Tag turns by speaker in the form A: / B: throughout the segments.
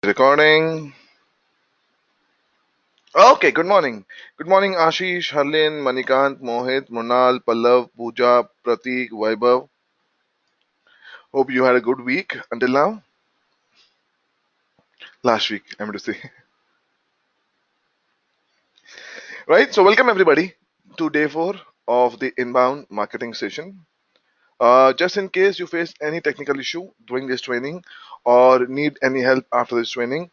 A: Recording. Okay, good morning. Good morning, Ashish, Harlin, Manikant, Mohit, Mronal, Pallav, Pooja, Pratik, Vaibhav. Hope you had a good week until now. Last week, I'm to say. Right, so welcome everybody to day 4 of the inbound marketing session. Just in case you face any technical issue during this training or need any help after this training,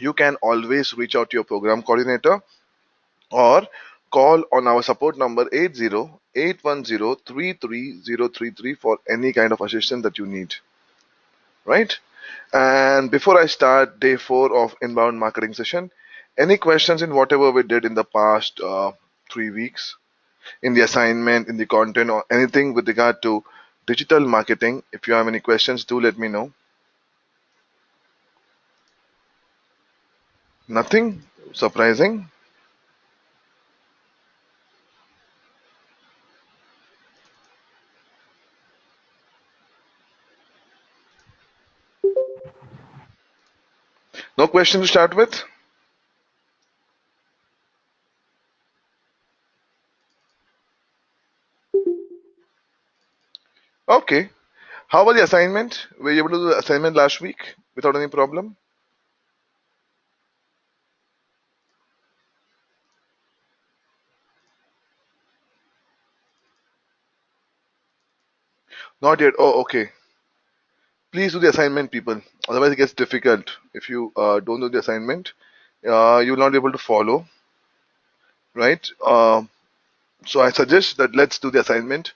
A: you can always reach out to your program coordinator or call on our support number 80 810 33033 for any kind of assistance that you need, right? And before I start day 4 of inbound marketing session, any questions in whatever we did in the past 3 weeks, in the assignment, in the content, or anything with regard to digital marketing? If you have any questions, do let me know. Nothing surprising. No question to start with. Okay, how was the assignment? Were you able to do the assignment last week without any problem? Not yet. Oh, okay. Please do the assignment, people. Otherwise, it gets difficult. If you don't do the assignment, you will not be able to follow, right? So I suggest that let's do the assignment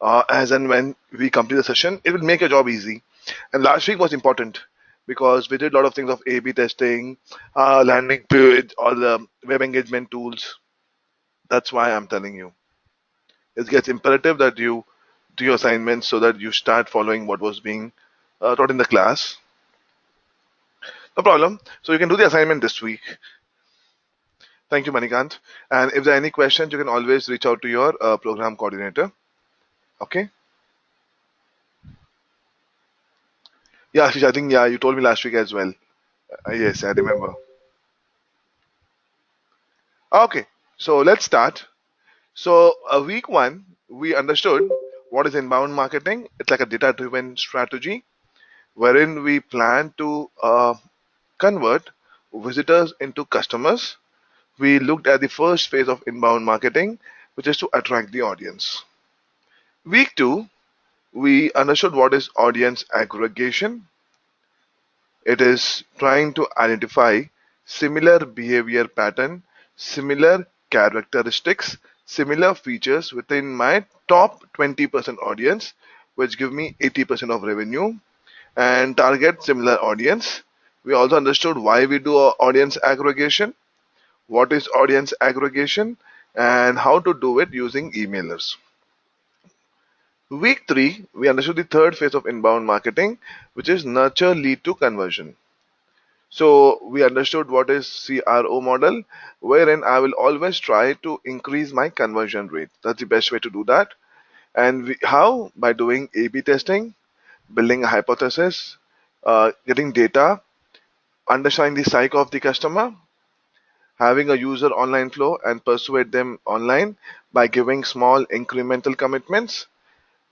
A: as and when we complete the session. It will make your job easy. And last week was important because we did a lot of things of A/B testing, landing page, all the web engagement tools. That's why I'm telling you. It gets imperative that you do your assignments so that you start following what was being taught in the class. No problem. So you can do the assignment this week. Thank you, Manikant. And if there are any questions, you can always reach out to your program coordinator. Okay. Yeah, Ashish, I think yeah, you told me last week as well. Yes, I remember. Okay. So let's start. So week 1, we understood what is inbound marketing. It's like a data-driven strategy wherein we plan to convert visitors into customers. We looked at the first phase of inbound marketing, which is to attract the audience. Week 2, we understood what is audience aggregation. It is trying to identify similar behavior pattern, similar characteristics, similar features within my top 20% audience, which give me 80% of revenue, and target similar audience. We also understood why we do audience aggregation, what is audience aggregation, and how to do it using emailers. Week 3, we understood the third phase of inbound marketing, which is nurture lead to conversion. So we understood what is CRO model, wherein I will always try to increase my conversion rate. That's the best way to do that. And how? By doing A/B testing, building a hypothesis, getting data, understanding the psyche of the customer, having a user online flow and persuade them online by giving small incremental commitments.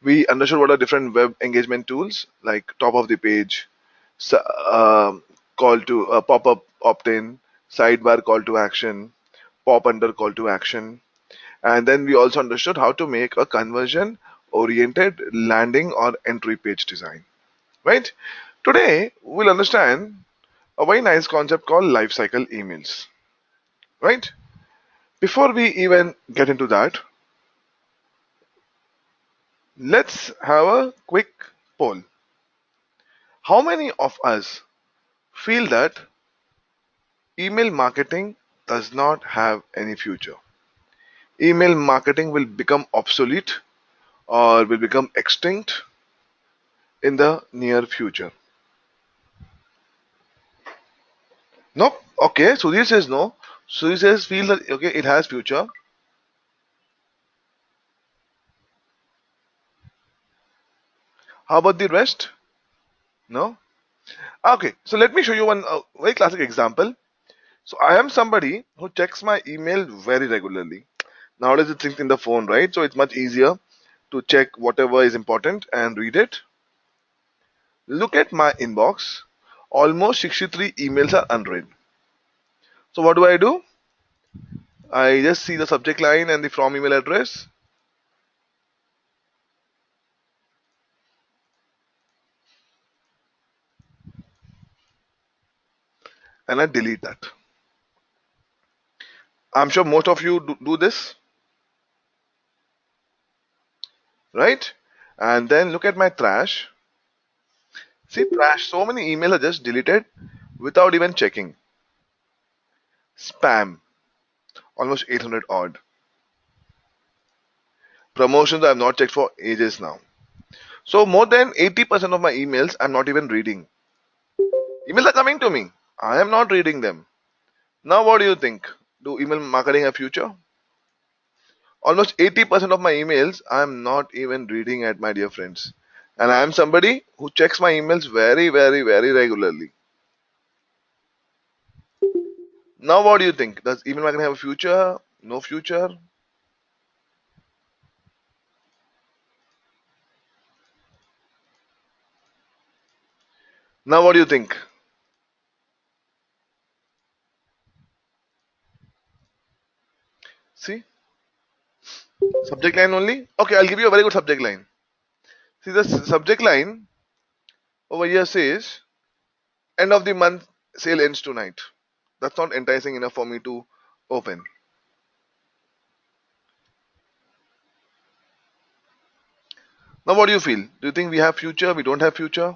A: We understood what are different web engagement tools like top of the page, call to pop-up opt-in, sidebar call to action, pop under call to action. And then we also understood how to make a conversion oriented landing or entry page design, right? Today we'll understand a very nice concept called lifecycle emails, right? Before we even get into that, let's have a quick poll. How many of us feel that email marketing does not have any future? Email marketing will become obsolete or will become extinct in the near future? No? Okay, Sudhir says no. Sudhir says feel that okay, it has future. How about the rest? No? Okay, so let me show you one very classic example. So I am somebody who checks my email very regularly. Nowadays it's in the phone, right? So it's much easier to check whatever is important and read it. Look at my inbox. Almost 63 emails are unread. So what do? I just see the subject line and the from email address and I delete that. I'm sure most of you do this, right? And then look at my trash. See, trash, so many emails are just deleted without even checking. Spam, almost 800 odd. Promotions I have not checked for ages now. So more than 80% of my emails I'm not even reading. Emails are coming to me. I am not reading them. Now what do you think? Do email marketing have future? Almost 80% of my emails I'm not even reading at, my dear friends. And I am somebody who checks my emails very, very, very regularly. Now what do you think? Does email marketing have a future? No future? Now what do you think? See? Subject line only? Okay, I'll give you a very good subject line. See, the subject line over here says, end of the month sale ends tonight. That's not enticing enough for me to open. Now, what do you feel? Do you think we have future? We don't have future?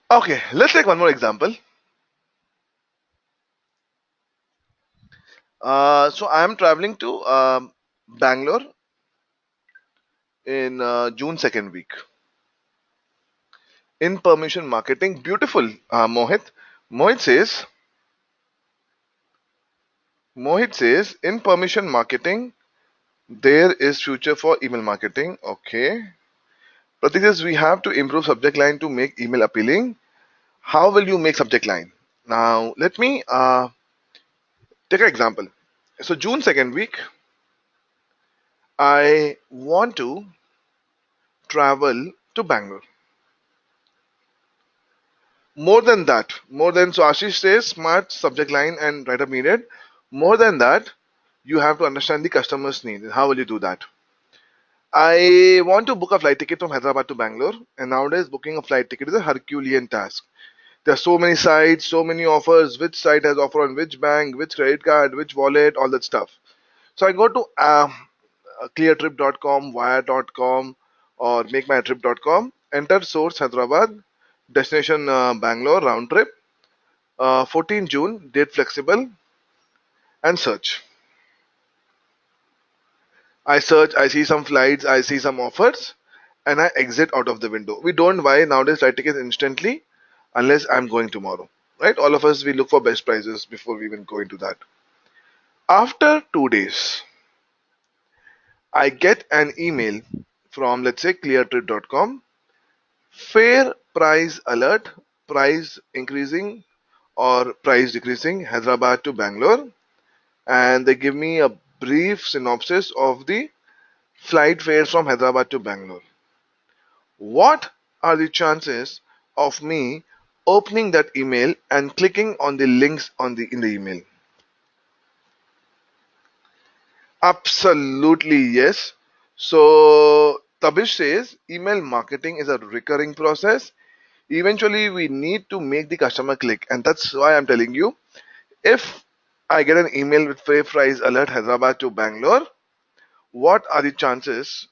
A: Okay, let's take one more example. So I am traveling to Bangalore in June second week. In permission marketing, beautiful. Mohit. Mohit says, Mohit says, in permission marketing, there is future for email marketing. Okay. Pratik says we have to improve subject line to make email appealing. How will you make subject line? Now, let me take an example. So, June second week, I want to travel to Bangalore. More than so Ashish says smart subject line and write up needed. More than that, you have to understand the customer's need. How will you do that? I want to book a flight ticket from Hyderabad to Bangalore, and nowadays booking a flight ticket is a Herculean task. There are so many sites, so many offers, which site has offer on which bank, which credit card, which wallet, all that stuff. So I go to cleartrip.com, wire.com, or makemytrip.com, enter source Hyderabad, destination Bangalore, round trip, 14 June, date flexible, and search. I search, I see some flights, I see some offers, and I exit out of the window. We don't buy nowadays flight tickets instantly unless I'm going tomorrow. Right? All of us, we look for best prices before we even go into that. After 2 days, I get an email from, let's say, cleartrip.com, fair price alert, price increasing or price decreasing, Hyderabad to Bangalore, and they give me a brief synopsis of the flight fares from Hyderabad to Bangalore. What are the chances of me opening that email and clicking on the links on the in the email? Absolutely yes. So Tabish says email marketing is a recurring process. Eventually we need to make the customer click, and that's why I'm telling you, if I get an email with fair price alert Hyderabad to Bangalore, what are the chances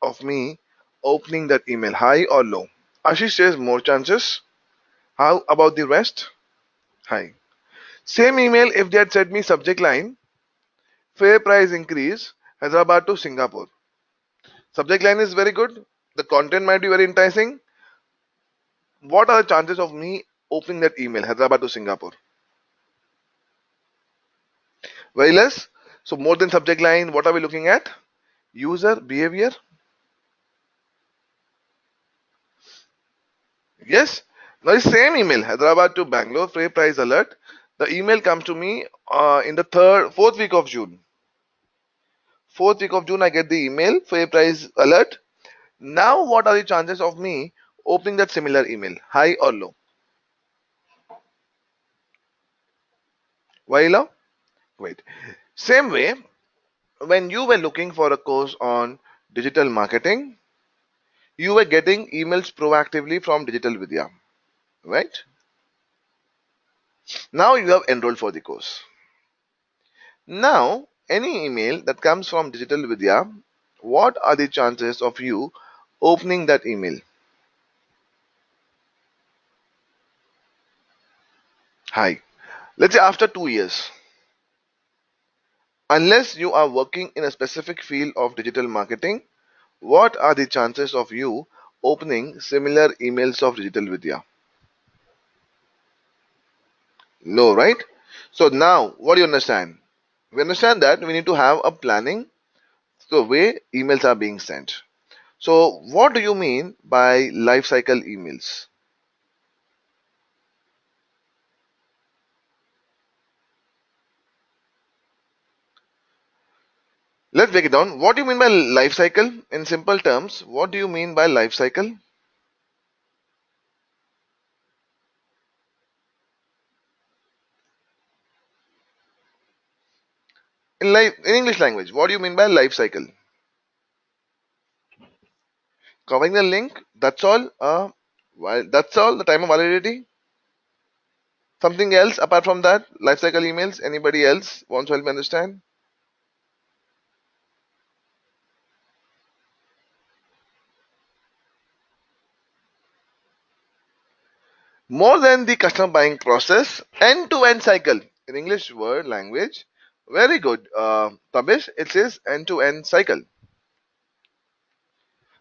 A: of me opening that email, high or low? Ashish says more chances. How about the rest? High. Same email if they had said me subject line, fair price increase, Hyderabad to Singapore. Subject line is very good. The content might be very enticing. What are the chances of me opening that email, Hyderabad to Singapore? Very less. So more than subject line, what are we looking at? User behavior. Yes. Now the same email, Hyderabad to Bangalore, fair price alert. The email comes to me in the fourth week of June. Fourth week of June, I get the email, fair price alert. Now, what are the chances of me opening that similar email? High or low? Why low? Wait. Same way, when you were looking for a course on digital marketing, you were getting emails proactively from Digital Vidya, right? Now you have enrolled for the course. Now, any email that comes from Digital Vidya, what are the chances of you opening that email? High. Let's say after 2 years. Unless you are working in a specific field of digital marketing, what are the chances of you opening similar emails of Digital Vidya? Low, right? So now, what do you understand? We understand that we need to have a planning the way emails are being sent. So, what do you mean by life cycle emails? Let's break it down. What do you mean by life cycle? In simple terms, what do you mean by life cycle? In English language, what do you mean by life cycle? Covering the link, that's all. That's all. The time of validity. Something else apart from that? Life cycle emails. Anybody else wants to help me understand? More than the customer buying process, end-to-end cycle. In English word language, very good. Tabish, it says end-to-end cycle.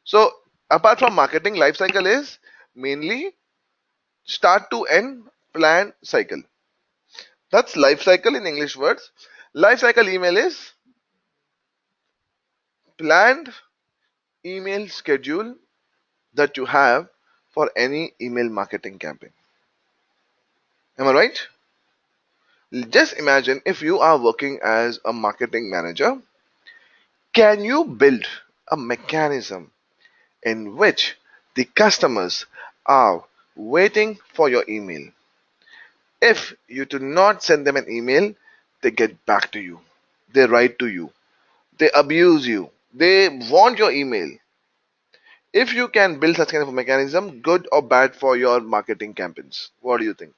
A: So apart from marketing, life cycle is mainly start to end plan cycle. That's life cycle in English words. Life cycle email is planned email schedule that you have for any email marketing campaign. Am I right? Just imagine if you are working as a marketing manager, can you build a mechanism in which the customers are waiting for your email? If you do not send them an email, they get back to you. They write to you. They abuse you. They want your email. If you can build such kind of a mechanism, good or bad for your marketing campaigns, what do you think?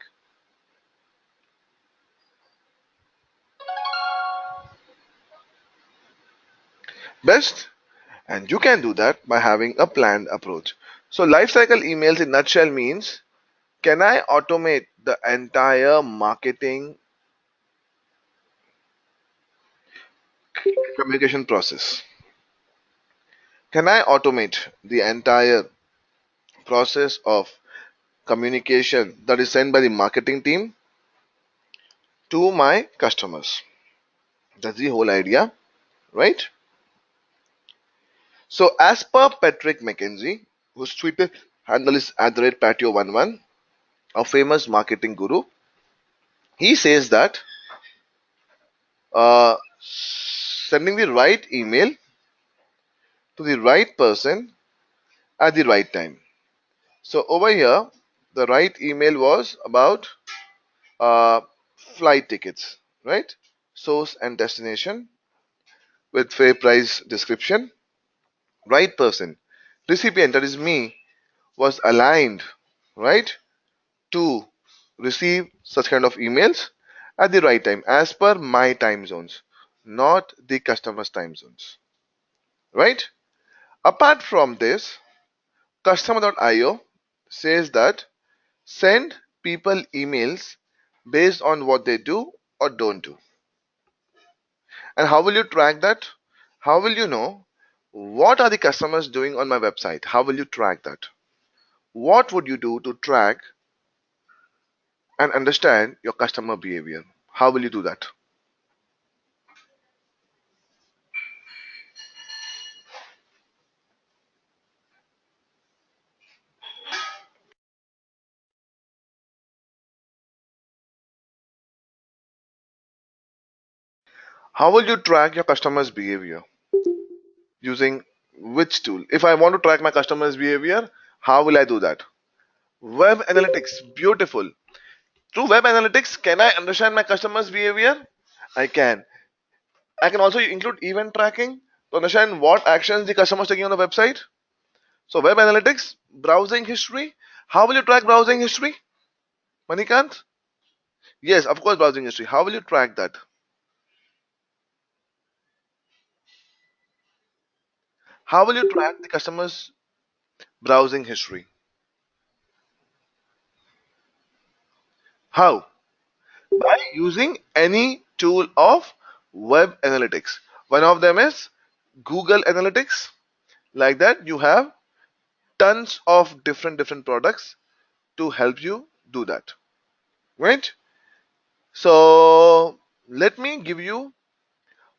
A: Best? And you can do that by having a planned approach. So lifecycle emails in nutshell means, can I automate the entire marketing communication process? Can I automate the entire process of communication that is sent by the marketing team to my customers? That's the whole idea, right? So as per Patrick McKenzie, whose Twitter handle is @patio11, a famous marketing guru, he says that sending the right email to the right person at the right time. So over here, the right email was about uh, flight tickets, right? Source and destination with fair price description. Right person, recipient, that is me, was aligned, right, to receive such kind of emails at the right time as per my time zones, not the customer's time zones, right? Apart from this, customer.io says that send people emails based on what they do or don't do. And how will you track that? How will you know what are the customers doing on my website? How will you track that? What would you do to track and understand your customer behavior? How will you do that? How will you track your customers' behavior? Using which tool? If I want to track my customers' behavior, how will I do that? Web analytics, beautiful. Through web analytics, can I understand my customers' behavior? I can. I can also include event tracking to understand what actions the customer is taking on the website. So web analytics, browsing history. How will you track browsing history? Manikant? Yes, of course, browsing history. How will you track that? How will you track the customer's browsing history? How? By using any tool of web analytics. One of them is Google Analytics. Like that, you have tons of different products to help you do that. Right? So let me give you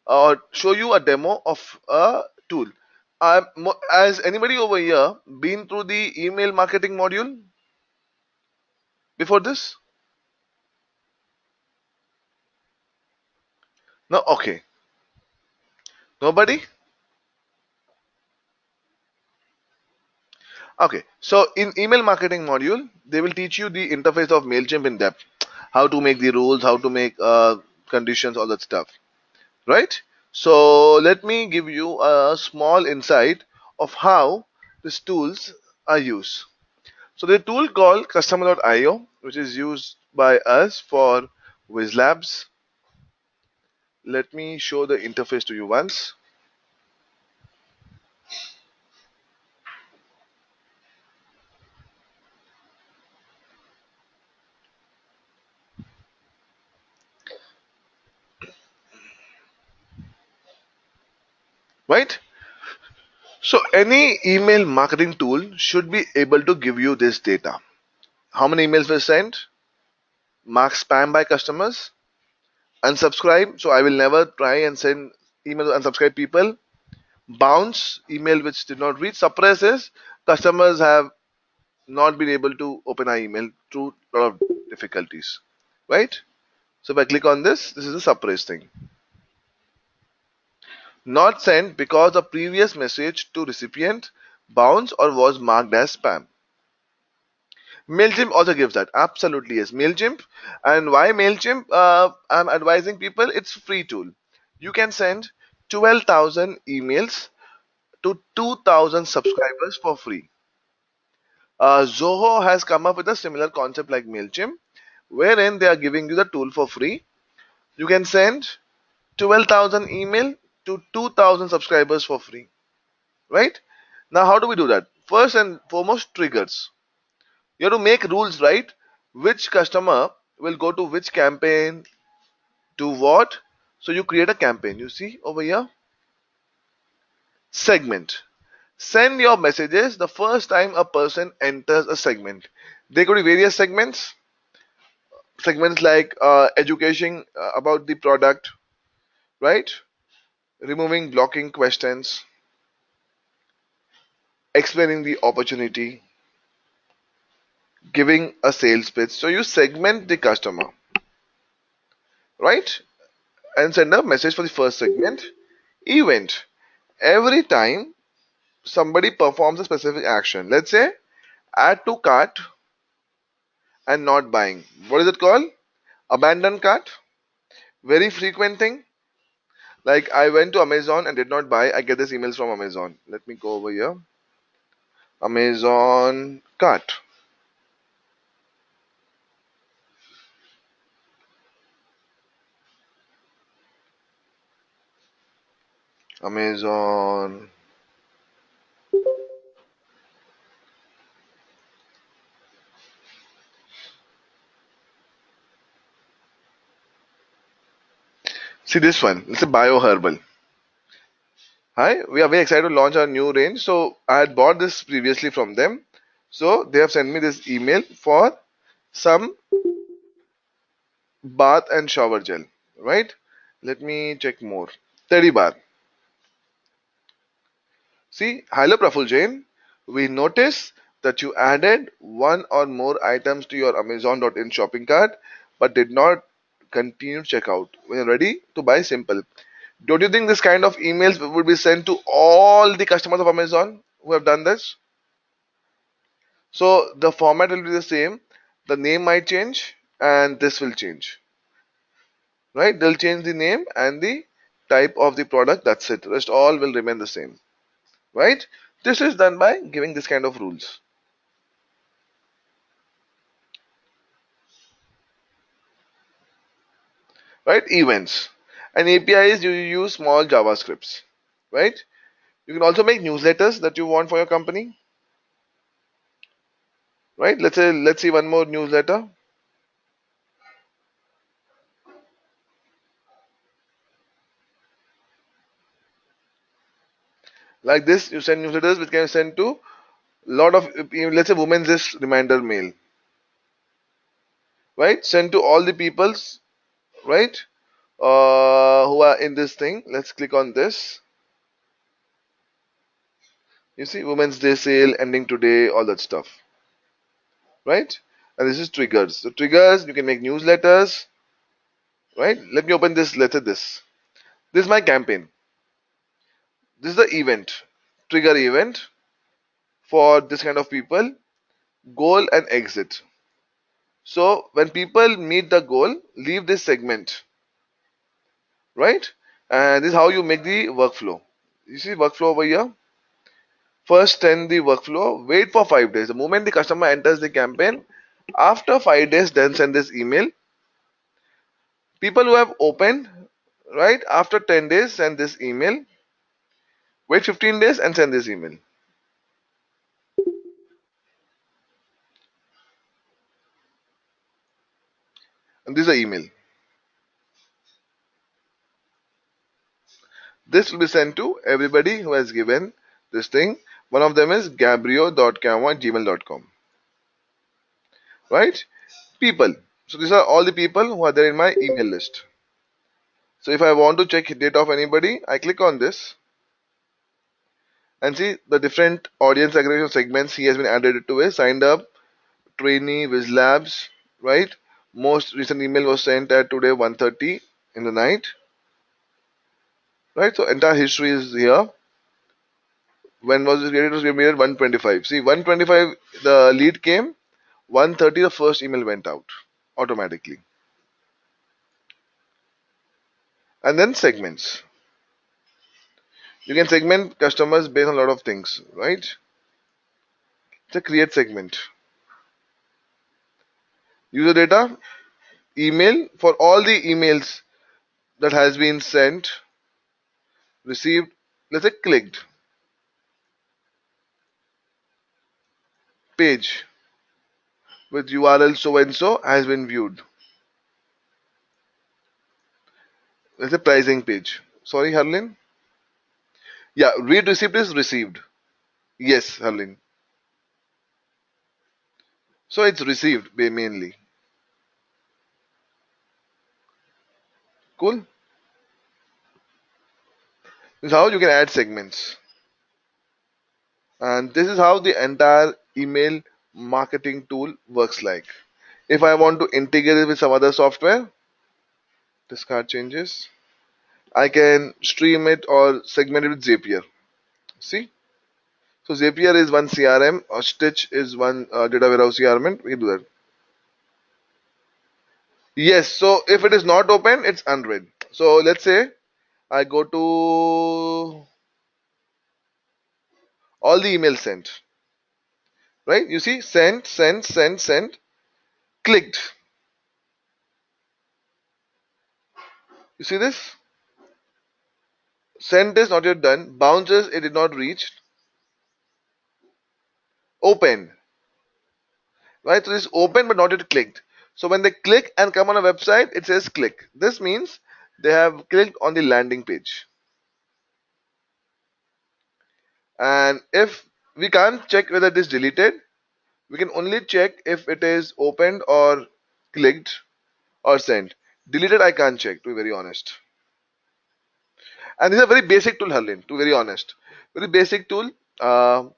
A: or show you a demo of a tool. Has anybody over here been through the email marketing module before this? No? Okay. Nobody? Okay. So in email marketing module, they will teach you the interface of MailChimp in depth, how to make the rules, how to make conditions, all that stuff. Right? So let me give you a small insight of how these tools are used. So the tool called customer.io, which is used by us for WizLabs. Let me show the interface to you once. Right? So any email marketing tool should be able to give you this data. How many emails were sent? Mark spam by customers. Unsubscribe. So I will never try and send email to unsubscribe people. Bounce email which did not reach. Suppress is customers have not been able to open our email through a lot of difficulties. Right? So if I click on this is a suppress thing. Not sent because the previous message to recipient bounced or was marked as spam. MailChimp also gives that. Absolutely, yes. MailChimp. And why MailChimp? I'm advising people it's free tool. You can send 12,000 emails to 2,000 subscribers for free. Zoho has come up with a similar concept like MailChimp, wherein they are giving you the tool for free. You can send 12,000 email to 2,000 subscribers for free. Right? Now, how do we do that? First and foremost, triggers. You have to make rules, right? Which customer will go to which campaign, do what. So you create a campaign. You see over here, segment. Send your messages the first time a person enters a segment. There could be various segments. Segments like education about the product, right? Removing blocking questions, explaining the opportunity, giving a sales pitch. So you segment the customer, right? And send a message for the first segment. Event. Every time somebody performs a specific action, let's say add to cart and not buying. What is it called? Abandon cart. Very frequent thing. Like I went to Amazon and did not buy. I get this emails from Amazon. Let me go over here. Amazon cart. Amazon. See this one. It's a bio herbal. Hi, we are very excited to launch our new range. So I had bought this previously from them. So they have sent me this email for some bath and shower gel, right? Let me check more. Teddy bar. See, hello Praful Jain. We notice that you added one or more items to your Amazon.in shopping cart, but did not continue checkout. When you're ready to buy, simple. Don't you think this kind of emails would be sent to all the customers of Amazon who have done this? So the format will be the same. The name might change and this will change. Right? They'll change the name and the type of the product. That's it. Rest all will remain the same. Right? This is done by giving this kind of rules. Right? Events. And APIs, you use small JavaScripts. Right? You can also make newsletters that you want for your company. Right? Let's see one more newsletter. Like this, you send newsletters which can send to lot of, let's say, women's list reminder mail. Right? Send to all the peoples, right? Who are in this thing. Let's click on this. You see, Women's Day sale ending today, all that stuff, right? And this is triggers. So triggers, you can make newsletters, right? Let me open this letter. This is my campaign. This is the event, trigger event for this kind of people. Goal and exit. So when people meet the goal, leave this segment, right? And this is how you make the workflow. You see workflow over here. First, send the workflow. Wait for 5 days. The moment the customer enters the campaign, after 5 days, then send this email. People who have opened, right, after 10 days, send this email. Wait 15 days and send this email. And this is the email. This will be sent to everybody who has given this thing. One of them is gabrio.camo@gmail.com. Right? People. So these are all the people who are there in my email list. So if I want to check data of anybody, I click on this and see the different audience aggregation segments he has been added to his signed up, trainee, Viz Labs, right? Most recent email was sent at today 1:30 in the night, right? So entire history is here. When was it created? It was created at 1:25. See, 1:25 the lead came, 1:30 the first email went out automatically. And then segments. You can segment customers based on a lot of things, right? It's a create segment. User data, email for all the emails that has been sent, received, let's say clicked, page with URL so and so has been viewed. Let's say pricing page. Sorry, Harlin. Yeah, read receipt is received. Yes, Harlin. So it's received mainly. Cool. This is how you can add segments. And this is how the entire email marketing tool works like. If I want to integrate it with some other software, discard changes. I can stream it or segment it with Zapier. See? So Zapier is one CRM, or Stitch is one data warehouse CRM. We can do that. Yes, so if it is not open, it's unread. So let's say I go to all the emails sent, right? You see, sent, sent, sent, sent, clicked. You see this? Sent is not yet done. Bounces, it did not reach. Open, right? So this open but not yet clicked. So when they click and come on a website, it says click. This means they have clicked on the landing page. And if we can't check whether it is deleted, we can only check if it is opened or clicked or sent. Deleted, I can't check, to be very honest. And this is a very basic tool, Harlin, to be very honest. Very basic tool. Uh,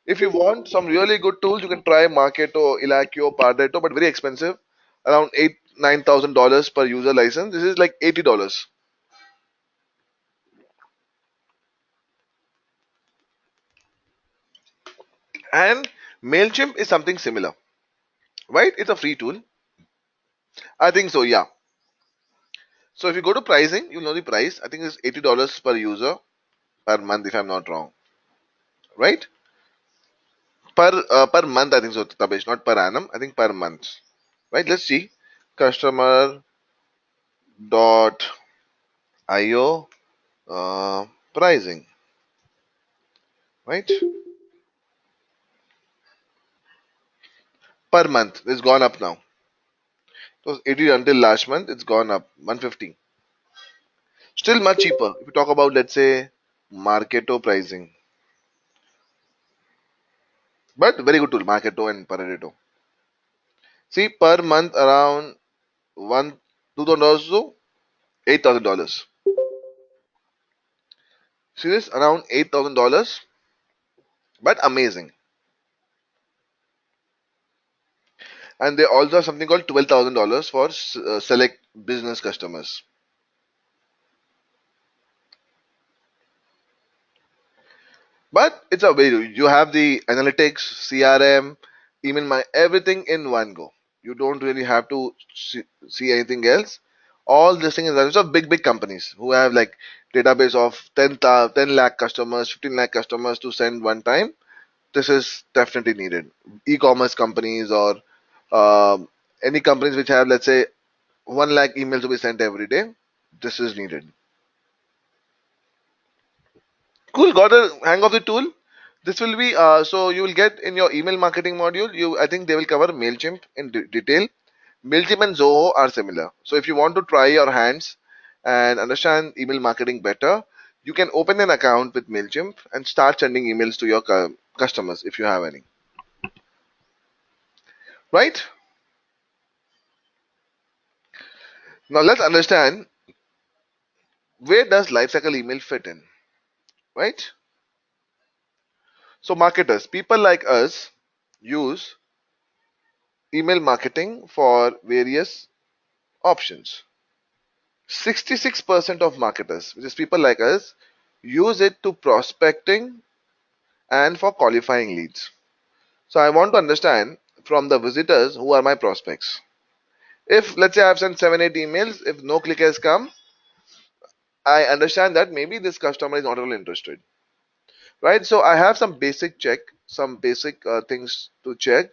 A: if you want some really good tools, you can try Marketo, Ilakio, Pardeto, but very expensive. Around $9,000 per user license. This is like $80. And MailChimp is something similar, right? It's a free tool. I think so, yeah. So if you go to pricing, you'll know the price. I think it's $80 per user per month, if I'm not wrong, right? Per month, I think so, Tabesh, not per annum. I think per month, right? Let's see. Customer dot io pricing, right? Per month, it's gone up now. It was 80 until last month. It's gone up 150. Still much cheaper. If you talk about, let's say, Marketo pricing, but very good tool, Marketo and Pareto. See, per month around one $2,000 to $8,000. See this around $8,000, but amazing. And they also have something called $12,000 for select business customers. But it's a way you have the analytics, CRM, email my everything in one go. You don't really have to see anything else. All this thing is done. So big companies who have like database of 10 lakh customers, 15 lakh customers to send one time. This is definitely needed. E-commerce companies or any companies which have, let's say, 1 lakh emails to be sent every day. This is needed. Cool, got a hang of the tool. This will be so you will get in your email marketing module. I think they will cover Mailchimp in detail. Mailchimp and Zoho are similar. So if you want to try your hands and understand email marketing better, you can open an account with Mailchimp and start sending emails to your customers if you have any. Right? Now let's understand, where does lifecycle email fit in? Right? So marketers, people like us, use email marketing for various options. 66% of marketers, which is people like us, use it to prospecting and for qualifying leads. So I want to understand from the visitors who are my prospects. If let's say I've sent 7, 8 emails, if no click has come, I understand that maybe this customer is not at all interested. Right? So I have some basic check, some basic things to check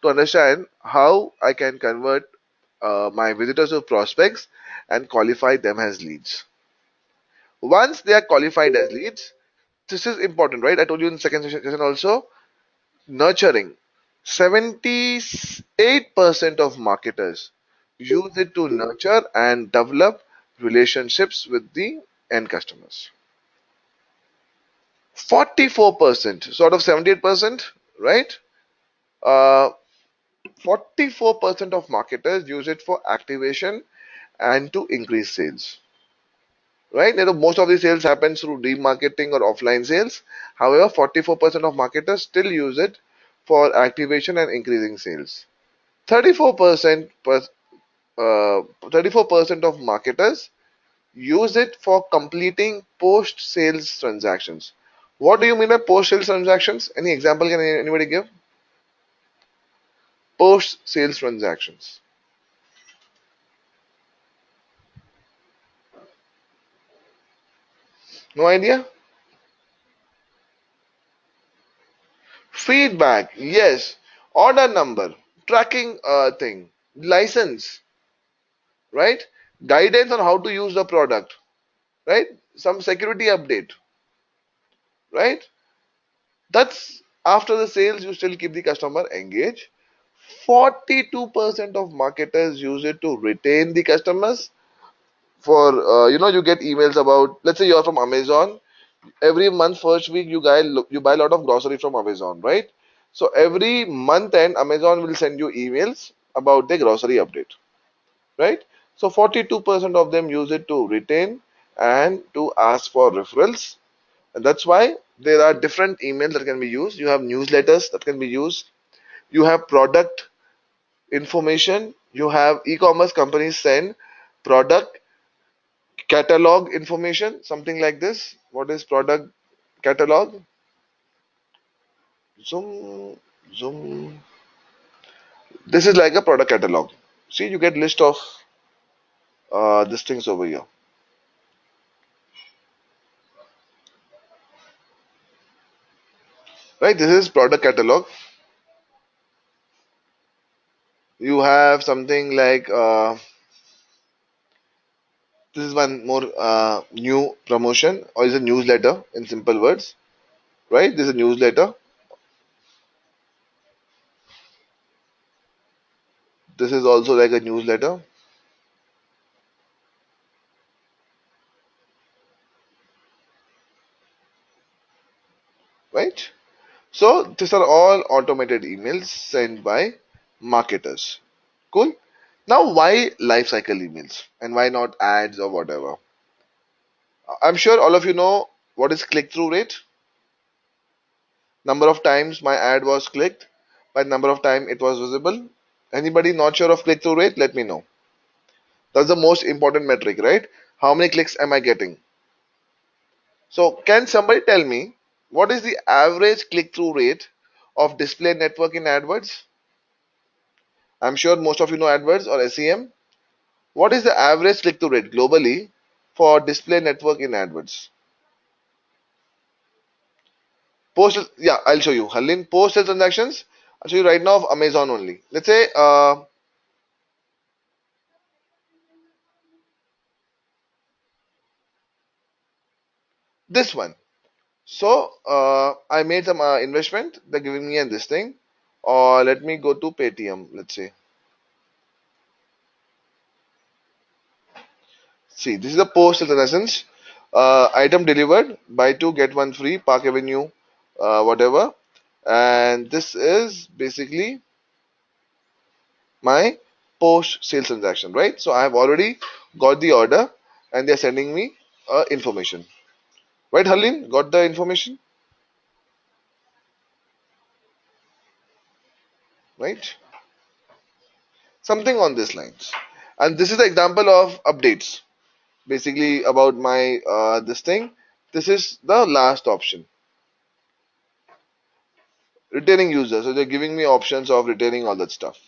A: to understand how I can convert my visitors to prospects and qualify them as leads. Once they are qualified as leads, this is important, right? I told you in the second session also, nurturing. 78% of marketers use it to nurture and develop relationships with the end customers. 44%, sort of 78%, right? Uh, 44% of marketers use it for activation and to increase sales. Right? Most of the sales happens through remarketing or offline sales. However, 44% of marketers still use it for activation and increasing sales. 34% 34% of marketers use it for completing post-sales transactions. What do you mean by post-sales transactions? Any example can anybody give? Post-sales transactions. No idea? Feedback, yes. Order number, tracking thing, license, right? Guidance on how to use the product, right? Some security update, right? That's after the sales, you still keep the customer engaged. 42% of marketers use it to retain the customers. For you get emails about, let's say you're from Amazon. Every month, first week, you buy a lot of grocery from Amazon, right? So every month end, Amazon will send you emails about the grocery update, right? So 42% of them use it to retain and to ask for referrals. And that's why there are different emails that can be used. You have newsletters that can be used. You have product information. You have e-commerce companies send product catalog information, something like this. What is product catalog? Zoom, zoom. This is like a product catalog. See, you get list of these things over here, right? This is product catalog. You have something like this is one more new promotion or is a newsletter in simple words, right? This is a newsletter. This is also like a newsletter, right? So these are all automated emails sent by marketers. Cool. Now, why life cycle emails and why not ads or whatever? I'm sure all of you know what is click through rate. Number of times my ad was clicked, by number of time it was visible. Anybody not sure of click through rate? Let me know. That's the most important metric, right? How many clicks am I getting? So, can somebody tell me what is the average click through rate of display network in AdWords? I'm sure most of you know AdWords or SEM. What is the average click through rate globally for display network in AdWords? Post, yeah, I'll show you. Harleen, post sale transactions. I'll show you right now of Amazon only. Let's say this one. So I made some investment. They're giving me this thing. Or let me go to Paytm. Let's say. See, this is a post sale transactions. Item delivered. Buy two get one free. Park Avenue, whatever. And this is basically my post sales transaction, right? So I have already got the order and they're sending me information. Right, Harleen? Got the information? Right? Something on these lines. And this is the example of updates. Basically about my this thing. This is the last option. Retaining users. So they're giving me options of retaining all that stuff.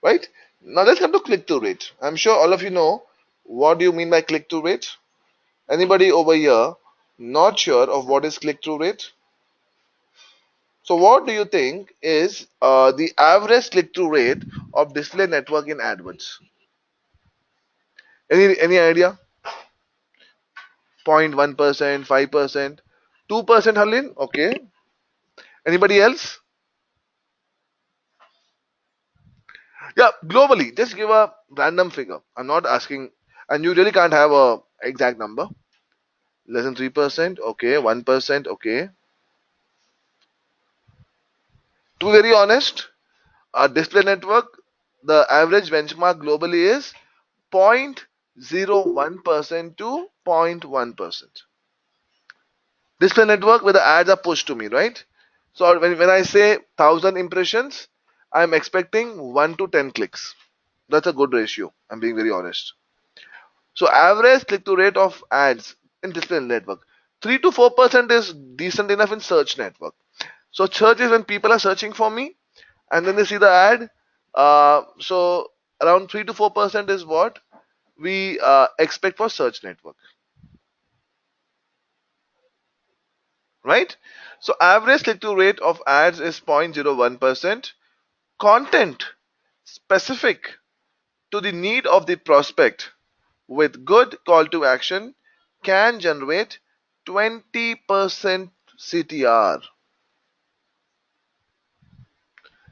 A: Right? Now let's come to click-through rate. I'm sure all of you know what do you mean by click-through rate? Anybody over here not sure of what is click-through rate? So what do you think is the average click-through rate of display network in AdWords? Any idea? 0.1%, 5%, 2%, Harleen? Okay. Anybody else? Yeah, globally, just give a random figure. I'm not asking, and you really can't have a exact number. Less than 3%, okay. 1%, okay. To be very honest, a display network, the average benchmark globally is 0.01% to 0.1%. Display network where the ads are pushed to me, right? So when I say 1,000 impressions, I'm expecting 1 to 10 clicks. That's a good ratio. I'm being very honest. So average click-through rate of ads in display network, 3 to 4% is decent enough in search network. So search is when people are searching for me and then they see the ad. So around 3 to 4% is what we expect for search network, right? So average click-through rate of ads is 0.01%. Content specific to the need of the prospect with good call to action can generate 20% CTR.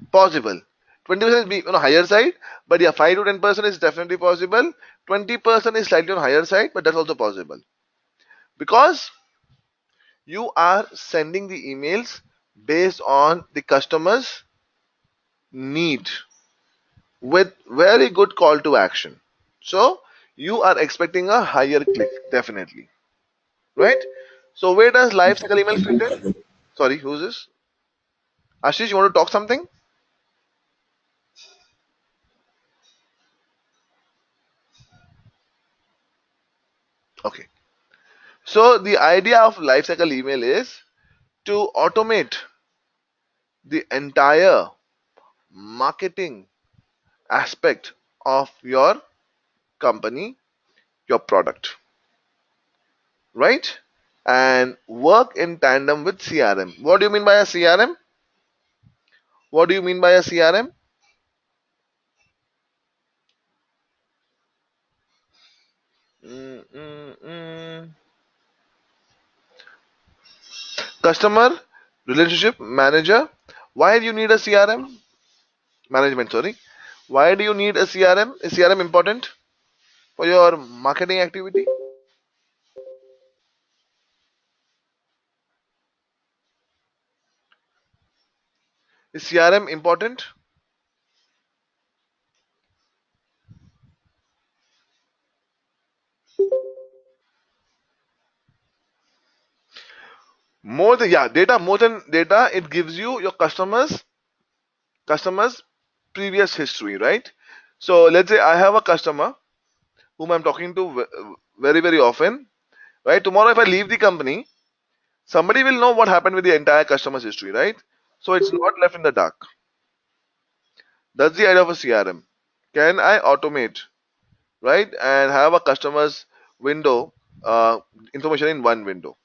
A: Possible. 20% is on a higher side, but yeah, 5 to 10% is definitely possible. 20% is slightly on higher side, but that's also possible because you are sending the emails based on the customer's need with very good call to action. So you are expecting a higher click, definitely, right? So where does life cycle email fit in? Sorry, who's this? Ashish, you want to talk something? Okay. So the idea of lifecycle email is to automate the entire marketing aspect of your company, your product, right? And work in tandem with CRM. What do you mean by a CRM? What do you mean by a CRM? Mm, mm, mm. Customer relationship manager. Why do you need a CRM? Management, sorry. Why do you need a CRM? Is CRM important for your marketing activity? Is CRM important? More than, yeah, data, more than data, it gives you your customers previous history, right? So let's say I have a customer whom I'm talking to very very often, right? Tomorrow if I leave the company, somebody will know what happened with the entire customer's history, right? So it's not left in the dark. That's the idea of a CRM. Can I automate, right, and have a customer's window, information in one window,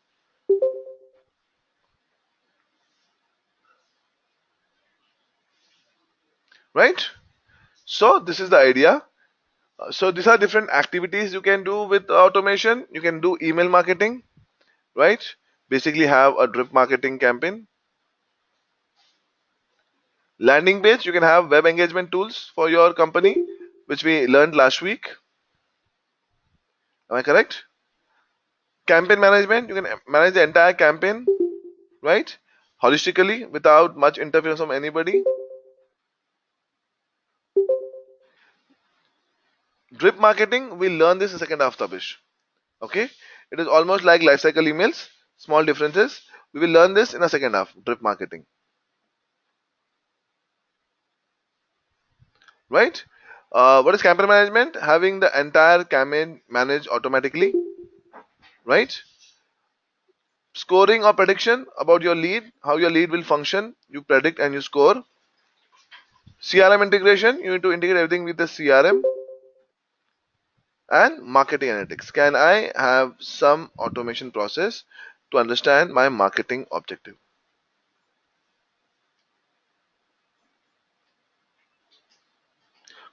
A: right? So this is the idea. So these are different activities you can do with automation. You can do email marketing, right? Basically have a drip marketing campaign. Landing page, you can have web engagement tools for your company, which we learned last week. Am I correct? Campaign management, you can manage the entire campaign, right? Holistically, without much interference from anybody. Drip marketing, we learn this in second half, Tabish. Okay? It is almost like lifecycle emails, small differences. We will learn this in a second half, drip marketing, right? What is campaign management? Having the entire campaign managed automatically, right? Scoring or prediction about your lead, how your lead will function. You predict and you score. CRM integration, you need to integrate everything with the CRM. And marketing analytics. Can I have some automation process to understand my marketing objective?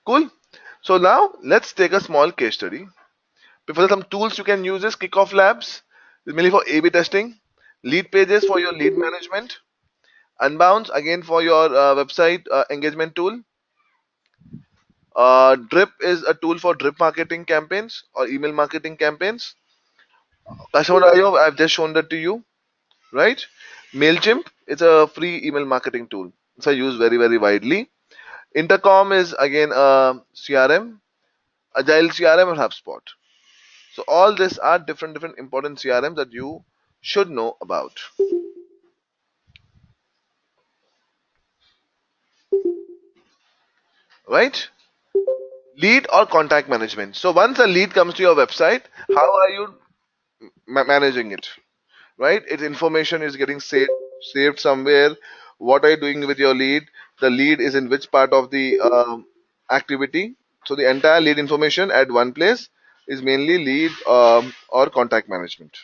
A: Cool. So now let's take a small case study. Before that, some tools you can use is kickoff labs, mainly for A/B testing, lead pages for your lead management, unbounds again for your website engagement tool. Drip is a tool for drip marketing campaigns or email marketing campaigns. Customer IO, I've just shown that to you, right? Mailchimp is a free email marketing tool. It's used very very widely. Intercom is again a CRM, Agile CRM or HubSpot. So all these are different important CRMs that you should know about, right? Lead or contact management. So once a lead comes to your website, how are you managing it? Right? Its information is getting saved somewhere. What are you doing with your lead? The lead is in which part of the activity? So the entire lead information at one place is mainly lead or contact management,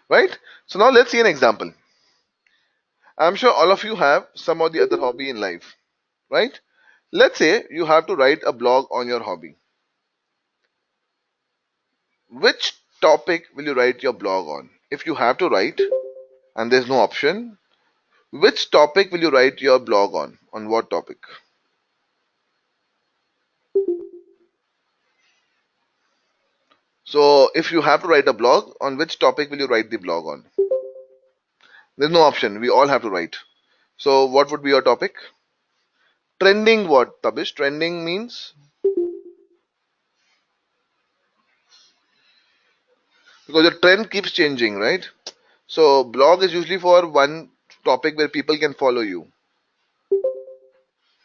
A: right? So now let's see an example. I'm sure all of you have some or the other hobby in life, right? Let's say you have to write a blog on your hobby. Which topic will you write your blog on? If you have to write and there's no option, which topic will you write your blog on? On what topic? So if you have to write a blog, on which topic will you write the blog on? There's no option. We all have to write. So what would be your topic? Trending what, Tabish? Trending means because the trend keeps changing, right? So blog is usually for one topic where people can follow you.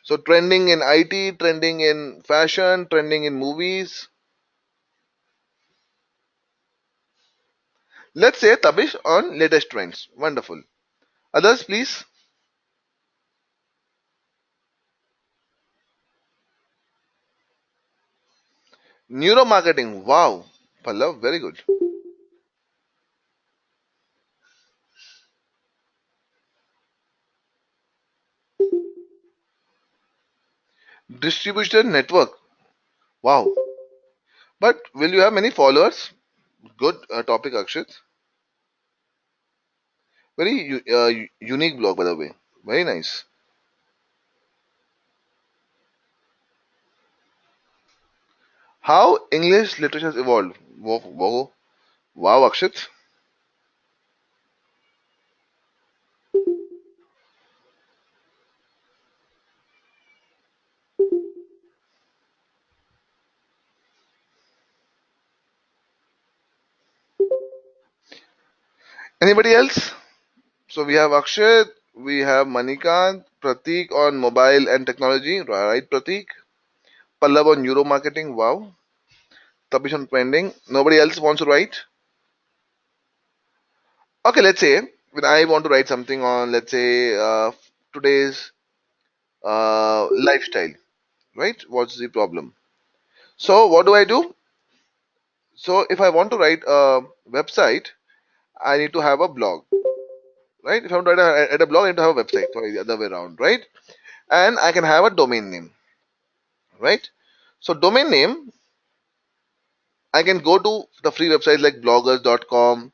A: So trending in IT, trending in fashion, trending in movies. Let's say Tabish on latest trends. Wonderful. Others, please. Neuromarketing. Wow. Pallav, very good. Distribution network. Wow. But will you have many followers? Good topic, Akshit. Very unique blog, by the way. Very nice. How English literature has evolved. Wow, wow, wow, Akshit. Anybody else? So we have Akshit, we have Manikant, Pratik on mobile and technology, right, Pratik? Pallav on neuromarketing, wow. Tapish on trending. Nobody else wants to write? Okay, let's say when I want to write something on, let's say, today's lifestyle, right? What's the problem? So what do I do? So if I want to write a website, I need to have a blog, right? If I want to write a blog, I need to have a website. Sorry, the other way around, right? And I can have a domain name, right? So domain name, I can go to the free websites like bloggers.com,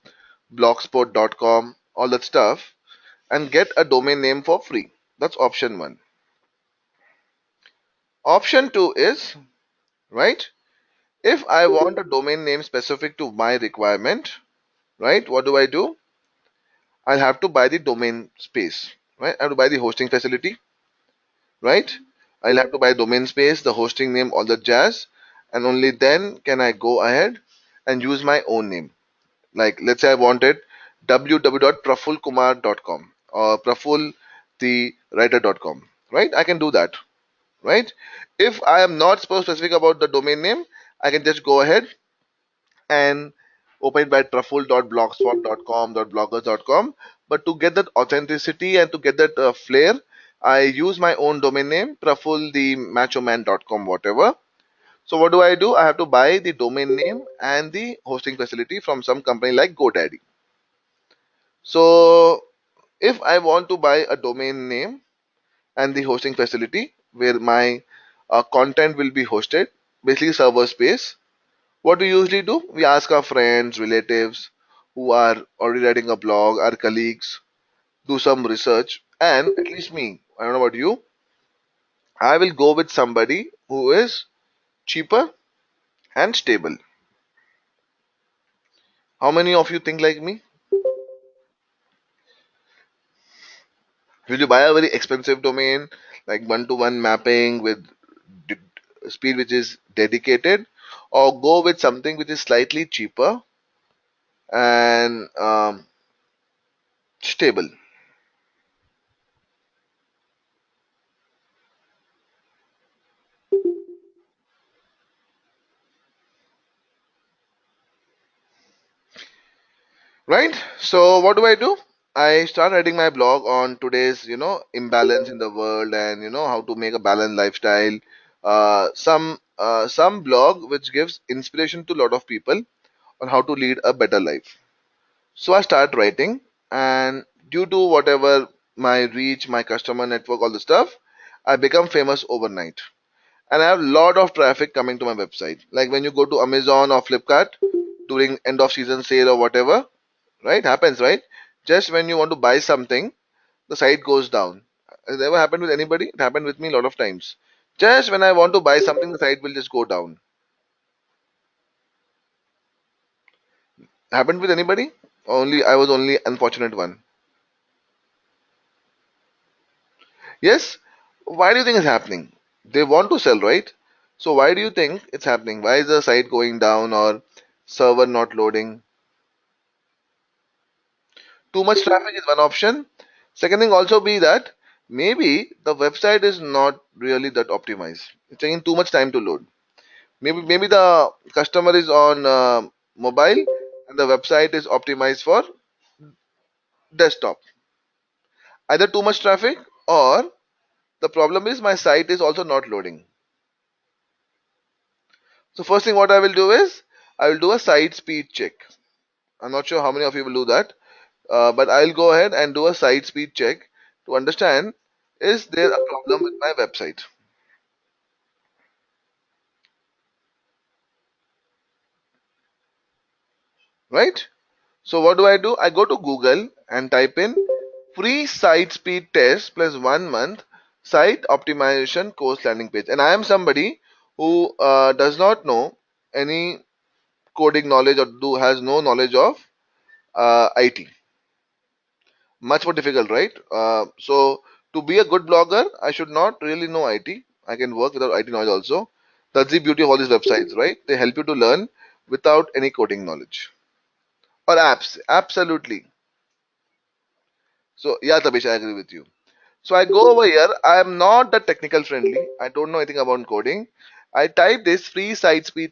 A: blogspot.com, all that stuff, and get a domain name for free. That's option one. Option two is, right? If I want a domain name specific to my requirement, right? What do I do? I'll have to buy the domain space, right? I have to buy the hosting facility, right? I'll have to buy domain space, the hosting name, all the jazz, and only then can I go ahead and use my own name. Like, let's say I wanted www.prafulkumar.com or prafulthewriter.com, right? I can do that, right? If I am not so specific about the domain name, I can just go ahead and open it by truffle.blogspot.com.bloggers.com. But to get that authenticity and to get that flair, I use my own domain name, prafulthemachoman.com, whatever. So what do? I have to buy the domain name and the hosting facility from some company like GoDaddy. So if I want to buy a domain name and the hosting facility where my content will be hosted, basically server space, what we usually do, we ask our friends, relatives who are already writing a blog, our colleagues, do some research, and at least me, I don't know about you, I will go with somebody who is cheaper and stable. How many of you think like me? Will you buy a very expensive domain like one-to-one mapping with d- speed which is dedicated, or go with something which is slightly cheaper and stable? Right? So what do? I start writing my blog on today's, imbalance in the world and how to make a balanced lifestyle. Some blog which gives inspiration to a lot of people on how to lead a better life. So I start writing, and due to whatever my reach, my customer network, all the stuff, I become famous overnight. And I have a lot of traffic coming to my website. Like when you go to Amazon or Flipkart during end of season sale or whatever, right? Happens, right? Just when you want to buy something, the site goes down. Has it ever happened with anybody? It happened with me a lot of times. Just when I want to buy something, the site will just go down. Happened with anybody? Only I was only unfortunate one. Yes. Why do you think it's happening? They want to sell, right? So why do you think it's happening? Why is the site going down or server not loading? Too much traffic is one option. Second thing also be that Maybe the website is not really that optimized. It's taking too much time to load. Maybe the customer is on mobile and the website is optimized for desktop. Either too much traffic, or the problem is my site is also not loading. So first thing what I will do is I will do a site speed check. I'm not sure how many of you will do that, but I'll go ahead and do a site speed check to understand, is there a problem with my website, right? So what do? I go to Google and type in free site speed test plus 1 month site optimization course landing page. And I am somebody who does not know any coding knowledge, or has no knowledge of IT. Much more difficult, right? So to be a good blogger, I should not really know IT. I can work without IT knowledge also. That's the beauty of all these websites, right? They help you to learn without any coding knowledge. Or apps, absolutely. So yeah, Tabish, I agree with you. So I go over here. I am not that technical friendly. I don't know anything about coding. I type this free site speed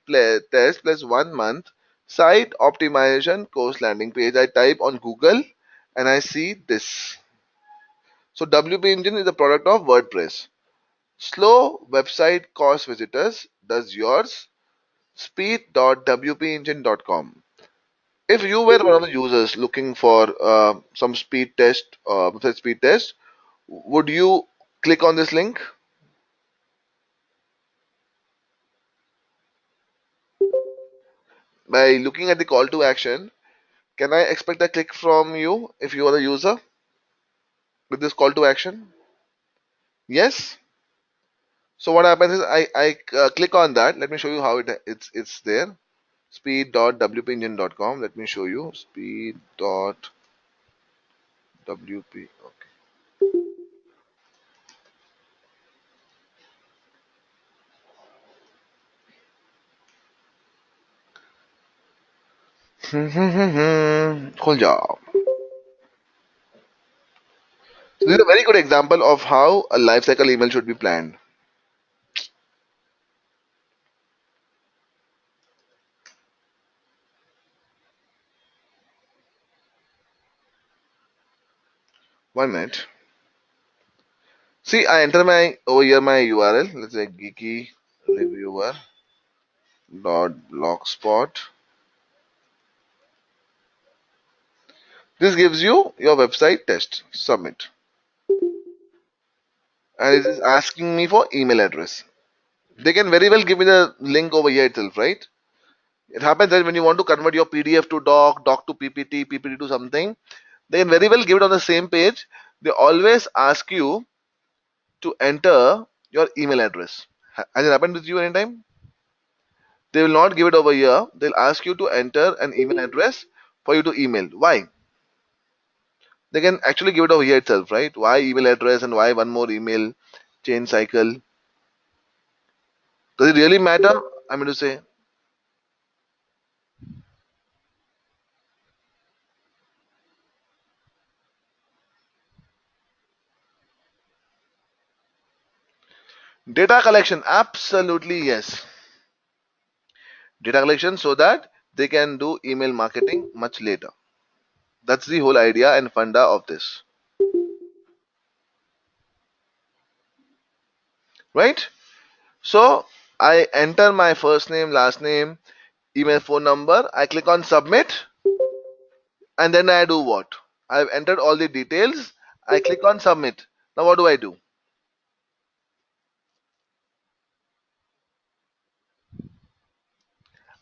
A: test plus 1 month site optimization course landing page. I type on Google and I see this. So WP Engine is a product of WordPress. Slow website cost visitors. Does yours? Speed.wpengine.com. If you were one of the users looking for some speed test, website speed test, would you click on this link? By looking at the call to action, can I expect a click from you if you are a user with this call to action? Yes. So what happens is I click on that. Let me show you how it's there. Speed.wpengine.com. Let me show you. Speed.wp. Okay. Cool job. So this is a very good example of how a lifecycle email should be planned. 1 minute. See, I enter my over here my URL. Let's say geekyreviewer.blogspot. This gives you your website test. Submit. And it is asking me for email address. They can very well give me the link over here itself, right? It happens that when you want to convert your PDF to doc, doc to PPT, PPT to something, they can very well give it on the same page. They always ask you to enter your email address. Has it happened with you anytime? They will not give it over here. They'll ask you to enter an email address for you to email. Why? They can actually give it over here itself, right? Why email address and why one more email chain cycle? Does it really matter? I'm going to say data collection. Absolutely yes. Data collection so that they can do email marketing much later. That's the whole idea and funda of this, right? So I enter my first name, last name, email, phone number. I click on submit, and then I do what? I've entered all the details. I click on submit. Now what do I do?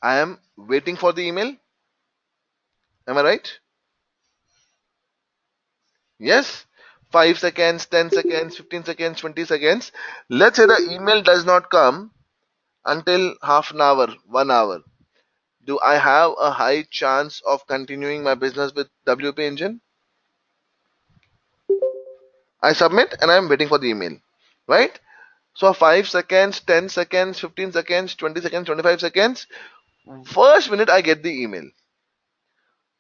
A: I am waiting for the email. Am I right? Yes. 5 seconds, 10 seconds, 15 seconds, 20 seconds. Let's say the email does not come until half an hour, 1 hour. Do I have a high chance of continuing my business with WP Engine? I submit and I'm waiting for the email, right? So 5 seconds, 10 seconds, 15 seconds, 20 seconds, 25 seconds. First minute I get the email.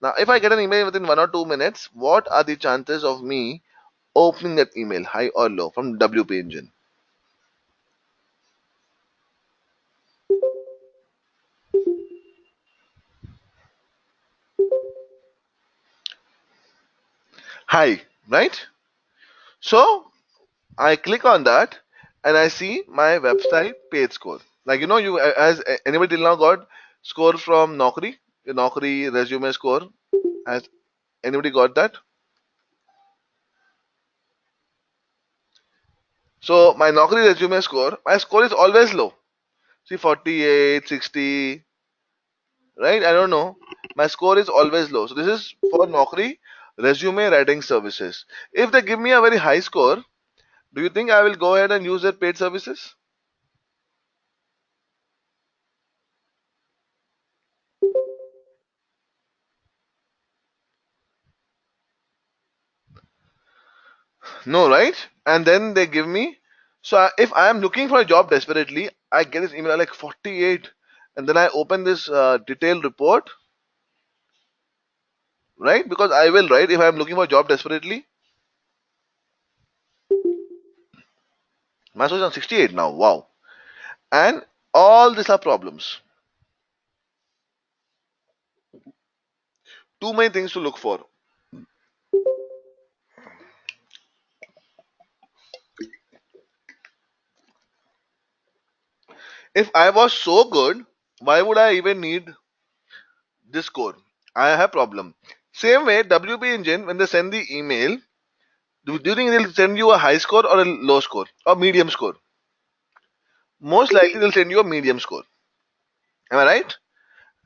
A: Now, if I get an email within 1 or 2 minutes, what are the chances of me opening that email, high or low, from WP Engine? High, right? So I click on that and I see my website page score. Like, you as anybody till now got score from Naukri, your Naukri resume score. Has anybody got that? So my Naukri resume score, my score is always low. See, 48, 60, right? I don't know. My score is always low. So this is for Naukri resume writing services. If they give me a very high score, do you think I will go ahead and use their paid services? No, right? And then they give me. So if I am looking for a job desperately, I get this email like 48, and then I open this detailed report, right? Because I will, right? If I am looking for a job desperately, my score is on 68 now. Wow. And all these are problems. Too many things to look for. If I was so good, why would I even need this score? I have problem. Same way, WP Engine, when they send the email, do you think they'll send you a high score or a low score or medium score? Most likely they'll send you a medium score. Am I right?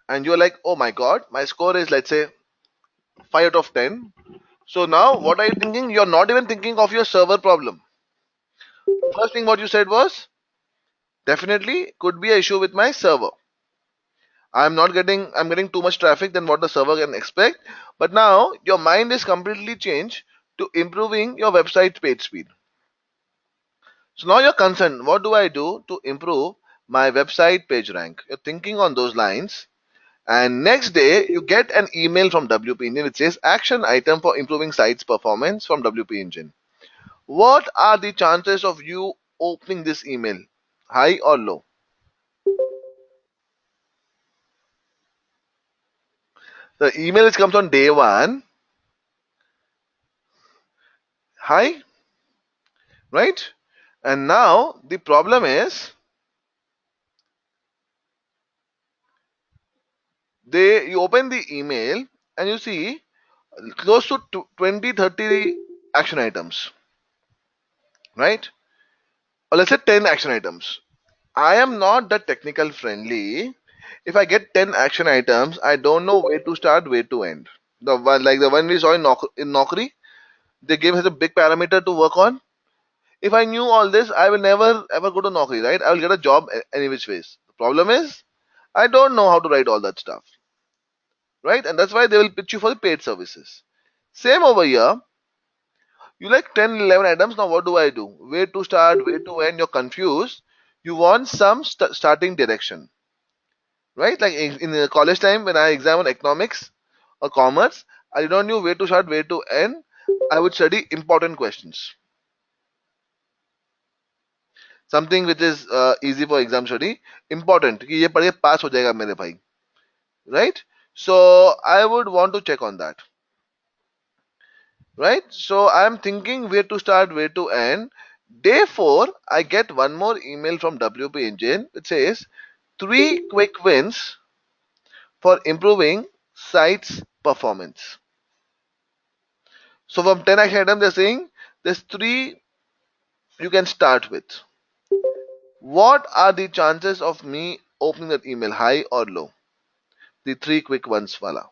A: And you're like, oh my god, my score is, let's say, 5 out of 10. So now what are you thinking? You're not even thinking of your server problem. First thing what you said was, definitely could be an issue with my server. I'm getting too much traffic than what the server can expect. But now your mind is completely changed to improving your website page speed. So now you're concerned, what do I do to improve my website page rank? You're thinking on those lines, and next day you get an email from WP Engine which says action item for improving sites performance from WP Engine. What are the chances of you opening this email? High or low? The email which comes on day one, high, right? And now the problem is you open the email and you see close to 20, 30 action items, right? Or let's say 10 action items. I am not that technical friendly. If I get 10 action items, I don't know where to start, where to end. The one we saw in Naukri, they gave us a big parameter to work on. If I knew all this, I will never ever go to Naukri, right? I will get a job any which ways. The problem is, I don't know how to write all that stuff, right? And that's why they will pitch you for the paid services. Same over here. You like 10, 11 items. Now, what do I do? Where to start, where to end? You're confused. You want some starting direction, right? Like in the college time when I examined economics or commerce, I did not know where to start, where to end. I would study important questions, something which is easy for exam study, important कि ये पढ़ के पास हो जाएगा मेरे भाई, right? So I would want to check on that, right? So I'm thinking where to start, where to end. Day 4, I get one more email from WP Engine which says 3 quick wins for improving sites performance. So from 10 action items, they're saying there's 3 you can start with. What are the chances of me opening that email, high or low? The 3 quick ones, wala.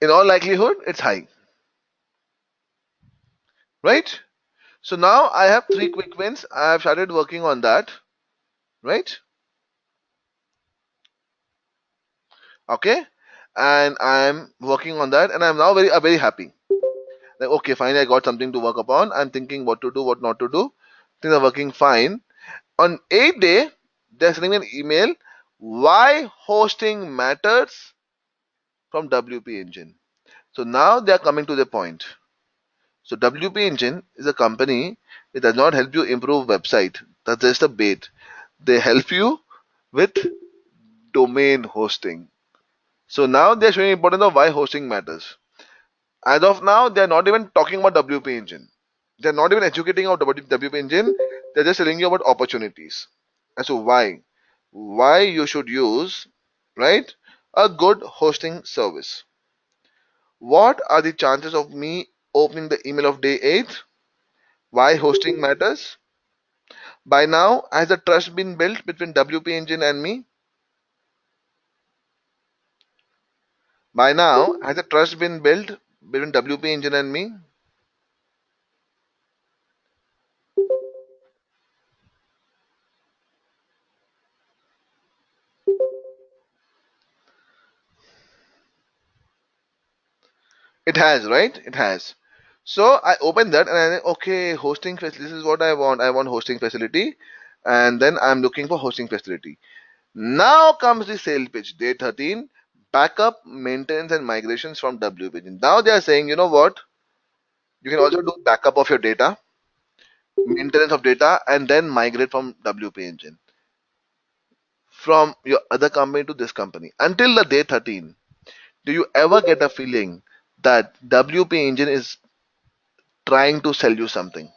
A: In all likelihood, it's high, right? So now I have 3 quick wins. I have started working on that, right? Okay, and I'm working on that, and I'm now very happy. Like, okay, finally I got something to work upon. I'm thinking what to do, what not to do. Things are working fine. On 8th day, They're sending me an email. Why hosting matters from WP Engine. So now they are coming to the point. So WP Engine is a company. It does not help you improve website. That's just a bait. They help you with domain hosting. So now they're showing importance of why hosting matters. As of now, they're not even talking about WP Engine. They're not even educating about WP Engine. They're just telling you about opportunities. And so why? Why you should use, right, a good hosting service. What are the chances of me opening the email of day 8? Why hosting matters? By now, has the trust been built between WP Engine and me? By now, has the trust been built between WP Engine and me? It has, right? It has. So I open that and I say, okay, hosting facility. This is what I want. I want hosting facility, and then I'm looking for hosting facility. Now comes the sales pitch. Day 13, backup, maintenance, and migrations from WP Engine. Now they are saying, you know what? You can also do backup of your data, maintenance of data, and then migrate from WP Engine from your other company to this company. Until the day 13, do you ever get a feeling that WP Engine is trying to sell you something?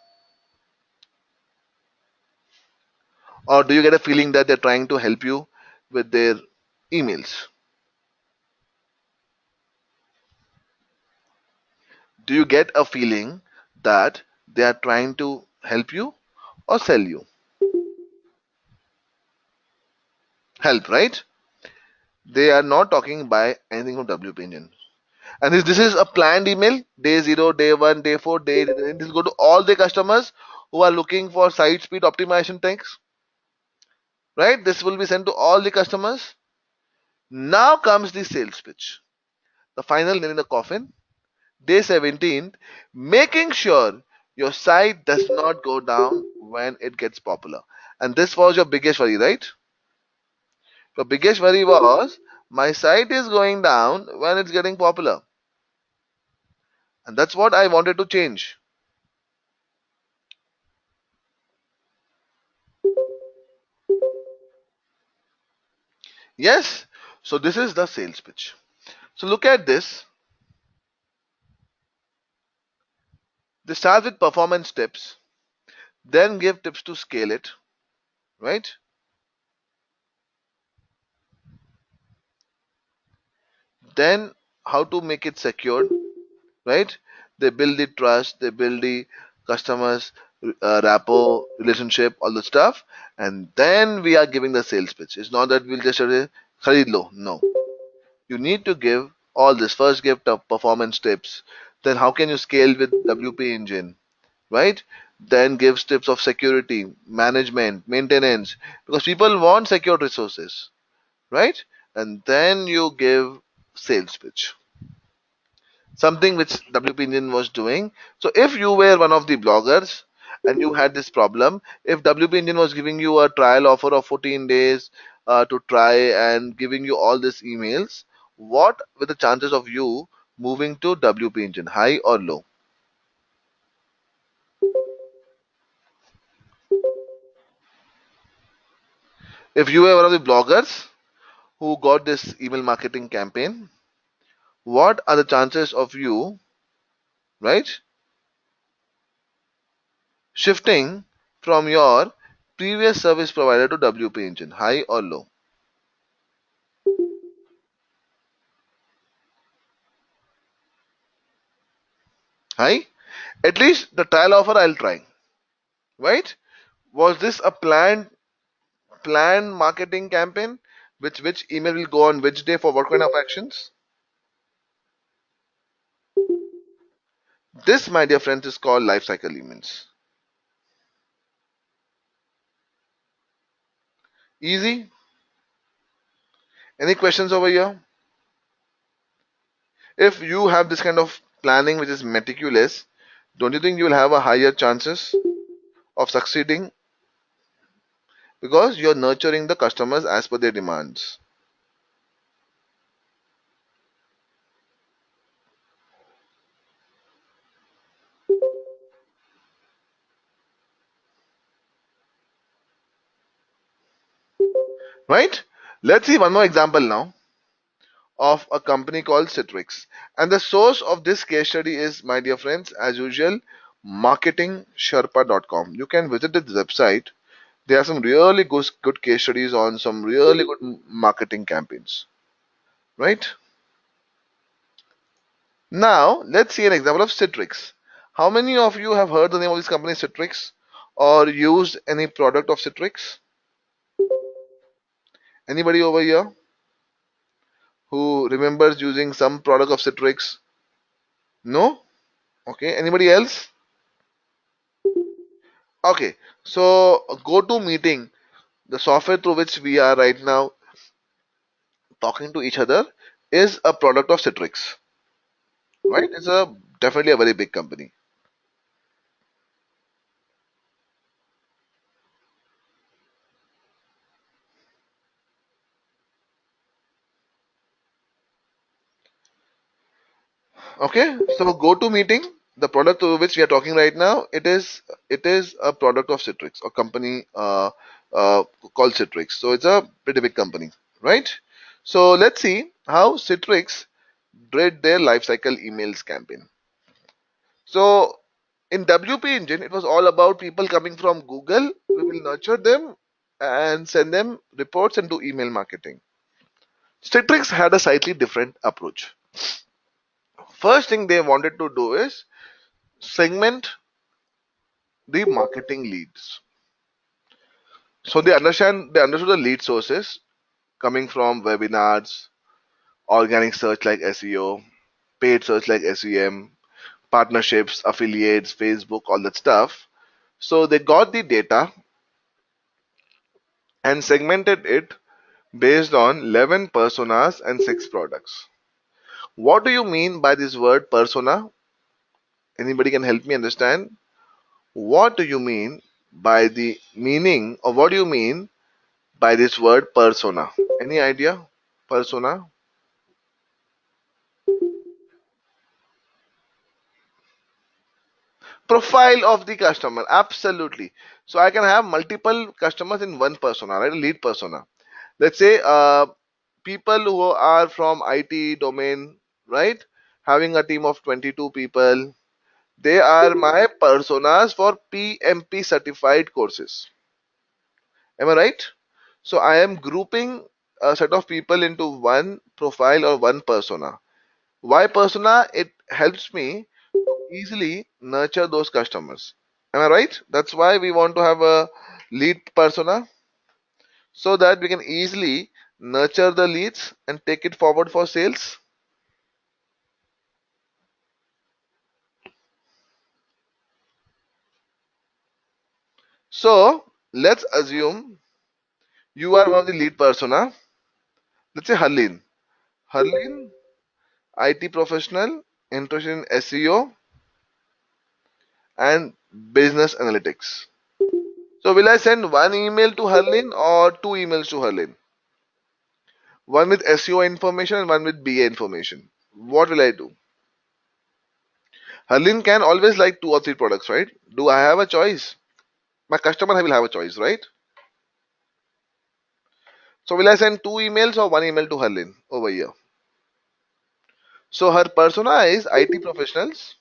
A: Or do you get a feeling that they're trying to help you with their emails? Do you get a feeling that they are trying to help you or sell you? Help, right? They are not talking by anything from WP Engine. And this is a planned email. Day 0, day 1, day 4, day. This will go to all the customers who are looking for site speed optimization things. Right? This will be sent to all the customers. Now comes the sales pitch. The final nail in the coffin. Day 17, making sure your site does not go down when it gets popular. And this was your biggest worry, right? Your biggest worry was my site is going down when it's getting popular. And that's what I wanted to change. Yes. So this is the sales pitch. So look at this. They start with performance tips, then give tips to scale it, right? Then how to make it secure, right? They build the trust, they build the customers, rapport, relationship, all the stuff, and then we are giving the sales pitch. It's not that we'll just say, "Kharid lo." No, you need to give all this. First, give the performance tips. Then, how can you scale with WP Engine, right? Then gives tips of security, management, maintenance, because people want secure resources, right? And then you give sales pitch, something which WP Engine was doing. So if you were one of the bloggers and you had this problem, if WP Engine was giving you a trial offer of 14 days to try and giving you all these emails, what were the chances of you moving to WP Engine, high or low? If you were one of the bloggers who got this email marketing campaign, what are the chances of you, right, shifting from your previous service provider to WP Engine, high or low? High. At least the trial offer I'll try, right? Was this a planned marketing campaign? Which email will go on which day for what kind of actions? This, my dear friends, is called life cycle emails. Easy. Any questions over here? If you have this kind of planning which is meticulous, don't you think you will have a higher chances of succeeding because you're nurturing the customers as per their demands. Right? Let's see one more example now of a company called Citrix. And the source of this case study is, my dear friends, as usual, marketingsherpa.com. You can visit this website. There are some really good case studies on some really good marketing campaigns. Right? Now, let's see an example of Citrix. How many of you have heard the name of this company, Citrix, or used any product of Citrix? Anybody over here who remembers using some product of Citrix? No? Okay. Anybody else? Okay. So, GoToMeeting, the software through which we are right now talking to each other, is a product of Citrix. Right? It's a definitely a very big company. Okay, so GoToMeeting, the product to which we are talking right now, it is a product of Citrix, a company uh, called Citrix. So it's a pretty big company, right? So let's see how Citrix did their lifecycle emails campaign. So in WP Engine, it was all about people coming from Google. We will nurture them and send them reports and do email marketing. Citrix had a slightly different approach. First thing they wanted to do is segment the marketing leads. So they understood the lead sources coming from webinars, organic search like SEO, paid search like SEM, partnerships, affiliates, Facebook, all that stuff. So they got the data and segmented it based on 11 personas and 6 products. What do you mean by this word persona? Anybody can help me understand? What do you mean by the meaning, or what do you mean by this word persona? Any idea? Persona? Profile of the customer. Absolutely. So I can have multiple customers in one persona, right? A lead persona. Let's say people who are from IT domain, right? Having a team of 22 people. They are my personas for PMP certified courses. Am I right? So I am grouping a set of people into one profile or one persona. Why persona? It helps me easily nurture those customers. Am I right? That's why we want to have a lead persona so that we can easily nurture the leads and take it forward for sales. So let's assume you are one of the lead persona. Let's say Harleen. Harleen, IT professional, interested in SEO and business analytics. So will I send one email to Harleen or two emails to Harleen? One with SEO information and one with BA information. What will I do? Harleen can always like two or three products, right? Do I have a choice? My customer will have a choice, right? So will I send two emails or one email to Harleen over here? So her persona is IT professionals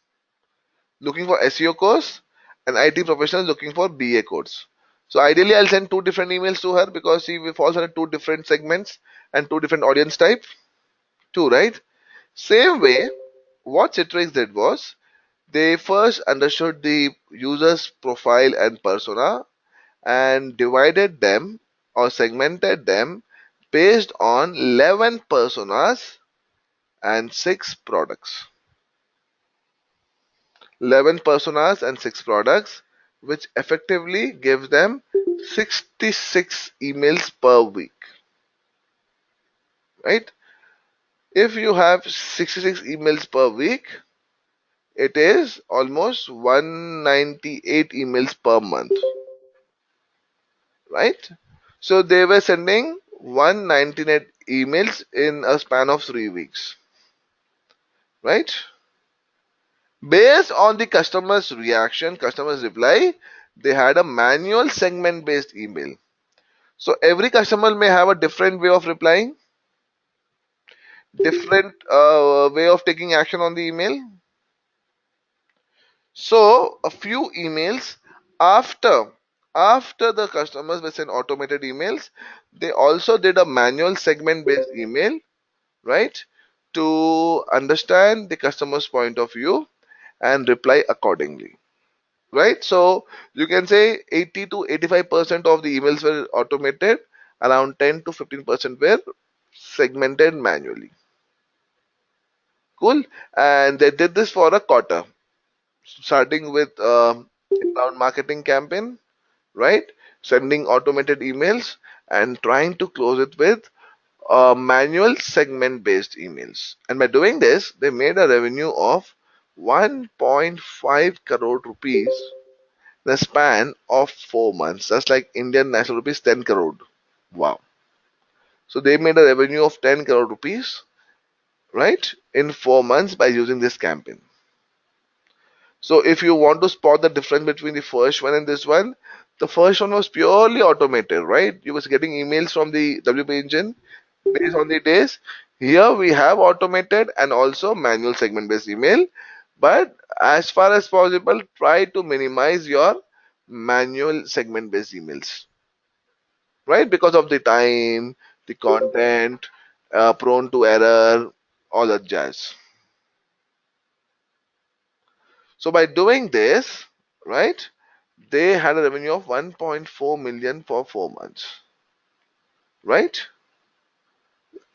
A: looking for SEO course and IT professionals looking for BA course. So ideally I'll send two different emails to her because she falls under two different segments and two different audience type. Two, right? Same way, what Citrix did was they first understood the user's profile and persona and divided them or segmented them based on 11 personas and 6 products. 11 personas and 6 products, which effectively gives them 66 emails per week. Right? If you have 66 emails per week, it is almost 198 emails per month. Right? So they were sending 198 emails in a span of 3 weeks, right? Based on the customer's reaction, customer's reply, they had a manual segment based email. So every customer may have a different way of replying, different way of taking action on the email. So a few emails after after the customers were sent automated emails, they also did a manual segment based email, right? To understand the customer's point of view and reply accordingly. Right? So you can say 80 to 85% of the emails were automated, around 10 to 15% were segmented manually. Cool. And they did this for a quarter, starting with inbound marketing campaign, right? Sending automated emails and trying to close it with manual segment based emails. And by doing this, they made a revenue of 1.5 crore rupees in a span of 4 months. That's like Indian national rupees 10 crore. Wow. So they made a revenue of 10 crore rupees, right, in 4 months by using this campaign. So if you want to spot the difference between the first one and this one, the first one was purely automated, right? You was getting emails from the WP engine based on the days. Here we have automated and also manual segment based email. But as far as possible, try to minimize your manual segment based emails, right? Because of the time, the content, prone to error, all that jazz. So by doing this, right, they had a revenue of 1.4 million for 4 months, right?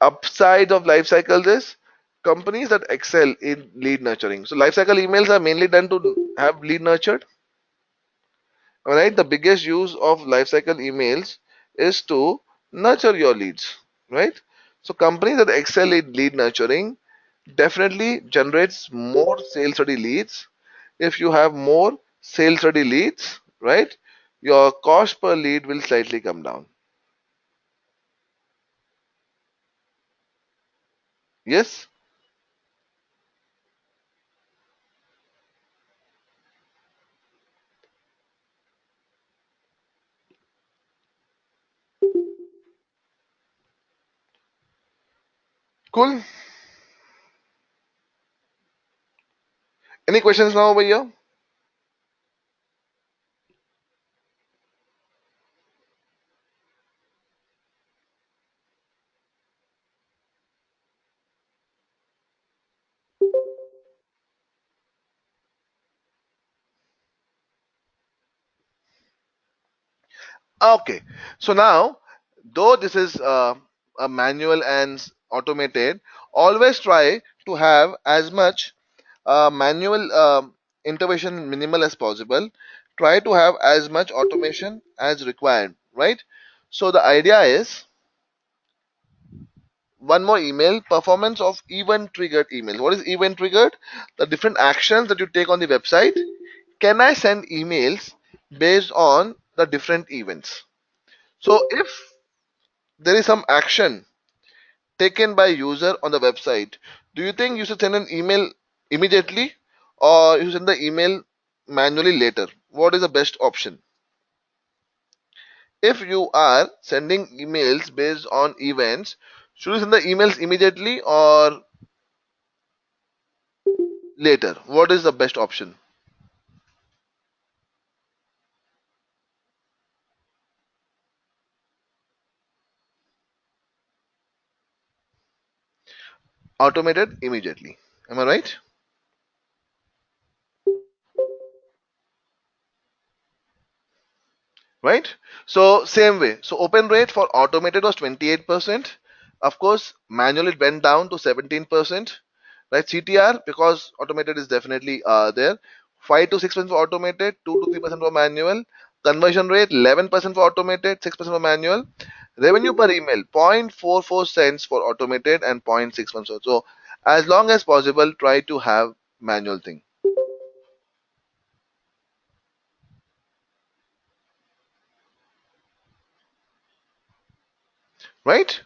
A: Upside of lifecycle this companies that excel in lead nurturing. So lifecycle emails are mainly done to have lead nurtured. All right, the biggest use of lifecycle emails is to nurture your leads, right? So companies that excel in lead nurturing definitely generates more sales ready leads. If you have more sales ready leads, right, your cost per lead will slightly come down. Yes, cool. Any questions now over here? Okay, so now, though this is a manual and automated, always try to have as much manual intervention minimal as possible. Try to have as much automation as required, right? So the idea is one more email performance of event triggered emails. What is event triggered? The different actions that you take on the website. Can I send emails based on the different events? So if there is some action taken by user on the website, do you think you should send an email immediately or you should send the email manually later? What is the best option? If you are sending emails based on events, should you send the emails immediately or later? What is the best option? Automated immediately. Am I right? Right? So same way. So open rate for automated was 28%. Of course, manual it went down to 17%. Right? CTR because automated is definitely there. 5 to 6% for automated, 2 to 3% for manual. Conversion rate 11% for automated, 6% for manual. Revenue per email 0.44 cents for automated and 0.61 cents. So as long as possible, try to have manual thing. right?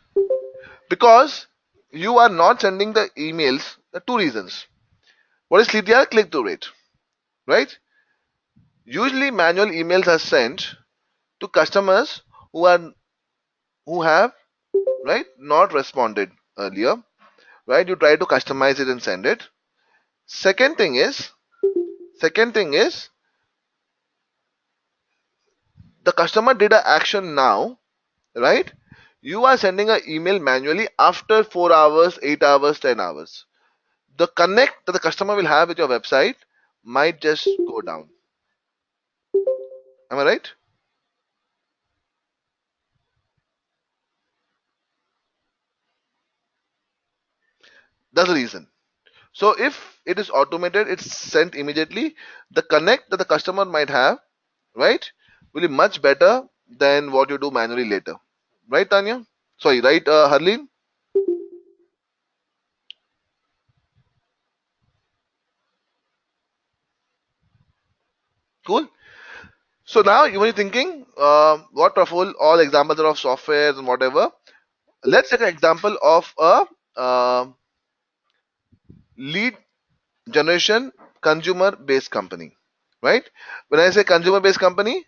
A: Because you are not sending the emails. There are two reasons. What is CTR? Click through rate, right? Usually manual emails are sent to customers who are who have, right, not responded earlier, right? You try to customize it and send it. Second thing is, second thing is the customer did an action now, right? You are sending an email manually after 4 hours, 8 hours, 10 hours. The connect that the customer will have with your website might just go down. Am I right? That's the reason. So if it is automated, it's sent immediately. The connect that the customer might have, right, will be much better than what you do manually later. Right, Tanya? Sorry, right, Harleen? Cool. So now you are thinking, what Praful, all examples are of software and whatever. Let's take an example of a lead generation consumer based company, right? When I say consumer based company,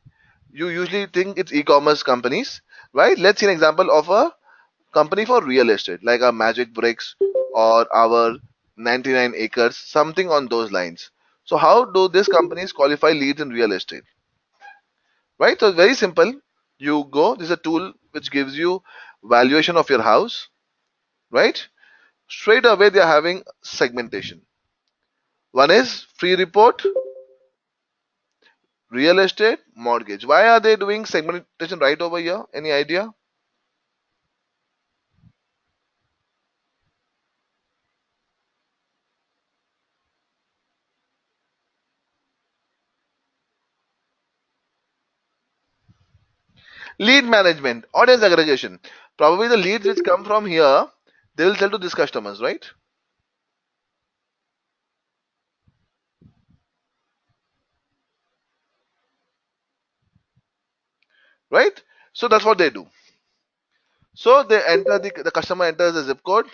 A: you usually think it's e-commerce companies, right? Let's see an example of a company for real estate like a Magic Bricks or our 99 acres, something on those lines. So how do these companies qualify leads in real estate, right? So it's very simple. You go, this is a tool which gives you valuation of your house, right? Straight away they are having segmentation. One is free report, real estate, mortgage. Why are they doing segmentation right over here? Any idea? Lead management, audience aggregation. Probably the leads which come from here, they will sell to these customers, right? Right? So that's what they do. So they enter the customer enters the zip code,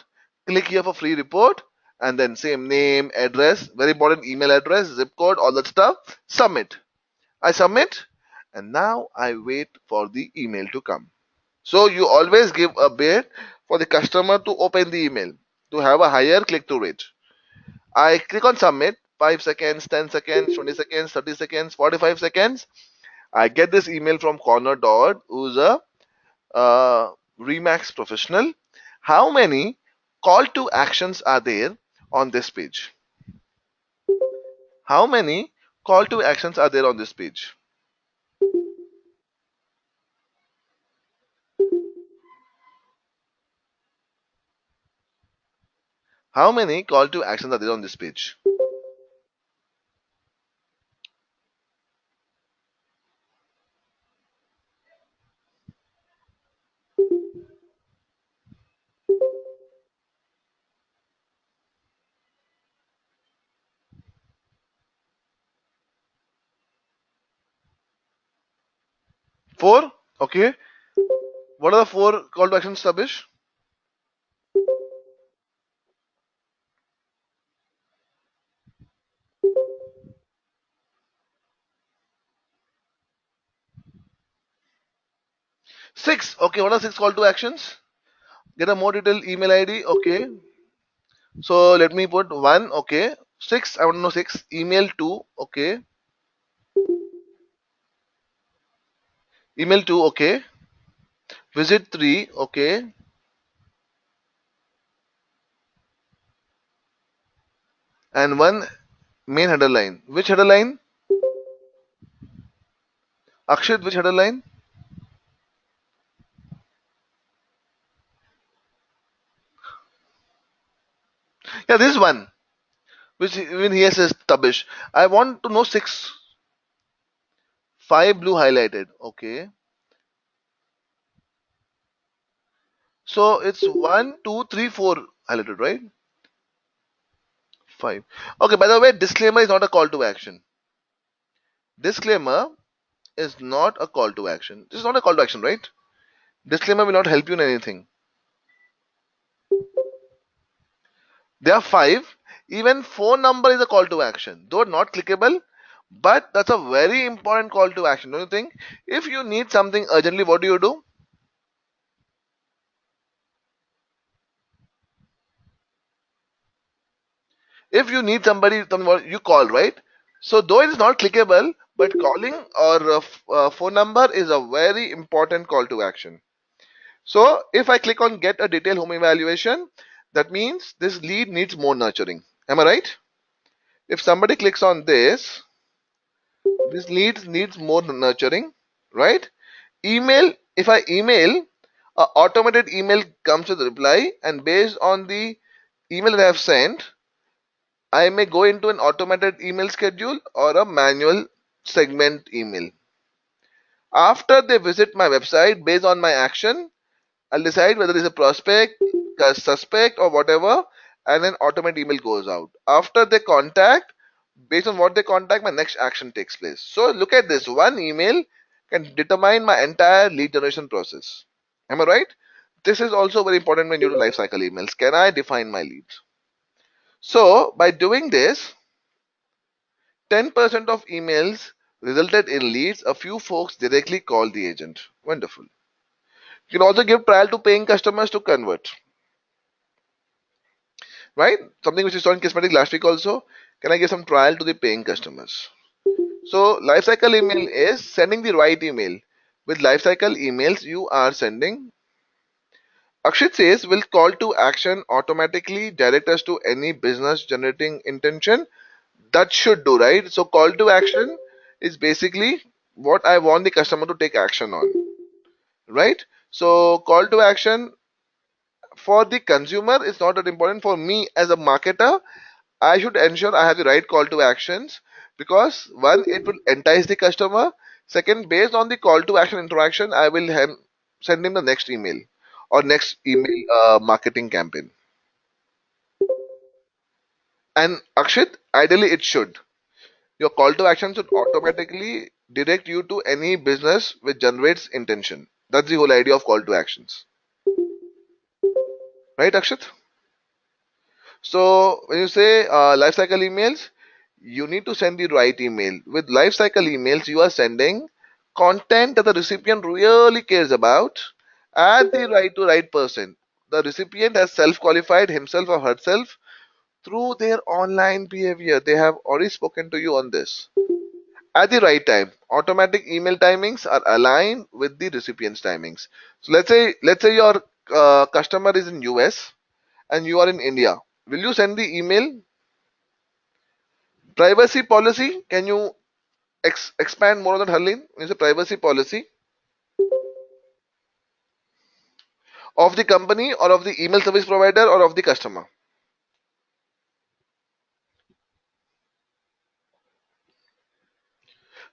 A: click here for free report, and then same name, address, very important email address, zip code, all that stuff. Submit. I submit, and now I wait for the email to come. So you always give a bit for the customer to open the email to have a higher click-through rate. I click on submit, 5 seconds, 10 seconds, 20 seconds, 30 seconds, 45 seconds. I get this email from Corner Dot, who's a Remax professional. How many call to actions are there on this page? How many call to actions are there on this page? How many call to actions are there on this page? 4? Okay. What are the 4 call to actions, Tabish? 6. Okay, what are 6 call to actions? Get a more detailed email ID. Okay. So let me put 1. Okay. 6. I want to know 6. Email 2. Okay. Email 2. Okay. Visit 3. Okay. And 1 main header line. Which header line? Akshit, which header line? Yeah, this one. Which even here says Tabish. I want to know 6. 5 blue highlighted. Okay. So it's 1, 2, 3, 4 highlighted, right? 5. Okay, by the way, disclaimer is not a call to action. Disclaimer is not a call to action. This is not a call to action, right? Disclaimer will not help you in anything. There are five. Even phone number is a call to action, though not clickable, but that's a very important call to action, don't you think? If you need something urgently, what do? If you need somebody, you call, right? So though it is not clickable, but calling or phone number is a very important call to action. So if I click on get a detailed home evaluation, that means this lead needs more nurturing. Am I right? If somebody clicks on this lead needs more nurturing, right? Email, if I email, a automated email comes with a reply, and based on the email that I have sent, I may go into an automated email schedule or a manual segment email. After they visit my website, based on my action, I'll decide whether it's a prospect, a suspect, or whatever, and then automated email goes out. After they contact, based on what they contact, my next action takes place. So look at this. One email can determine my entire lead generation process. Am I right? This is also very important when you do life cycle emails. Can I define my leads? So by doing this, 10% of emails resulted in leads. A few folks directly called the agent. Wonderful. You can also give trial to paying customers to convert, right? Something which we saw in Kismatic last week also. Can I give some trial to the paying customers? So lifecycle email is sending the right email. With lifecycle emails, you are sending. Akshit says will call to action automatically direct us to any business generating intention. That should do, right? So call to action is basically what I want the customer to take action on, right? So call to action for the consumer is not that important. For me as a marketer, I should ensure I have the right call to actions, because one, it will entice the customer. Second, based on the call to action interaction, I will send him the next email or next email marketing campaign. And Akshit, ideally it should. Your call to action should automatically direct you to any business which generates intention. That's the whole idea of call to actions. Right, Akshit? So when you say lifecycle emails, you need to send the right email. With lifecycle emails, you are sending content that the recipient really cares about at the right to right person. The recipient has self-qualified himself or herself through their online behavior. They have already spoken to you on this. At the right time, automatic email timings are aligned with the recipient's timings. So let's say your customer is in US and you are in India. Will you send the email? Privacy policy, can you expand more on that, Harleen? It's a privacy policy of the company or of the email service provider or of the customer.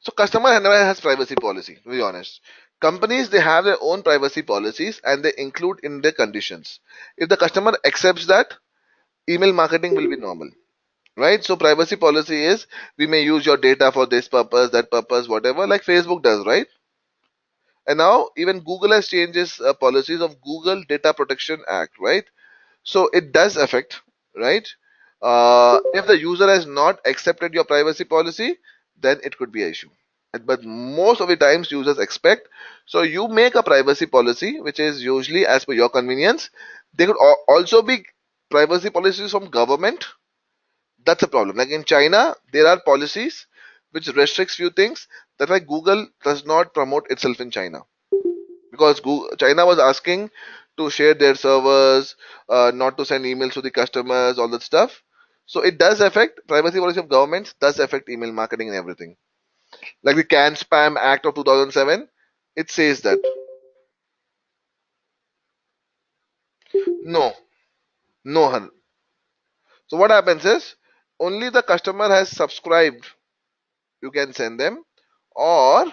A: So customer never has privacy policy, to be honest. Companies, they have their own privacy policies and they include in their conditions. If the customer accepts that, email marketing will be normal. Right? So privacy policy is we may use your data for this purpose, that purpose, whatever, like Facebook does, right? And now even Google has changed its policies of Google Data Protection Act, right? So it does affect, right? If the user has not accepted your privacy policy, then it could be an issue. But most of the times users expect. So you make a privacy policy, which is usually as per your convenience. There could also be privacy policies from government. That's a problem. Like in China, there are policies which restricts few things. That's why Google does not promote itself in China, because China was asking to share their servers, not to send emails to the customers, all that stuff. So it does affect privacy policy of governments, does affect email marketing and everything. Like the Can Spam Act of 2007, it says that no, no. So what happens is only the customer has subscribed, you can send them, or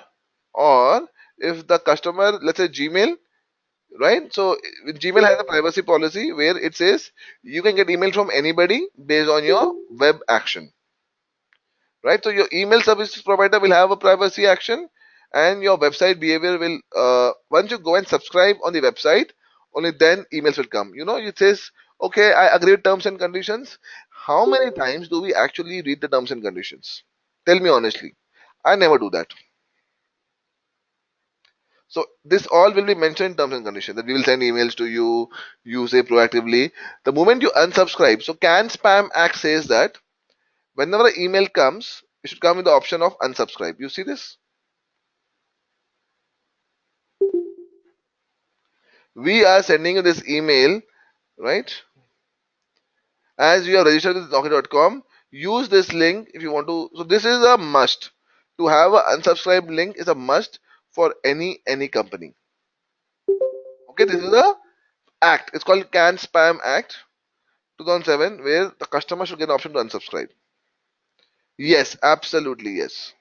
A: or if the customer, let's say Gmail, right? So Gmail has a privacy policy where it says you can get email from anybody based on your web action, right? So your email service provider will have a privacy action, and your website behavior will, once you go and subscribe on the website, only then emails will come. It says, okay, I agree with terms and conditions. How many times do we actually read the terms and conditions? Tell me honestly. I never do that. So this all will be mentioned in terms and conditions, that we will send emails to you, you say proactively. The moment you unsubscribe, so Can Spam Act says that whenever an email comes, it should come with the option of unsubscribe. You see this? We are sending you this email, right? As you are registered with Naukri.com, use this link if you want to. So this is a must. To have an unsubscribe link is a must for any company. Okay, this is a act. It's called Can Spam Act 2007, where the customer should get an option to unsubscribe. Yes, absolutely yes.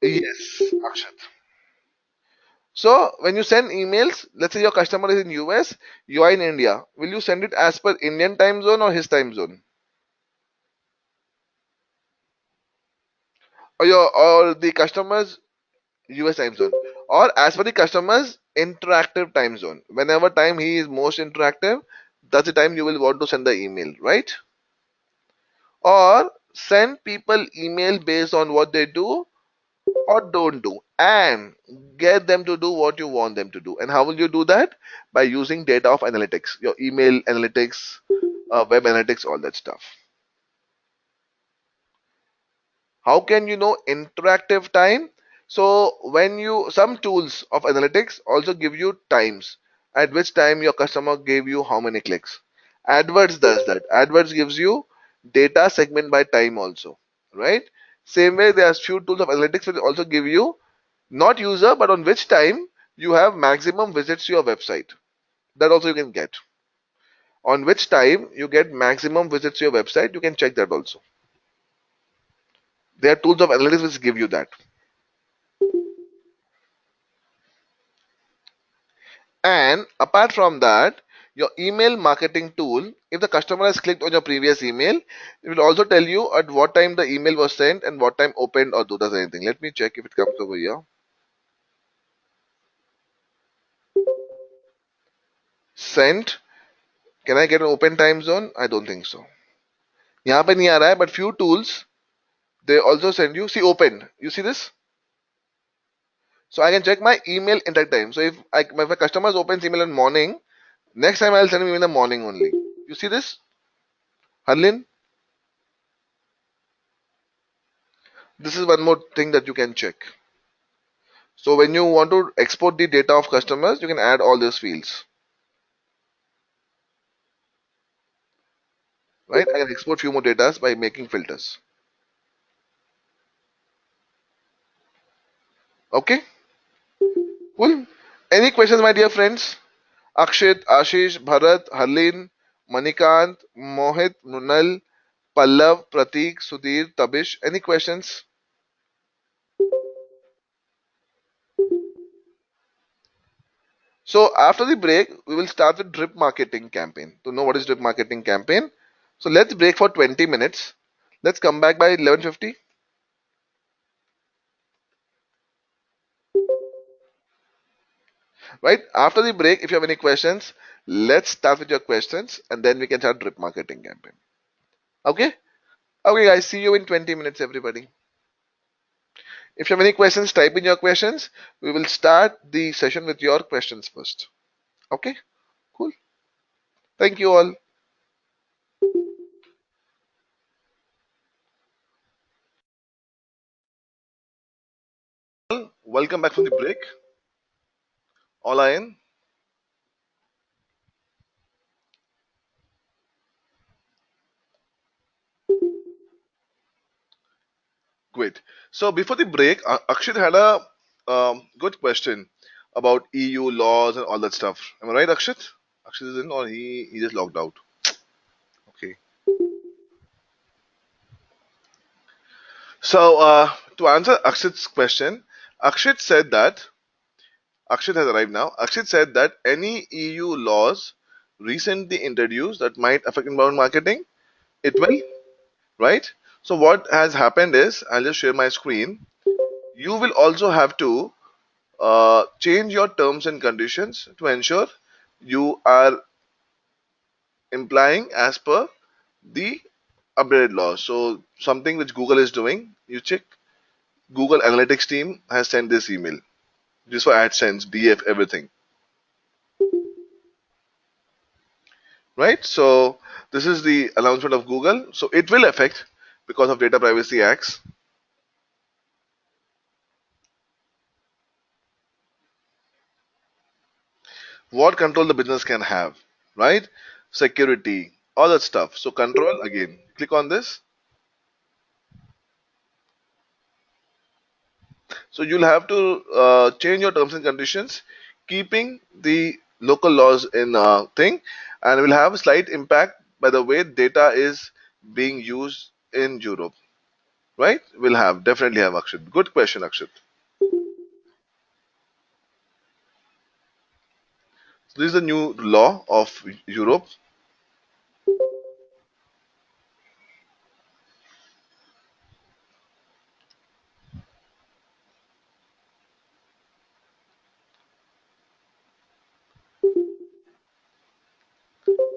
A: Yes, Akshat. So when you send emails, let's say your customer is in US, you are in India. Will you send it as per Indian time zone or his time zone? Or the customer's US time zone? Or as per the customer's interactive time zone. Whenever time he is most interactive, that's the time you will want to send the email, right? Or send people email based on what they do or don't do, and get them to do what you want them to do. And how will you do that? By using data of analytics, your email analytics, web analytics, all that stuff. How can you know interactive time? So when you, some tools of analytics also give you times at which time your customer gave you how many clicks. AdWords does that. AdWords gives you data segment by time also, right? Same way, there are few tools of analytics which also give you not user, but on which time you have maximum visits to your website. That also you can get. On which time you get maximum visits to your website, you can check that also. There are tools of analytics which give you that. And apart from that, your email marketing tool, if the customer has clicked on your previous email, it will also tell you at what time the email was sent and what time opened or does anything. Let me check if it comes over here. Sent. Can I get an open time zone? I don't think so. यहाँ पे नहीं आ रहा है, but few tools they also send you. See, open. You see this? So I can check my email intake time. So if my customers opens email in morning, next time I'll send him in the morning only. You see this, Harlin? This is one more thing that you can check. So when you want to export the data of customers, you can add all these fields. Right? I can export few more data by making filters. Okay? Cool. Any questions, my dear friends? Akshit, Ashish, Bharat, Harlin, Manikant, Mohit, Nunal, Pallav, Pratik, Sudhir, Tabish. Any questions? So after the break, we will start with drip marketing campaign. To know what is drip marketing campaign, so let's break for 20 minutes. Let's come back by 11:50. Right after the break, if you have any questions, let's start with your questions and then we can start drip marketing campaign. Okay? Okay, guys. See you in 20 minutes, everybody. If you have any questions, type in your questions. We will start the session with your questions first. Okay? Cool. Thank you all. Welcome back from the break. All are in. Great. So before the break, Akshit had a good question about EU laws and all that stuff. Am I right, Akshit? Akshit is in, or he just logged out. Okay. So to answer Akshit's question, Akshit said that Akshit has arrived now. Akshit said that any EU laws recently introduced that might affect inbound marketing, it will, right? So what has happened is, I'll just share my screen. You will also have to change your terms and conditions to ensure you are implying as per the updated laws. So something which Google is doing, you check. Google Analytics team has sent this email. Just for AdSense, DF, everything, right? So this is the announcement of Google. So it will affect because of data privacy acts. What control the business can have, right? Security, all that stuff. So control again. Click on this. So you'll have to change your terms and conditions, keeping the local laws in thing, and will have a slight impact by the way data is being used in Europe, right? Will have definitely have Akshit. Good question, Akshit. So this is the new law of Europe,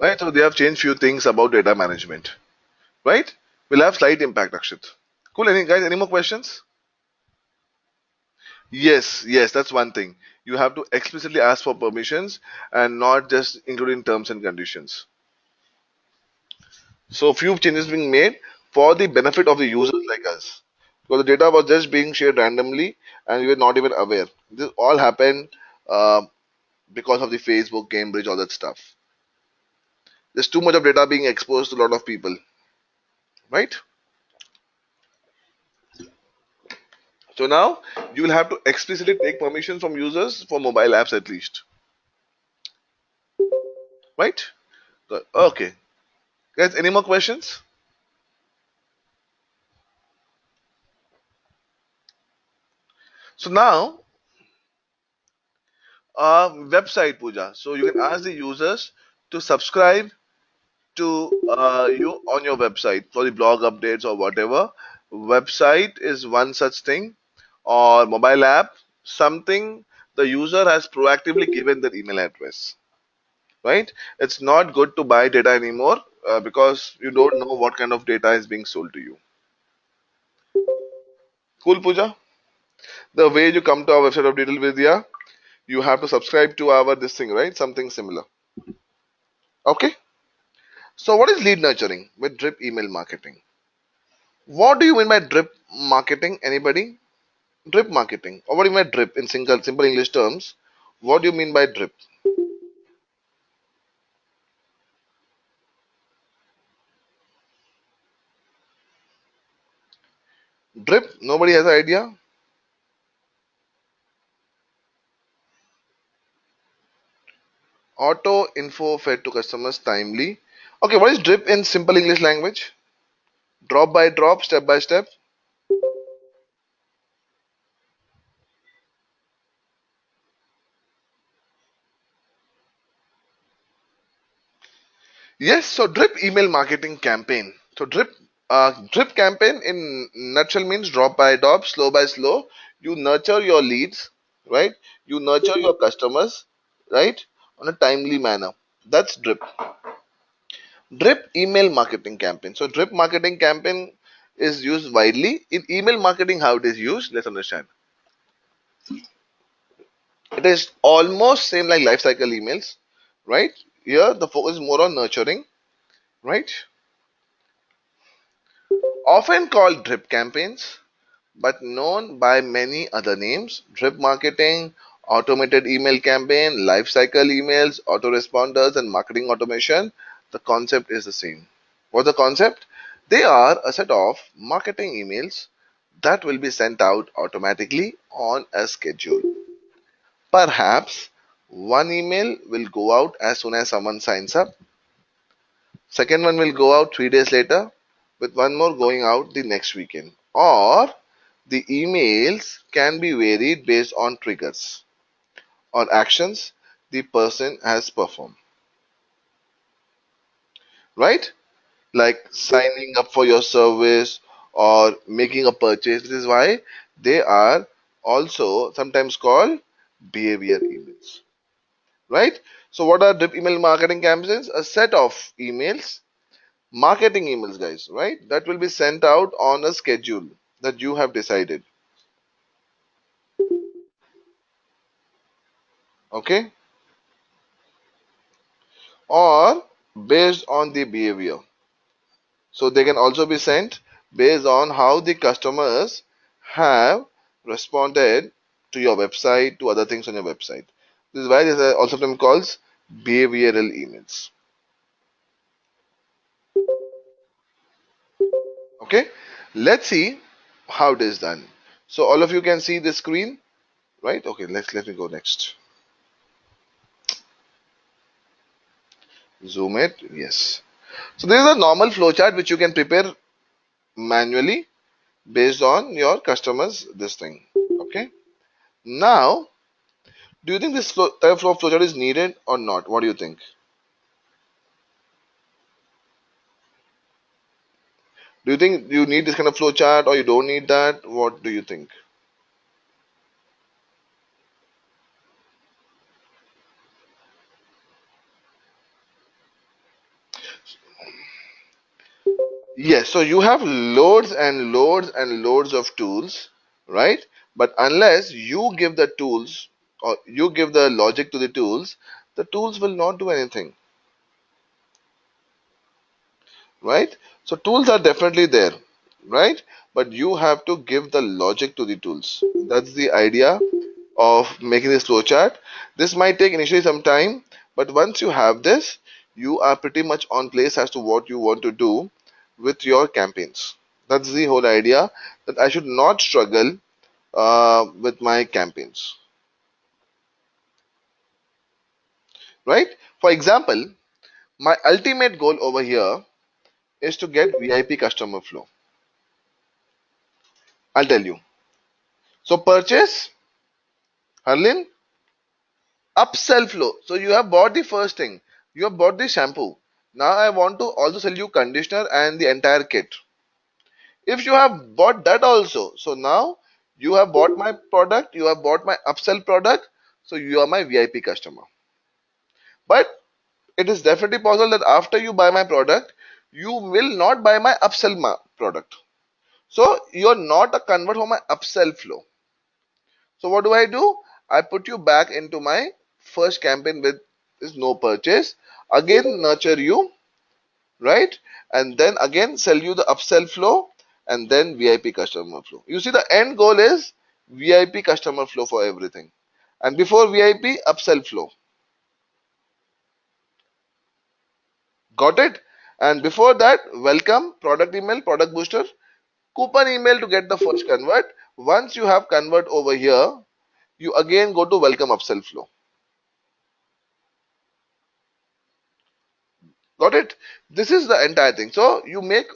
A: right? So they have changed few things about data management, right? Will have slight impact, Akshit. Cool. Any guys? Any more questions? Yes, yes, that's one thing. You have to explicitly ask for permissions and not just including terms and conditions. So few changes being made for the benefit of the users like us. Because the data was just being shared randomly and we were not even aware. This all happened because of the Facebook, Cambridge, all that stuff. There's too much of data being exposed to a lot of people, right? So now you will have to explicitly take permission from users for mobile apps at least, right? So, okay, guys, any more questions? So now, website puja. So you can ask the users to subscribe to you on your website for the blog updates or whatever. Website is one such thing, or mobile app, something the user has proactively given their email address, right? It's not good to buy data anymore because you don't know what kind of data is being sold to you. Cool, Pooja. The way you come to our website of Detail Vidya, you have to subscribe to our this thing, right? Something similar. Okay. So what is lead nurturing with drip email marketing? What do you mean by drip marketing? Anybody? Drip marketing. Or what do you mean by drip in simple English terms? What do you mean by drip? Drip, nobody has an idea? Auto info fed to customers timely. Okay, what is drip in simple English language? Drop by drop, step by step. Yes, so drip email marketing campaign. So drip campaign in nutshell means drop by drop, slow by slow. You nurture your leads, right? You nurture your customers, right? On a timely manner. That's drip. Drip email marketing campaign. So drip marketing campaign is used widely in email marketing. How it is used? Let's understand. It is almost same like life cycle emails, right? Here the focus is more on nurturing, right? Often called drip campaigns, but known by many other names: drip marketing, automated email campaign, life cycle emails, autoresponders, and marketing automation. The concept is the same. What's the concept? They are a set of marketing emails that will be sent out automatically on a schedule. Perhaps one email will go out as soon as someone signs up. Second one will go out 3 days later, with one more going out the next weekend. Or the emails can be varied based on triggers. or actions the person has performed, right? Like signing up for your service or making a purchase. This is why they are also sometimes called behavior emails, right? So, what are drip email marketing campaigns? A set of emails, marketing emails, guys, right? That will be sent out on a schedule that you have decided, okay? Or based on the behavior. So they can also be sent based on how the customers have responded to your website, to other things on your website. This is why this is also sometimes called behavioral emails. Okay, let's see how it is done. So all of you can see the screen, right? Okay, let me go next. Zoom it. Yes. So this is a normal flowchart which you can prepare manually based on your customers. This thing. Okay. Now, do you think this type of flowchart is needed or not? What do you think? Do you think you need this kind of flowchart or you don't need that? What do you think? Yes, so you have loads and loads and loads of tools, right? But unless you give the tools or you give the logic to the tools will not do anything, right? So tools are definitely there, right? But you have to give the logic to the tools. That's the idea of making this flowchart. This might take initially some time, but once you have this, you are pretty much on place as to what you want to do with your campaigns. That's the whole idea, that I should not struggle with my campaigns, right? For example, my ultimate goal over here is to get VIP customer flow. I'll tell you. So purchase, Harlin, upsell flow. So you have bought the first thing. You have bought the shampoo. Now I want to also sell you conditioner and the entire kit. If you have bought that also, so now you have bought my product, you have bought my upsell product, so you are my VIP customer. But it is definitely possible that after you buy my product, you will not buy my upsell product. So you are not a convert for my upsell flow. So what do? I put you back into my first campaign with this no purchase. Again, nurture you, right? And then again sell you the upsell flow and then VIP customer flow. You see, the end goal is VIP customer flow for everything. And before VIP, upsell flow. Got it? And before that, welcome, product email, product booster, coupon email to get the first convert. Once you have convert over here, you again go to welcome upsell flow. Got it? This is the entire thing. So you make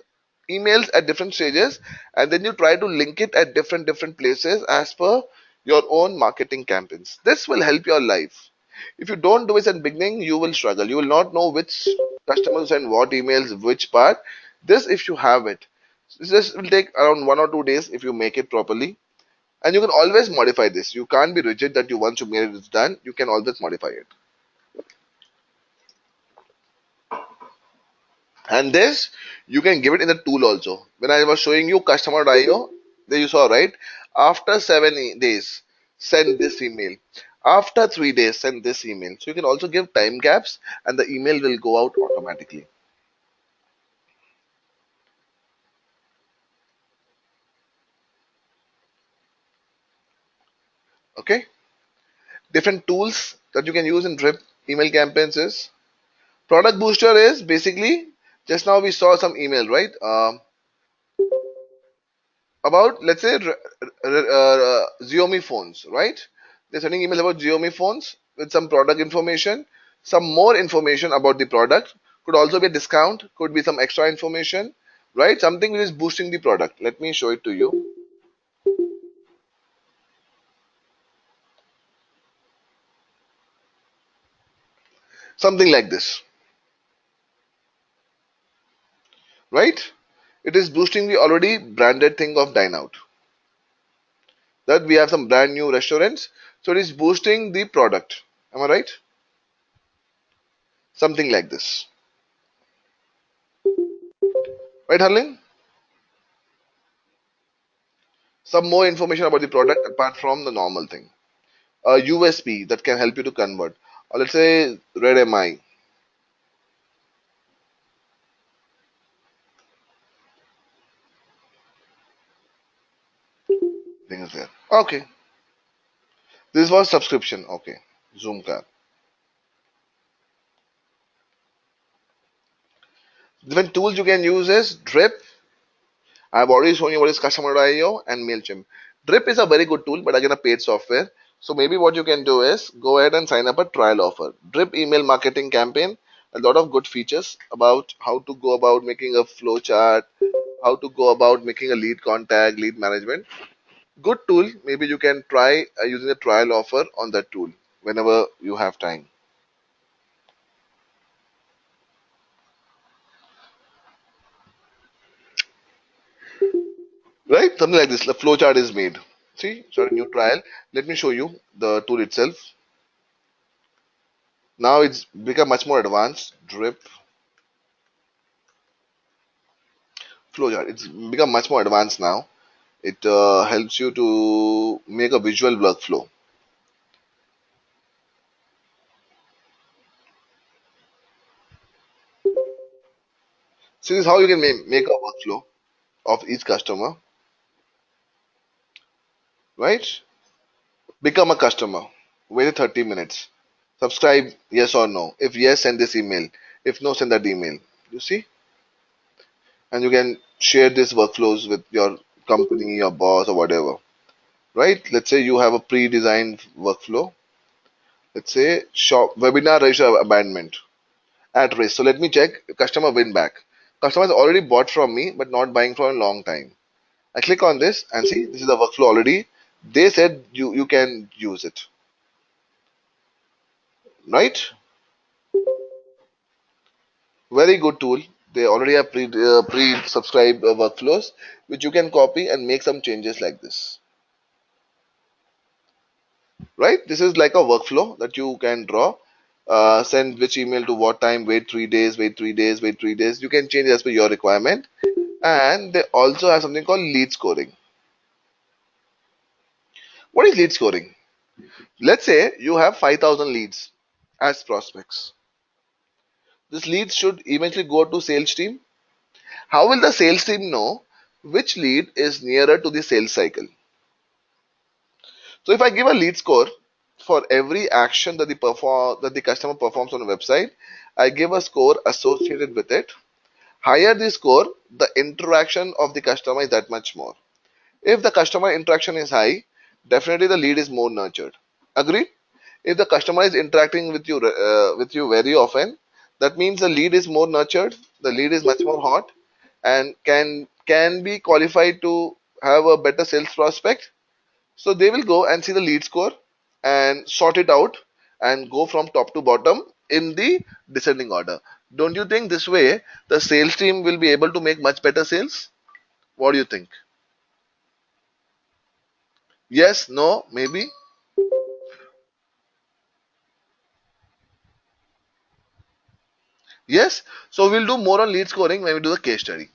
A: emails at different stages and then you try to link it at different places as per your own marketing campaigns. This will help your life. If you don't do it at beginning, you will struggle. You will not know which customers send what emails, which part. This, if you have it, this will take around 1 or 2 days if you make it properly. And you can always modify this. You can't be rigid that you once you made it done. You can always modify it. And this you can give it in the tool also. When I was showing you customer.io, there you saw, right? After 7 days, send this email. After 3 days, send this email. So you can also give time gaps and the email will go out automatically. Okay. Different tools that you can use in drip email campaigns is product booster is basically just now we saw some email, right? About, let's say, Xiaomi phones, right? They're sending emails about Xiaomi phones with some product information, some more information about the product. Could also be a discount, could be some extra information, right? Something which is boosting the product. Let me show it to you. something like this, right? It is boosting the already branded thing of Dine Out. That we have some brand new restaurants, so it is boosting the product. Am I right? Something like this, right, Harling? Some more information about the product apart from the normal thing. A USP that can help you to convert. Or let's say Red MI thing is there. Okay, this was subscription. Okay, Zoom car. Different tools you can use is Drip. I've already shown you what is Customer.io and MailChimp. Drip is a very good tool, but again, a paid software. So maybe what you can do is go ahead and sign up a trial offer. Drip email marketing campaign, a lot of good features about how to go about making a flow chart, how to go about making a lead contact, lead management. Good tool. Maybe you can try using a trial offer on that tool whenever you have time. Right? Something like this. The flow chart is made. See, start a new trial. Let me show you the tool itself. Now it's become much more advanced. Drip flow chart. It's become much more advanced now. It helps you to make a visual workflow. See, this is how you can make a workflow of each customer. Right? Become a customer. Wait 30 minutes. Subscribe, yes or no. If yes, send this email. If no, send that email. You see? And you can share these workflows with your company, your boss, or whatever. Right? Let's say you have a pre-designed workflow. Let's say shop webinar register abandonment at risk. So let me check customer win back. Customers already bought from me but not buying for a long time. I click on this and see this is the workflow already. They said you can use it. Right? Very good tool. They already have pre-subscribed workflows which you can copy and make some changes like this. Right? This is like a workflow that you can draw. Send which email to what time, wait 3 days, wait 3 days, wait 3 days. You can change as per your requirement. And they also have something called lead scoring. What is lead scoring? Let's say you have 5,000 leads as prospects. This lead should eventually go to sales team. How will the sales team know which lead is nearer to the sales cycle? So if I give a lead score for every action that the customer performs on a website, I give a score associated with it. Higher the score, the interaction of the customer is that much more. If the customer interaction is high, definitely the lead is more nurtured. Agreed? If the customer is interacting with you very often, that means the lead is more nurtured, the lead is much more hot, and can be qualified to have a better sales prospect. So they will go and see the lead score and sort it out and go from top to bottom in the descending order. Don't you think this way the sales team will be able to make much better sales? What do you think? Yes, no, maybe? Yes. So we'll do more on lead scoring when we do the case study.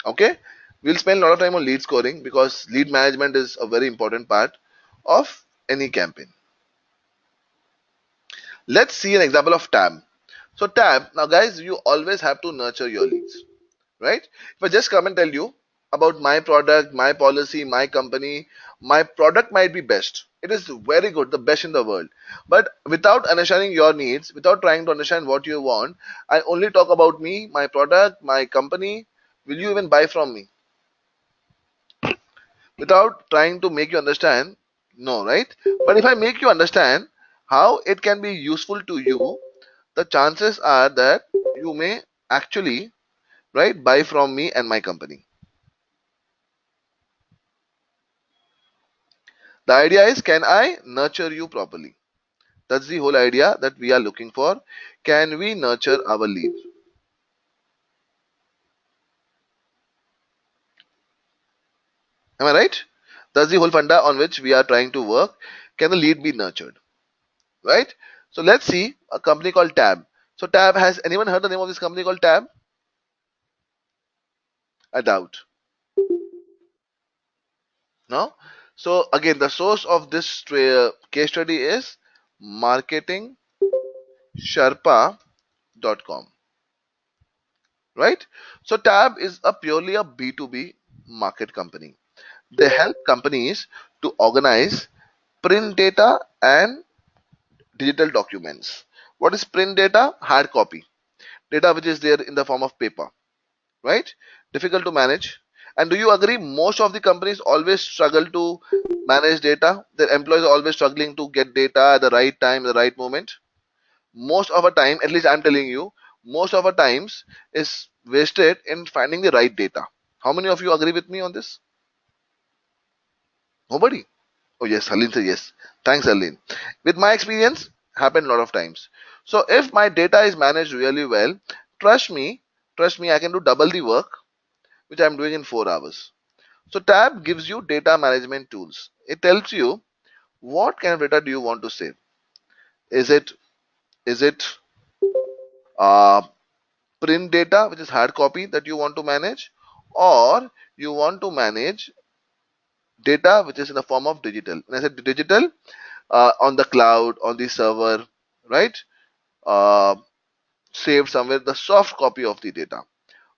A: Okay? We'll spend a lot of time on lead scoring because lead management is a very important part of any campaign. Let's see an example of tab. So tab, now guys, you always have to nurture your leads, right? If I just come and tell you about my product, my policy, my company, my product might be best. It is very good, the best in the world. But without understanding your needs, without trying to understand what you want, I only talk about me, my product, my company. Will you even buy from me? Without trying to make you understand, no, right? But if I make you understand how it can be useful to you, the chances are that you may actually, right, buy from me and my company. The idea is, can I nurture you properly? That's the whole idea that we are looking for. Can we nurture our leads? Am I right? That's the whole funda on which we are trying to work. Can the lead be nurtured? Right? So let's see a company called Tab. So Tab, has anyone heard the name of this company called Tab? I doubt. No? So again, the source of this case study is marketingsherpa.com. Right? So Tab is a purely a B2B market company. They help companies to organize print data and digital documents. What is print data? Hard copy. Data which is there in the form of paper, right? Difficult to manage. And do you agree most of the companies always struggle to manage data? Their employees are always struggling to get data at the right time, the right moment. Most of the time, at least I'm telling you, most of the times is wasted in finding the right data. How many of you agree with me on this? Nobody. Oh yes, Harleen said yes. Thanks, Harleen. With my experience, happened a lot of times. So if my data is managed really well, trust me, I can do double the work which I'm doing in 4 hours. So Tab gives you data management tools. It tells you what kind of data do you want to save. Is it uh, print data, which is hard copy that you want to manage, or you want to manage data which is in the form of digital. When I said digital, on the cloud, on the server, right? Uh, Saved somewhere the soft copy of the data.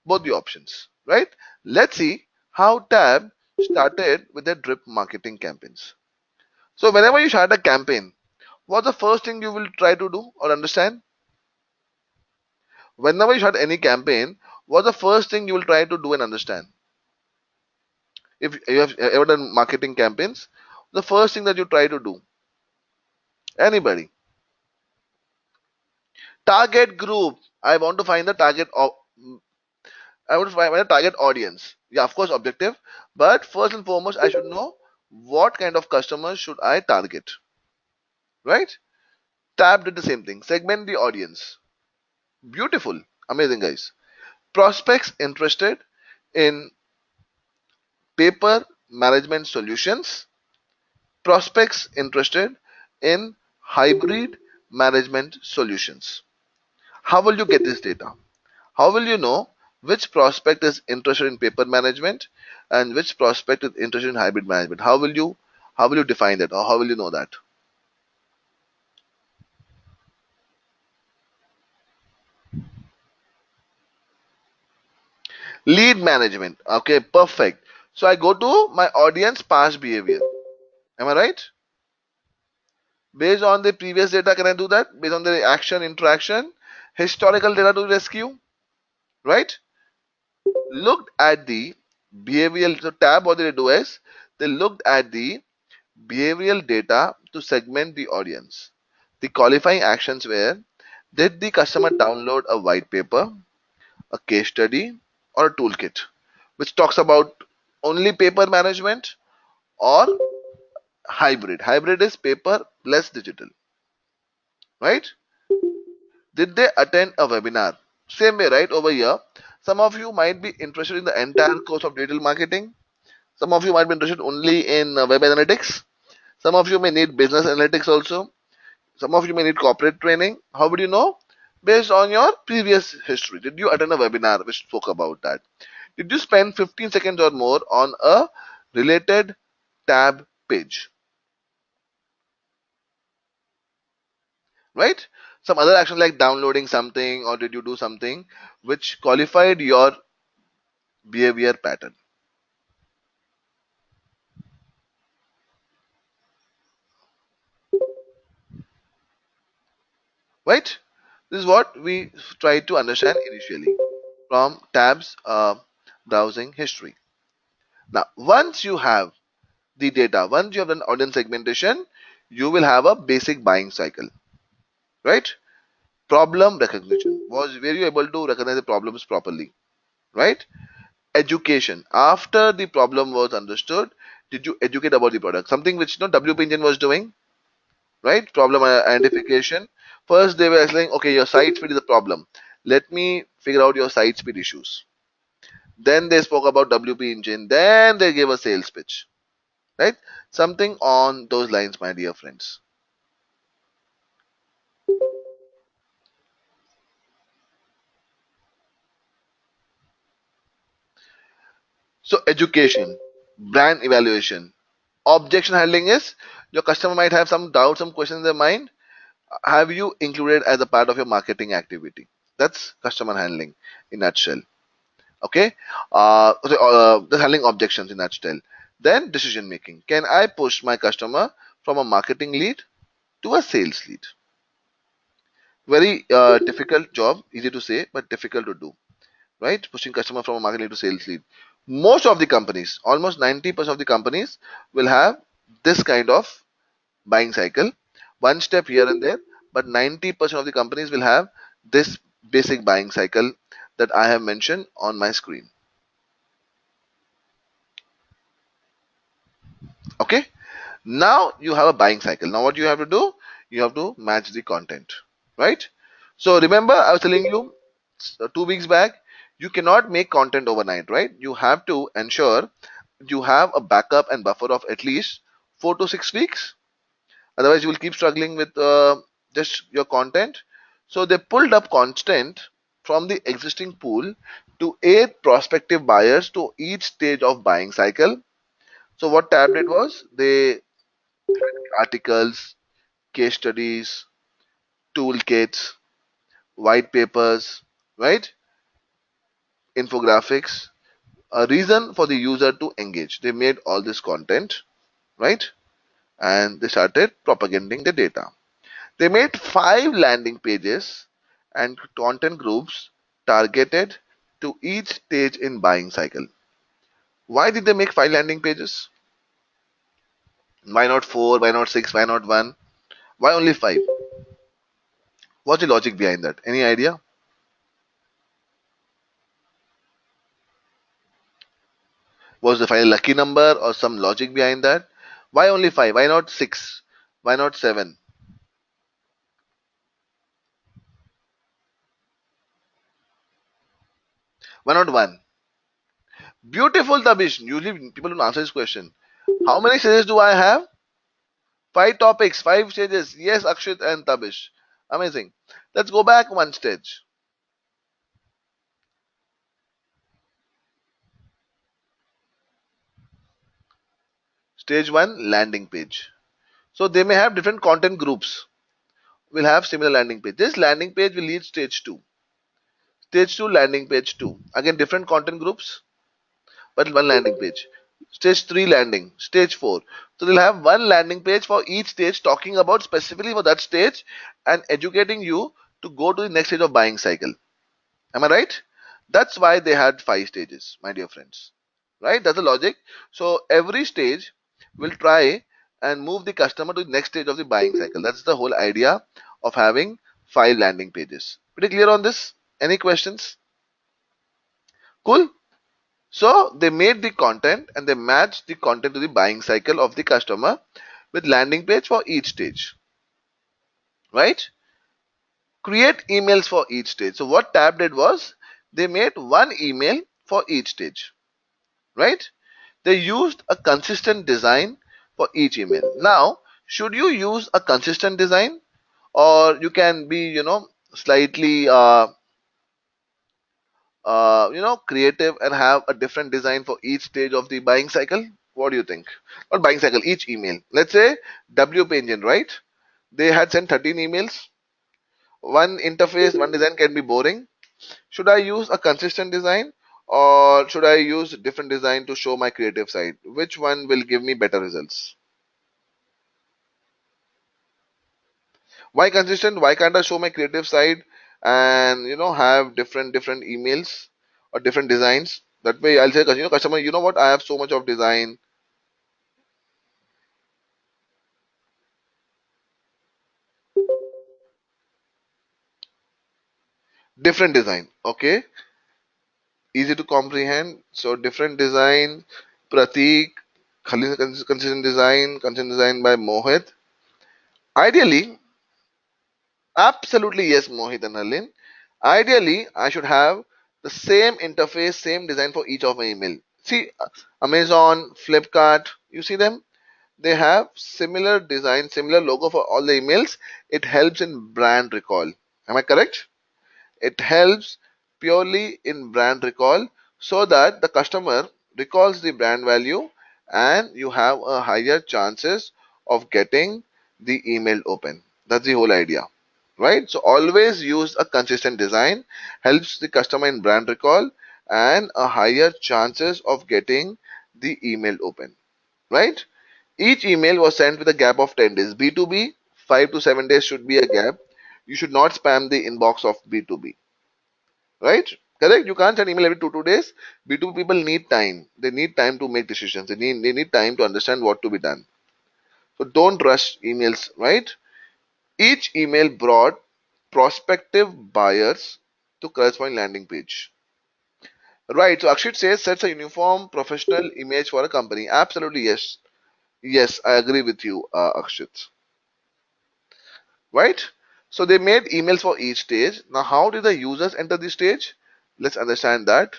A: Both the options, right? Let's see how Tab started with their drip marketing campaigns. So whenever you start a campaign, what's the first thing you will try to do or understand? Whenever you start any campaign, what's the first thing you will try to do and understand? If you have ever done marketing campaigns, the first thing that you try to do, anybody, target group. I want to find the I want to find a target audience. Yeah, of course, objective. But first and foremost, I should know what kind of customers should I target, right? Tab did the same thing. Segment the audience. Beautiful, amazing, guys. Prospects interested in paper management solutions. Prospects interested in hybrid management solutions. How will you get this data? How will you know which prospect is interested in paper management and which prospect is interested in hybrid management? How will you define that, or how will you know that? Lead management. Okay, perfect. So I go to my audience past behavior. Am I right? Based on the previous data, can I do that? Based on the action, interaction, historical data to rescue, right? Looked at the behavioral. So tab, what did they do is they looked at the behavioral data to segment the audience. The qualifying actions were: did the customer download a white paper, a case study, or a toolkit, which talks about only paper management or hybrid? Hybrid is paper less digital, right? Did they attend a webinar? Same way, right? Over here, some of you might be interested in the entire course of digital marketing. Some of you might be interested only in web analytics. Some of you may need business analytics also. Some of you may need corporate training. How would you know? Based on your previous history. Did you attend a webinar which spoke about that? Did you spend 15 seconds or more on a related tab page? Right? Some other action like downloading something, or did you do something which qualified your behavior pattern? Right? This is what we try to understand initially from tabs browsing history. Now, once you have the data, once you have done audience segmentation, you will have a basic buying cycle, right? Problem recognition was were you able to recognize the problems properly, right? Education, after the problem was understood, did you educate about the product? Something which WP Engine was doing, right? Problem identification. First, they were saying, okay, your site speed is a problem. Let me figure out your site speed issues. Then they spoke about WP engine. Then they gave a sales pitch, right? Something on those lines, my dear friends. So, education, brand evaluation, objection handling is your customer might have some doubts, some questions in their mind. Have you included as a part of your marketing activity? That's customer handling in nutshell. Okay, just handling objections in nutshell. Then decision making. Can I push my customer from a marketing lead to a sales lead? Very difficult job, easy to say, but difficult to do, right? Pushing customer from a marketing lead to sales lead. Most of the companies, almost 90% of the companies, will have this kind of buying cycle, one step here and there, but 90% of the companies will have this basic buying cycle that I have mentioned on my screen. Okay, now you have a buying cycle. Now what you have to do, you have to match the content, right? So remember I was telling you 2 weeks back, you cannot make content overnight, right? You have to ensure you have a backup and buffer of at least 4 to 6 weeks. Otherwise you will keep struggling with just your content. So they pulled up content from the existing pool to aid prospective buyers to each stage of buying cycle. So what tab did was they articles, case studies, toolkits, white papers, right? Infographics, a reason for the user to engage. They made all this content, right? And they started propagating the data. They made 5 landing pages and content groups targeted to each stage in buying cycle. Why did they make 5 landing pages? Why not 4? Why not 6? Why not 1? Why only 5? What's the logic behind that? Any idea? Was the 5 a lucky number or some logic behind that? Why only 5? Why not 6? Why not 7? Why not 1? Beautiful, Tabish. Usually people don't answer this question. How many stages do I have? 5 topics, 5 stages. Yes, Akshit and Tabish. Amazing. Let's go back one stage. Stage 1, landing page. So they may have different content groups. Will have similar landing page. This landing page will lead stage 2. Stage 2, landing page 2. Again, different content groups, but one landing page. Stage 3, landing. Stage 4. So they'll have one landing page for each stage talking about specifically for that stage and educating you to go to the next stage of buying cycle. Am I right? That's why they had 5 stages, my dear friends. Right? That's the logic. So every stage will try and move the customer to the next stage of the buying cycle. That's the whole idea of having 5 landing pages. Pretty clear on this? Any questions? Cool. So they made the content and they matched the content to the buying cycle of the customer with landing page for each stage. Right? Create emails for each stage. So what Tab did was they made one email for each stage. Right? They used a consistent design for each email. Now, should you use a consistent design or you can be, slightly, creative and have a different design for each stage of the buying cycle? What do you think? Not buying cycle, each email. Let's say WP engine, right? They had sent 13 emails. One interface, one design can be boring. Should I use a consistent design or should I use different design to show my creative side? Which one will give me better results? Why consistent? Why can't I show my creative side and have different emails or different designs? That way I'll say, customer, you know what? I have so much of design, different design. Okay, easy to comprehend. So different design, Pratik, consistent design by Mohit. Ideally, absolutely yes, Mohit and Harleen. Ideally, I should have the same interface, same design for each of my email. See, Amazon, Flipkart, you see them? They have similar design, similar logo for all the emails. It helps in brand recall. Am I correct? It helps purely in brand recall so that the customer recalls the brand value and you have a higher chances of getting the email open. That's the whole idea, right? So always use a consistent design, helps the customer in brand recall and a higher chances of getting the email open, right? Each email was sent with a gap of 10 days. B2B, 5 to 7 days should be a gap. You should not spam the inbox of B2B, right? Correct? You can't send email every 2 days. B2B people need time. They need time to make decisions. They need time to understand what to be done. So don't rush emails, right? Each email brought prospective buyers to corresponding landing page. Right. So Akshit says sets a uniform professional image for a company. Absolutely yes. Yes, I agree with you, Akshit. Right? So they made emails for each stage. Now, how did the users enter the stage? Let's understand that.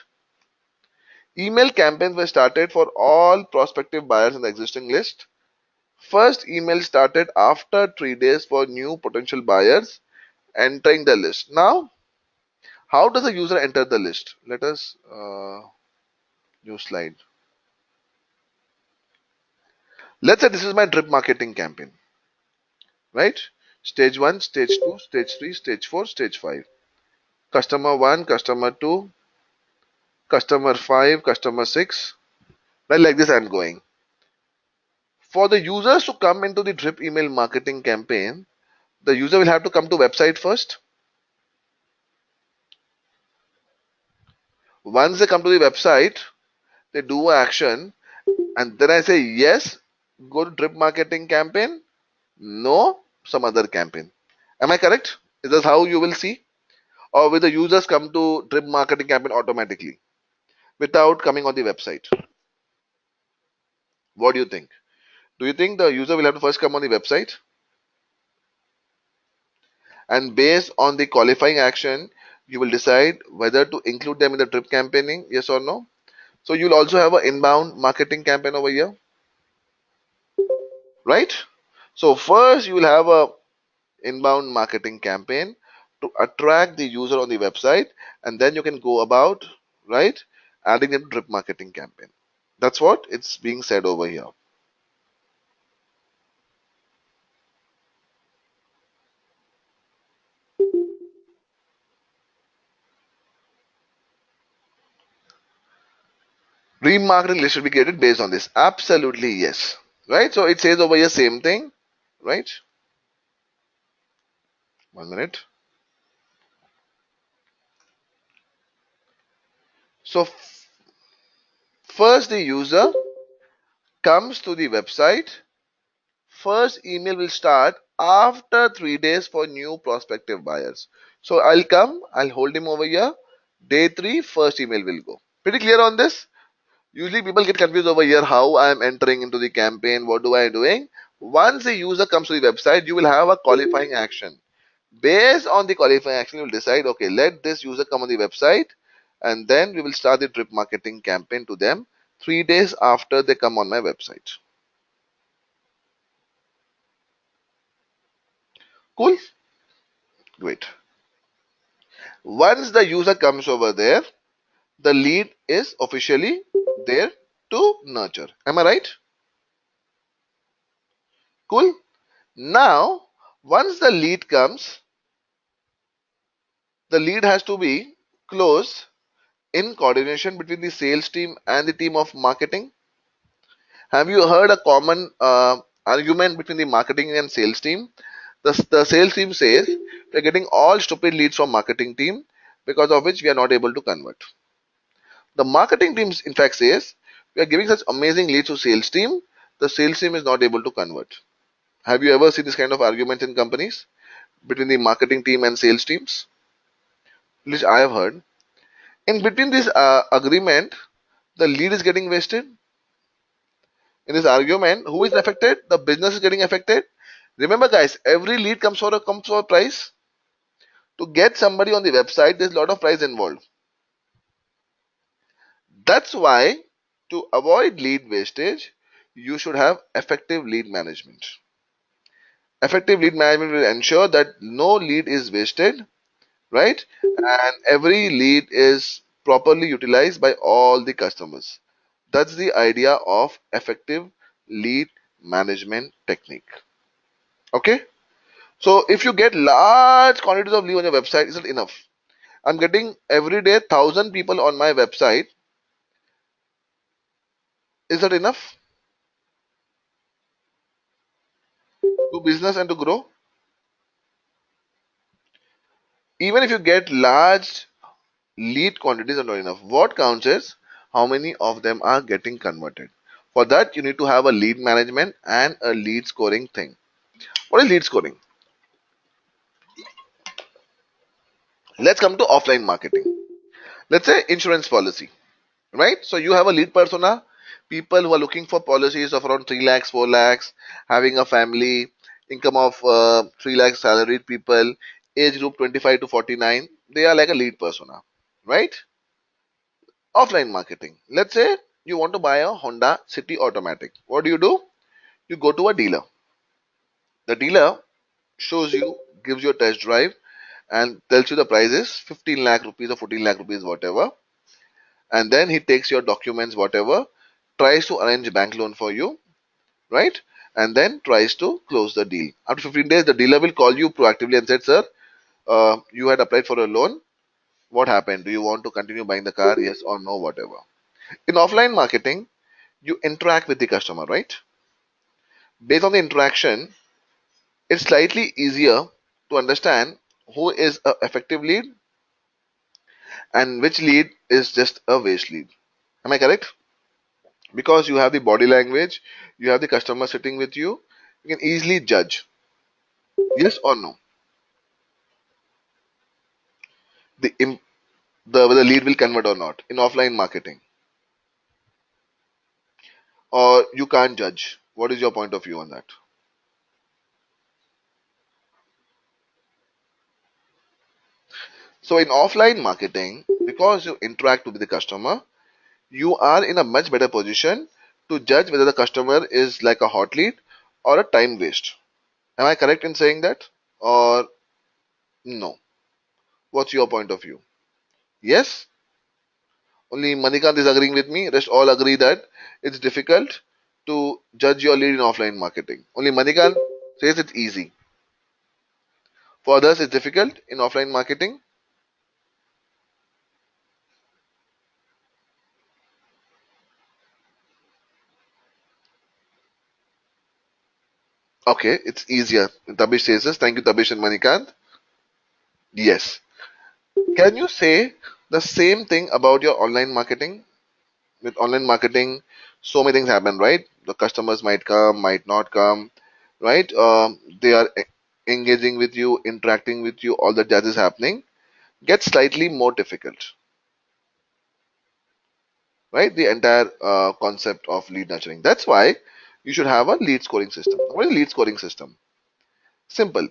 A: Email campaigns were started for all prospective buyers in the existing list. First email started after 3 days for new potential buyers entering the list. Now, how does the user enter the list? Let us new slide. Let's say this is my drip marketing campaign, right? Stage 1, stage 2, stage 3, stage 4, stage 5. Customer 1, customer 2, customer 5, customer 6. Right, like this I'm going. For the users to come into the drip email marketing campaign, the user will have to come to website first. Once they come to the website, they do action and then I say yes, go to drip marketing campaign, no, some other campaign. Am I correct? Is this how you will see? Or will the users come to drip marketing campaign automatically without coming on the website? What do you think? Do you think the user will have to first come on the website? And based on the qualifying action, you will decide whether to include them in the drip campaigning, yes or no. So you'll also have an inbound marketing campaign over here, right? So first you will have a inbound marketing campaign to attract the user on the website, and then you can go about, right, adding them to drip marketing campaign. That's what it's being said over here. Remarketing list should be created based on this. Absolutely yes. Right? So it says over here same thing, right? 1 minute. So first the user comes to the website. First email will start after 3 days for new prospective buyers. So I'll hold him over here. Day three, first email will go. Pretty clear on this? Usually people get confused over here how I am entering into the campaign, what do I doing? Once the user comes to the website, you will have a qualifying action. Based on the qualifying action, you will decide, okay, let this user come on the website and then we will start the drip marketing campaign to them 3 days after they come on my website. Cool? Great. Once the user comes over there, the lead is officially there to nurture. Am I right? Cool. Now, once the lead comes, the lead has to be closed in coordination between the sales team and the team of marketing. Have you heard a common argument between the marketing and sales team? The sales team says we're getting all stupid leads from marketing team because of which we are not able to convert. The marketing team in fact says we are giving such amazing leads to sales team, the sales team is not able to convert. Have you ever seen this kind of argument in companies between the marketing team and sales teams? Which I have heard. In between this agreement, the lead is getting wasted. In this argument, who is affected? The business is getting affected, Remember, guys, every lead comes for a price. To get somebody on the website, there's a lot of price involved. That's why, to avoid lead wastage, you should have effective lead management. Effective lead management will ensure that no lead is wasted, right? And every lead is properly utilized by all the customers. That's the idea of effective lead management technique. Okay? So if you get large quantities of lead on your website, is it enough? I'm getting every day 1,000 people on my website. Is that enough to business and to grow? Even if you get large lead quantities are not enough. What counts is how many of them are getting converted. For that, you need to have a lead management and a lead scoring thing. What is lead scoring? Let's come to offline marketing. Let's say insurance policy, right? So you have a lead persona, people who are looking for policies of around 3 lakhs, 4 lakhs, having a family, income of 3 lakhs, salaried people, age group 25 to 49. They are like a lead persona, right? Offline marketing. Let's say you want to buy a Honda City Automatic. What do? You go to a dealer. The dealer shows you, gives you a test drive, and tells you the price is 15 lakh rupees or 14 lakh rupees, whatever. And then he takes your documents, whatever, tries to arrange a bank loan for you, right? And then tries to close the deal. After 15 days, the dealer will call you proactively and said, sir, you had applied for a loan. What happened? Do you want to continue buying the car? Yes or no, whatever. In offline marketing, you interact with the customer, right? Based on the interaction, it's slightly easier to understand who is a effective lead and which lead is just a waste lead. Am I correct? Because you have the body language, you have the customer sitting with you, you can easily judge yes or no. The whether lead will convert or not in offline marketing, or you can't judge. What is your point of view on that? So in offline marketing, because you interact with the customer, you are in a much better position to judge whether the customer is like a hot lead or a time waste. Am I correct in saying that? Or no? What's your point of view? Yes? Only Manikant is agreeing with me. Rest all agree that it's difficult to judge your lead in offline marketing. Only Manikant says it's easy. For others, it's difficult in offline marketing. Okay, it's easier. Tabish says this. Thank you, Tabish and Manikant. Yes. Can you say the same thing about your online marketing? With online marketing, so many things happen, right? The customers might come, might not come, right? They are engaging with you, interacting with you, all that jazz is happening. Gets slightly more difficult, right? The entire concept of lead nurturing. That's why you should have a lead scoring system. What is a lead scoring system? Simple.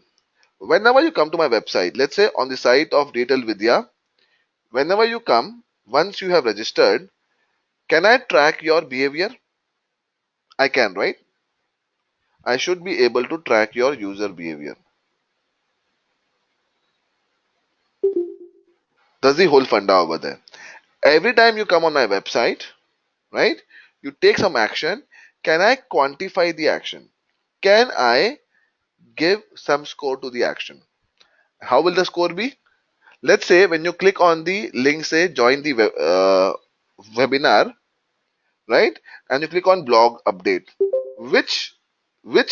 A: Whenever you come to my website, let's say on the site of Detail Vidya, whenever you come, once you have registered, can I track your behavior? I can, right? I should be able to track your user behavior. That's the whole funda over there. Every time you come on my website, right, you take some action. Can I quantify the action? Can I give some score to the action? How will the score be? Let's say when you click on the link, say join the webinar, right, and you click on blog update, which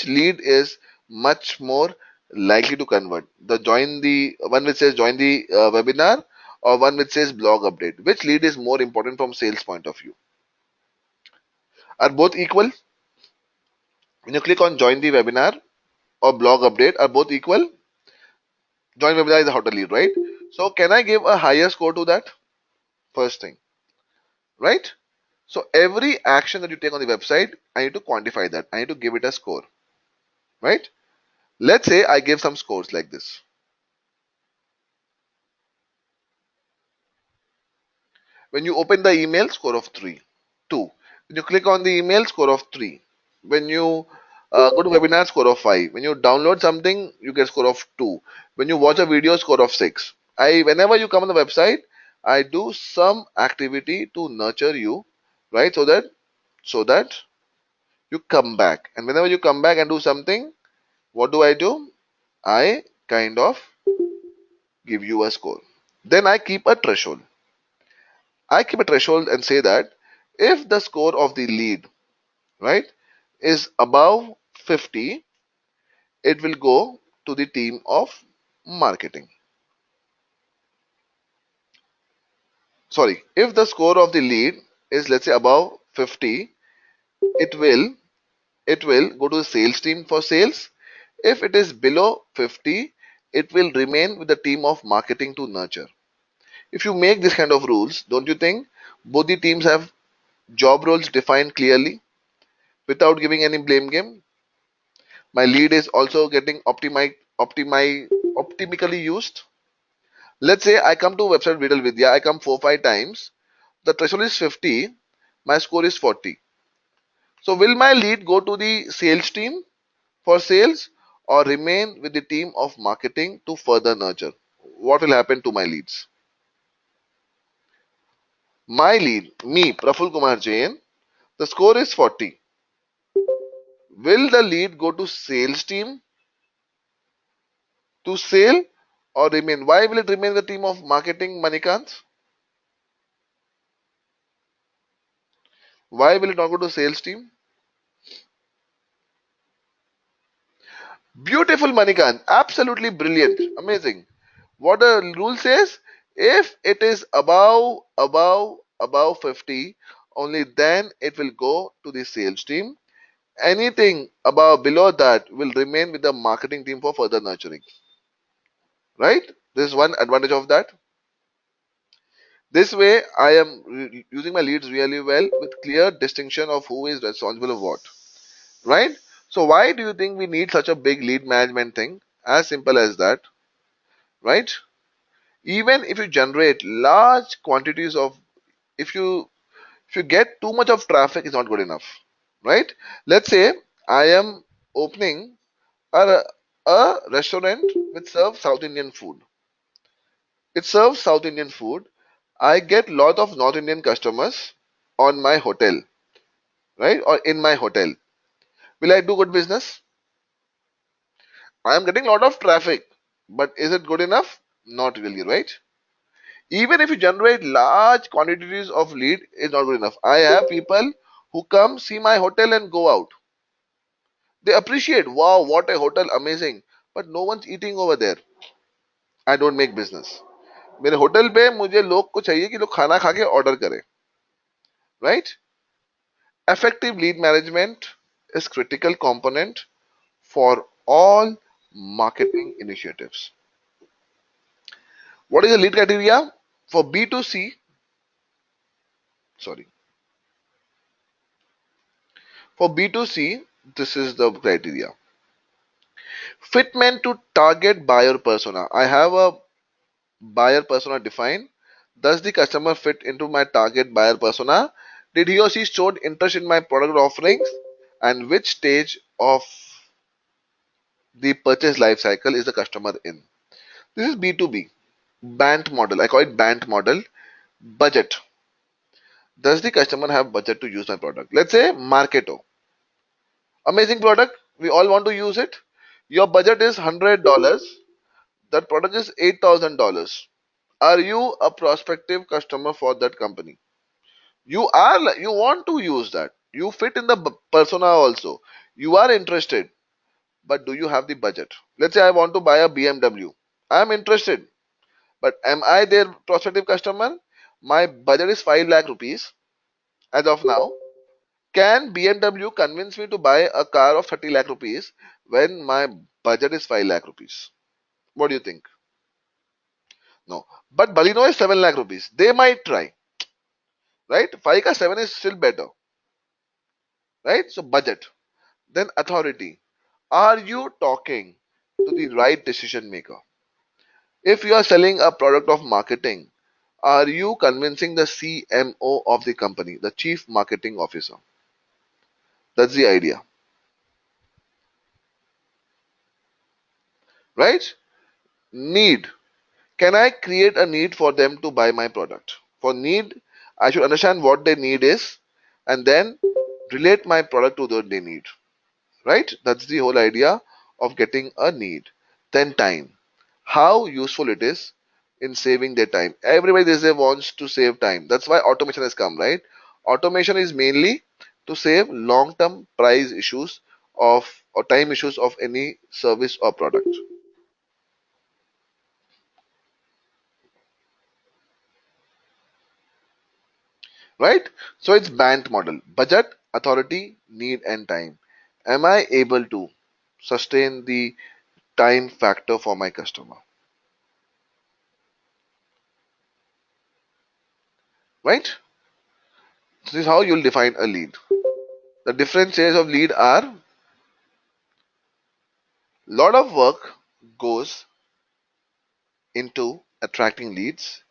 A: lead is much more likely to convert? The join the one which says join the webinar, or one which says blog update? Which lead is more important from sales point of view? Are both equal? When you click on join the webinar or blog update, are both equal? Join webinar is a hotter lead, right? So can I give a higher score to that? First thing, right? So every action that you take on the website, I need to quantify that. I need to give it a score, right? Let's say I give some scores like this. When you open the email, score of 3. 2. When you click on the email, score of 3. When you go to webinar, score of 5. When you download something, you get score of 2. When you watch a video, score of 6. Whenever you come on the website, I do some activity to nurture you, right? So that you come back. And whenever you come back and do something, what do? I kind of give you a score. Then I keep a threshold. I keep a threshold and say that if the score of the lead, right, is above 50, it will go to the team of marketing. Sorry, if the score of the lead is, let's say, above 50, it will go to the sales team for sales. If it is below 50, it will remain with the team of marketing to nurture. If you make this kind of rules, don't you think both the teams have job roles defined clearly without giving any blame game? My lead is also getting optimically used. Let's say I come to website Vital Vidya, I come 4 5 times. The threshold is 50, my score is 40. So will my lead go to the sales team for sales or remain with the team of marketing to further nurture? What will happen to my leads? My lead, me, Praful Kumar Jain, the score is 40. Will the lead go to sales team to sale or remain? Why will it remain the team of marketing, Manikant? Why will it not go to sales team? Beautiful, Manikant. Absolutely brilliant. Amazing. What the rule says, if it is above 50, only then it will go to the sales team. Anything above below that will remain with the marketing team for further nurturing. Right? This is one advantage of that. This way, I am using my leads really well with clear distinction of who is responsible for what. Right? So why do you think we need such a big lead management thing? As simple as that. Right? Even if you generate large quantities of, if you get too much of traffic, is not good enough. Right? Let's say I am opening a restaurant which serves South Indian food. It serves South Indian food. I get lot of North Indian customers on my hotel, right? Or in my hotel. Will I do good business? I am getting a lot of traffic, but is it good enough? Not really, right? Even if you generate large quantities of lead, it's not good enough. I have people who come see my hotel and go out. They appreciate, wow, what a hotel, amazing. But no one's eating over there. I don't make business. मेरे hotel पे मुझे लोग को चाहिए कि लोग खाना खा के ऑर्डर करें, right? Effective lead management is critical component for all marketing initiatives. What is the lead criteria for B2C? Sorry, for B2C, this is the criteria. Fitment to target buyer persona. I have a buyer persona defined. Does the customer fit into my target buyer persona? Did he or she showed interest in my product offerings? And which stage of the purchase life cycle is the customer in? This is B2B. BANT model. I call it BANT model. Budget. Does the customer have budget to use my product? Let's say Marketo. Amazing product. We all want to use it. Your budget is $100. That product is $8,000. Are you a prospective customer for that company? You are. You want to use that. You fit in the persona also. You are interested. But do you have the budget? Let's say I want to buy a BMW. I am interested. But am I their prospective customer? My budget is 5 lakh rupees as of now. Can BMW convince me to buy a car of 30 lakh rupees when my budget is 5 lakh rupees? What do you think? No. But Balino is 7 lakh rupees. They might try. Right? 5 ka 7 is still better. Right? So budget. Then authority. Are you talking to the right decision maker. If you are selling a product of marketing, are you convincing the CMO of the company, the chief marketing officer? That's the idea, right? Need. Can I create a need for them to buy my product? For need, I should understand what their need is and then relate my product to what they need, right? That's the whole idea of getting a need. Then time. How useful it is in saving their time. Everybody these days wants to save time. That's why automation has come, right? Automation is mainly to save long-term price issues of or time issues of any service or product, right? So it's band model. Budget, authority, need, and time. Am I able to sustain the time factor for my customer, right? This is how you'll define a lead. The different stages of lead are lot of work goes into attracting leads,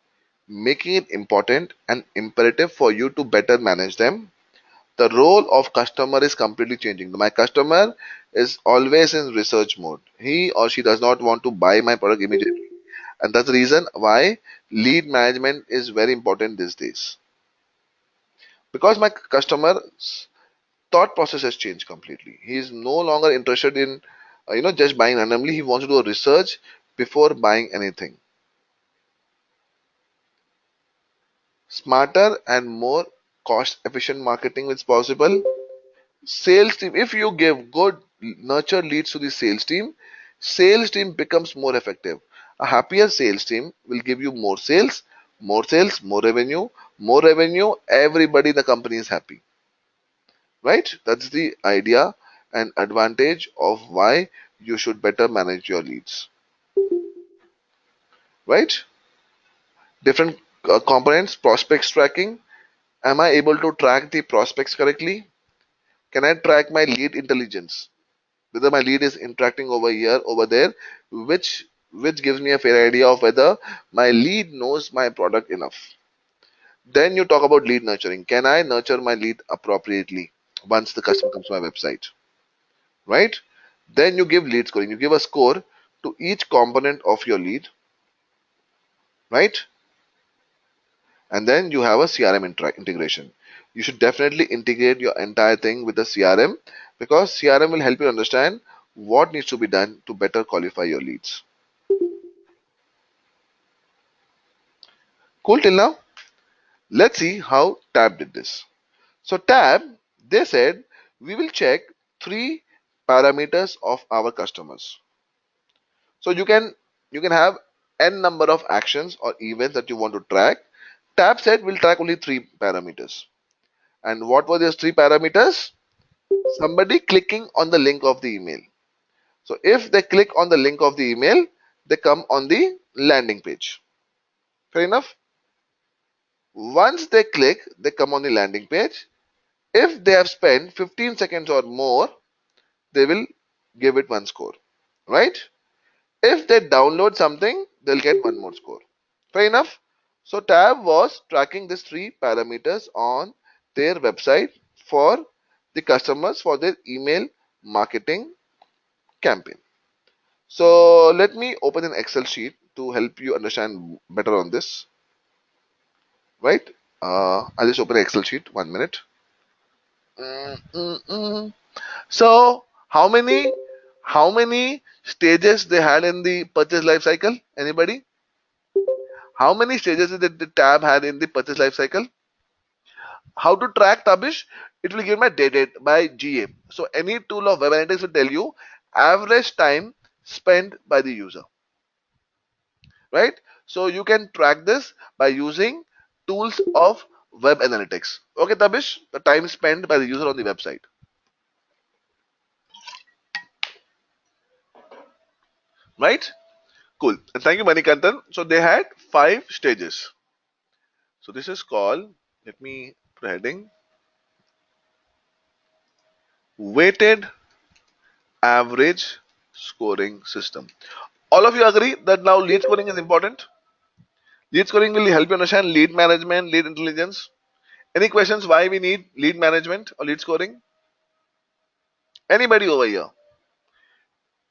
A: making it important and imperative for you to better manage them. The role of customer is completely changing. My customer is always in research mode. He or she does not want to buy my product immediately. And that's the reason why lead management is very important these days. Because my customer's thought process has changed completely. He is no longer interested in just buying randomly. He wants to do a research before buying anything. Smarter and more cost efficient marketing is possible. Sales team, if you give good nurture leads to the sales team becomes more effective. A happier sales team will give you more sales, more revenue, everybody in the company is happy, right? That's the idea and advantage of why you should better manage your leads, right? Different components. Prospects tracking. Am I able to track the prospects correctly? Can I track my lead intelligence, whether my lead is interacting over here, over there, which gives me a fair idea of whether my lead knows my product enough. Then you talk about lead nurturing. Can I nurture my lead appropriately once the customer comes to my website, right? Then you give lead scoring. You give a score to each component of your lead, right? And then you have a CRM integration. You should definitely integrate your entire thing with the CRM because CRM will help you understand what needs to be done to better qualify your leads. Cool till now? Let's see how Tab did this. So Tab, they said we will check three parameters of our customers. So you can have n number of actions or events that you want to track. Tab said we'll track only three parameters. And what were those three parameters? Somebody clicking on the link of the email. So if they click on the link of the email, they come on the landing page. Fair enough? Once they click, they come on the landing page. If they have spent 15 seconds or more, they will give it one score, right? If they download something, they'll get one more score. Fair enough? So Tab was tracking these three parameters on their website for the customers for their email marketing campaign. So let me open an Excel sheet to help you understand better on this, right? I'll just open an Excel sheet. 1 minute. Mm, mm, mm. So how many stages they had in the purchase life cycle? Anybody? How many stages did the tab had in the purchase life cycle? How to track Tabish? It will give my date by GA. So any tool of web analytics will tell you average time spent by the user, right? So you can track this by using tools of web analytics. Okay, Tabish, the time spent by the user on the website, right? Cool. And thank you, Manikantan. So they had 5 stages. So this is called, let me put a heading, weighted average scoring system. All of you agree that now lead scoring is important? Lead scoring will help you understand lead management, lead intelligence. Any questions why we need lead management or lead scoring? Anybody over here?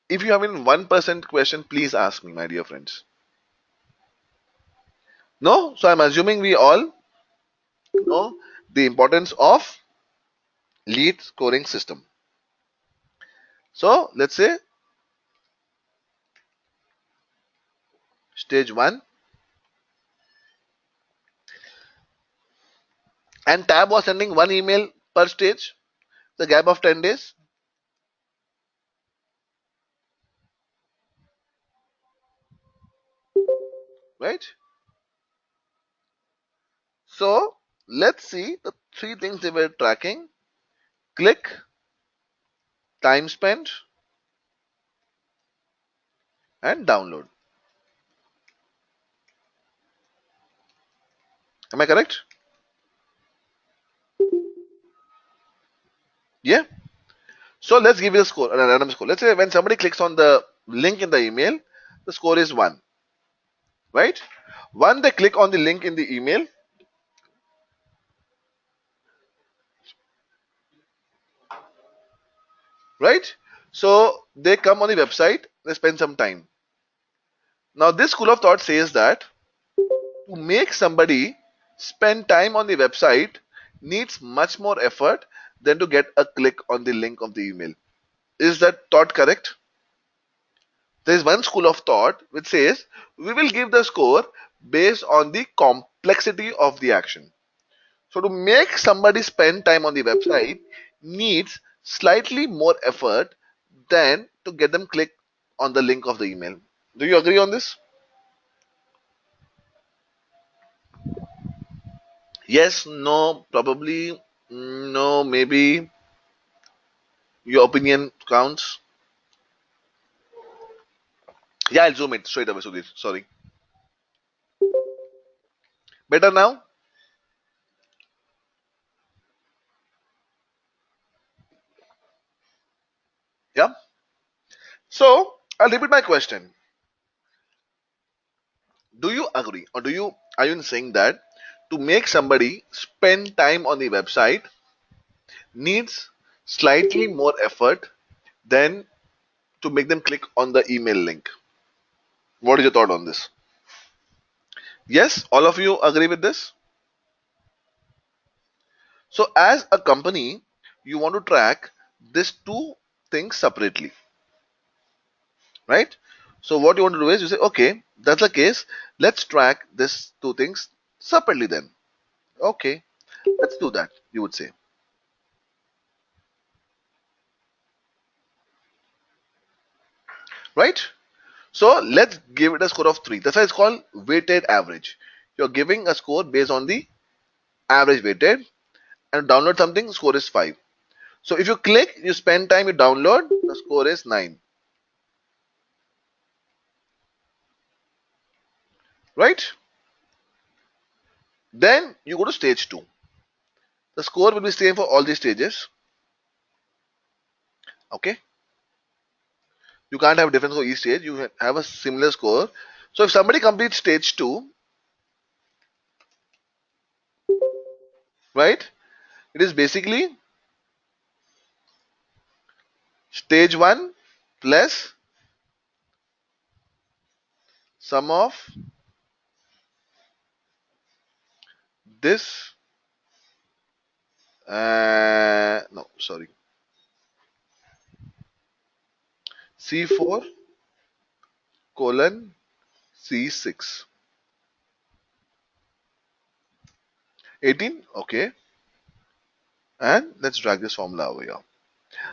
A: If you have in 1% question, please ask me, my dear friends. No? So I'm assuming we all know the importance of lead scoring system. So let's say stage 1 and Tab was sending one email per stage, the gap of 10 days, right? So let's see the three things they were tracking: click, time spent, and download. Am I correct? Yeah. So let's give you a score, a random score. Let's say when somebody clicks on the link in the email, the score is 1, right? When they click on the link in the email, right? So they come on the website, they spend some time. Now this school of thought says that to make somebody spend time on the website needs much more effort than to get a click on the link of the email. Is that thought correct? There is one school of thought which says we will give the score based on the complexity of the action. So to make somebody spend time on the website needs slightly more effort than to get them click on the link of the email. Do you agree on this? Yes, no, probably, no, maybe. Your opinion counts. Yeah, I'll zoom it straight away, Sudhir. Sorry. Better now? Yeah. So I'll repeat my question. Do you agree, or are you saying that to make somebody spend time on the website needs slightly more effort than to make them click on the email link? What is your thought on this? Yes, all of you agree with this? So as a company, you want to track these two things separately, right? So what you want to do is you say, okay, that's the case. Let's track these two things separately then. Okay, let's do that, you would say, right? So let's give it a score of 3. That's why it's called weighted average. You're giving a score based on the average weighted, and download something, score is 5. So if you click, you spend time, you download, the score is 9, right? Then you go to stage 2. The score will be same for all these stages. Okay, you can't have difference for each stage, you have a similar score. So if somebody completes stage 2, right, it is basically stage 1 plus sum of this, no, sorry, C4 colon C6. 18, okay, and let's drag this formula over here.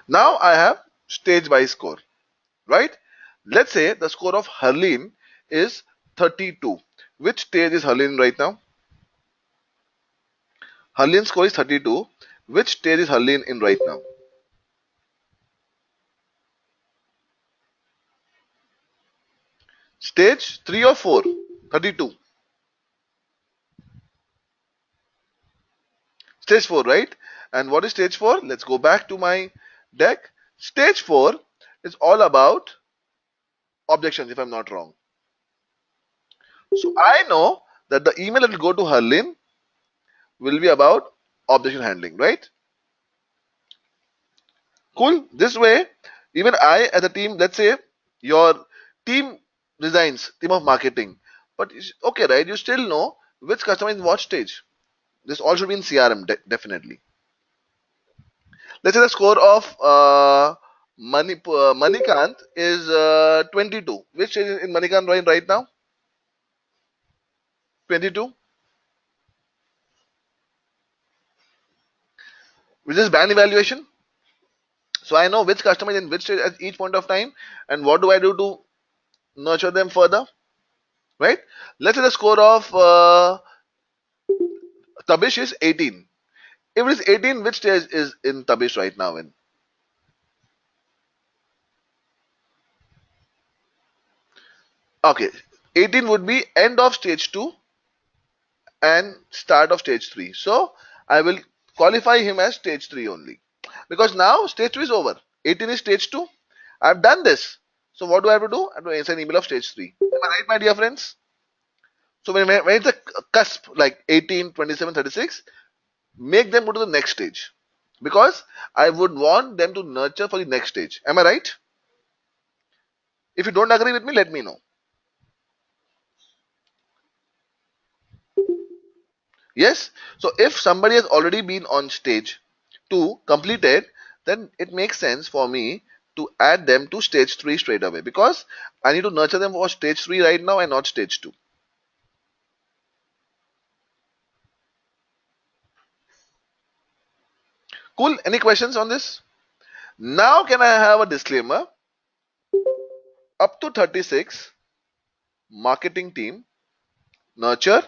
A: Now I have stage by score, right? Let's say the score of Harleen is 32. Which stage is Harleen right now? Harleen's score is 32. Which stage is Harleen in right now? Stage 3 or 4? 32. Stage 4, right? And what is stage 4? Let's go back to my deck. Stage 4 is all about objections if I'm not wrong. So I know that the email that will go to Harleen will be about objection handling, right? Cool. This way, even I as a team, let's say your team resigns, team of marketing, but okay, right? You still know which customer is in what stage. This all should be in CRM, definitely. Let's say the score of Manikant is 22. Which stage is in Manikant right now? 22. Which is brand evaluation. So I know which customer is in which stage at each point of time, and what do I do to nurture them further, right? Let's say the score of Tabish is 18. If it is 18, which stage is in Tabish right now in? Okay, 18 would be end of stage 2 and start of stage 3. So I will qualify him as stage 3 only. Because now stage 2 is over. 18 is stage 2. I've done this. So what do I have to do? I have to answer an email of stage 3. Am I right, my dear friends? So when it's a cusp like 18, 27, 36, make them go to the next stage. Because I would want them to nurture for the next stage. Am I right? If you don't agree with me, let me know. Yes. So if somebody has already been on stage 2 completed, then it makes sense for me to add them to stage 3 straight away because I need to nurture them for stage 3 right now and not stage 2. Cool. Any questions on this? Now can I have a disclaimer? Up to 36 marketing team nurture,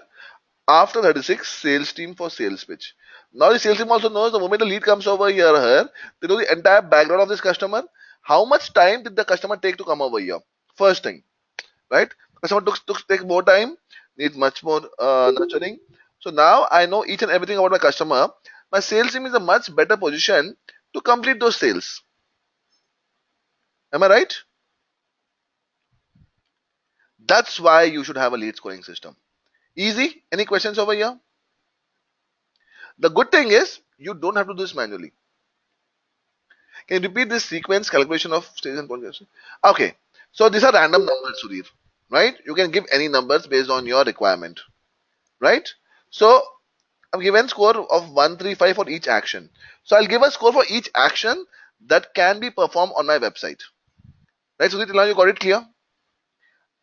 A: after 36 sales team for sales pitch. Now the sales team also knows the moment the lead comes over here or here, they know the entire background of this customer. How much time did the customer take to come over here? First thing, right? Customer take more time, needs much more nurturing. So now I know each and everything about my customer. My sales team is a much better position to complete those sales. Am I right? That's why you should have a lead scoring system. Easy. Any questions over here? The good thing is you don't have to do this manually. Can you repeat this sequence calculation of stage and point? Okay. So these are random numbers, Sudhir. Right? You can give any numbers based on your requirement. Right? So I'm given score of 135 for each action. So I'll give a score for each action that can be performed on my website. Right, Sudhir, till now you got it clear?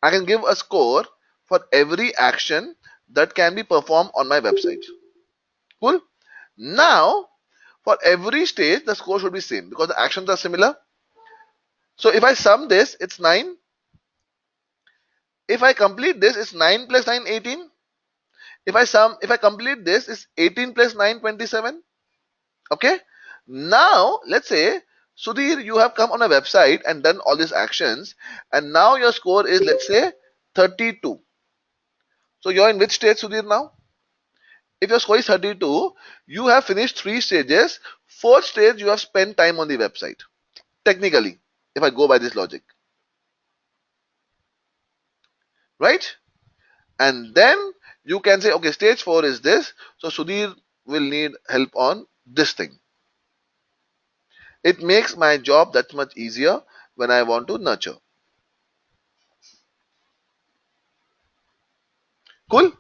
A: I can give a score for every action that can be performed on my website. Cool. Now, for every stage, the score should be same because the actions are similar. So if I sum this, it's 9. If I complete this, it's 9 plus 9, 18. If I complete this, it's 18 plus 9, 27. Okay. Now, let's say, Sudhir, you have come on a website and done all these actions, and now your score is, let's say, 32. So you're in which stage, Sudhir, now? If your score is 32, you have finished 3 stages. Fourth stage, you have spent time on the website. Technically, if I go by this logic. Right? And then you can say, okay, stage 4 is this. So Sudhir will need help on this thing. It makes my job that much easier when I want to nurture. Cool?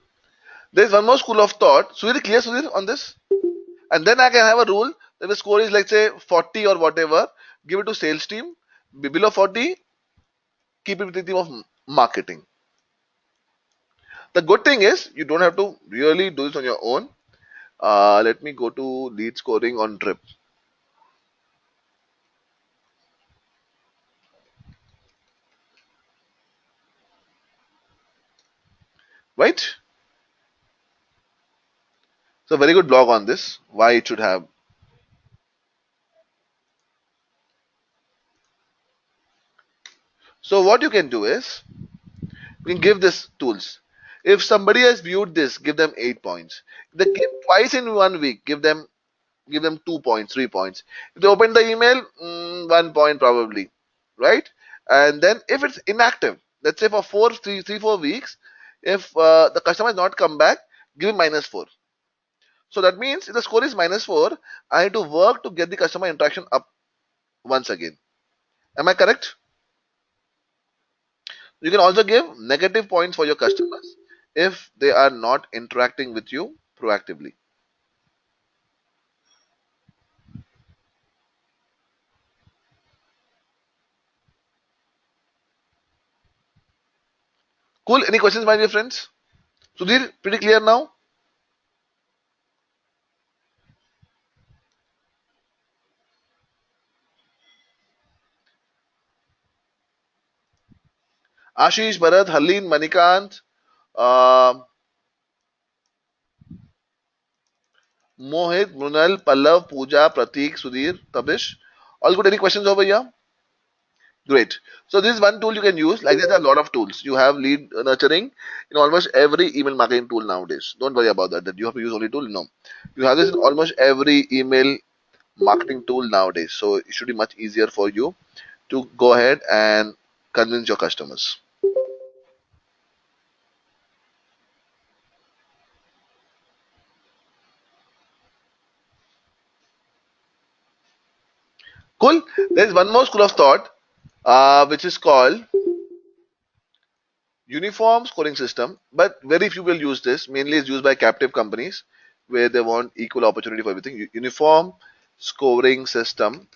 A: There's one more school of thought. Sudhir, clear, Sudhir, on this? And then I can have a rule that the score is, like, say, 40 or whatever. Give it to sales team. Below 40, keep it with the team of marketing. The good thing is you don't have to really do this on your own. Let me go to lead scoring on Drip. Right? So very good blog on this. Why it should have. So what you can do is you can give this tools. If somebody has viewed this, give them 8 points. If they came twice in 1 week, give them 2 points, 3 points. If they open the email, 1 point probably, right? And then if it's inactive, let's say for 4 weeks, if the customer has not come back, give him -4. So that means if the score is -4, I need to work to get the customer interaction up once again. Am I correct? You can also give negative points for your customers if they are not interacting with you proactively. Cool. Any questions, my dear friends? Sudhir, pretty clear now? Ashish, Bharat, Harleen, Manikant, uh, Mohit, Mrunal, Pallav, Pooja, Pratik, Sudhir, Tabish. All good. Any questions over here? Great. So this is one tool you can use. Like there's a lot of tools. You have lead nurturing in almost every email marketing tool nowadays. Don't worry about that. That you have to use only tool. No, you have this in almost every email marketing tool nowadays. So it should be much easier for you to go ahead and convince your customers. Cool. There's one more school of thought, which is called uniform scoring system, but very few will use this. Mainly it's used by captive companies where they want equal opportunity for everything. Uniform scoring system.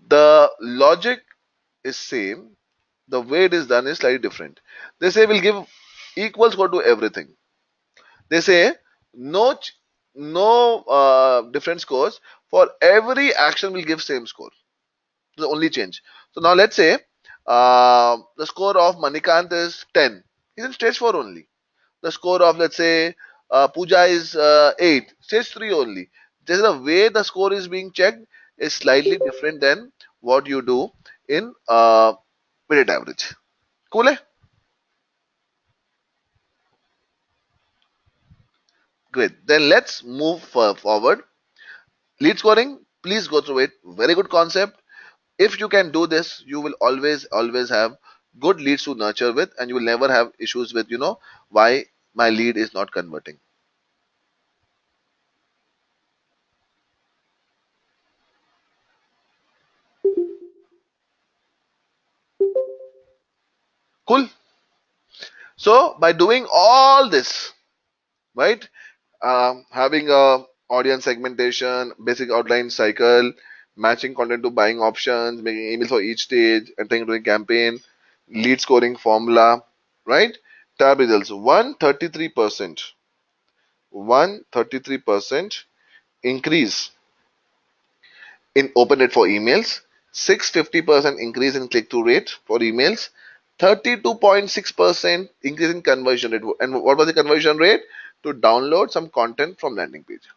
A: The logic is same. The way it is done is slightly different. They say we'll give equal score to everything. They say no no different scores for every action. Will give same score. The only change. So now let's say the score of Manikant is 10. He's in stage 4 only. The score of, let's say, Pooja is 8, stage 3 only. Just the way the score is being checked is slightly different than what you do in weighted average. Cool? Eh? Great. Then let's move forward. Lead scoring, please go through it. Very good concept. If you can do this, you will always have good leads to nurture with, and you will never have issues with, why my lead is not converting. Cool. So by doing all this, right? Having a audience segmentation, basic outline cycle, matching content to buying options, making emails for each stage, entering doing campaign, lead scoring formula, right? Tab results 133% increase in open rate for emails, 650% increase in click through rate for emails, 32.6% increase in conversion rate. And what was the conversion rate? To download some content from landing page.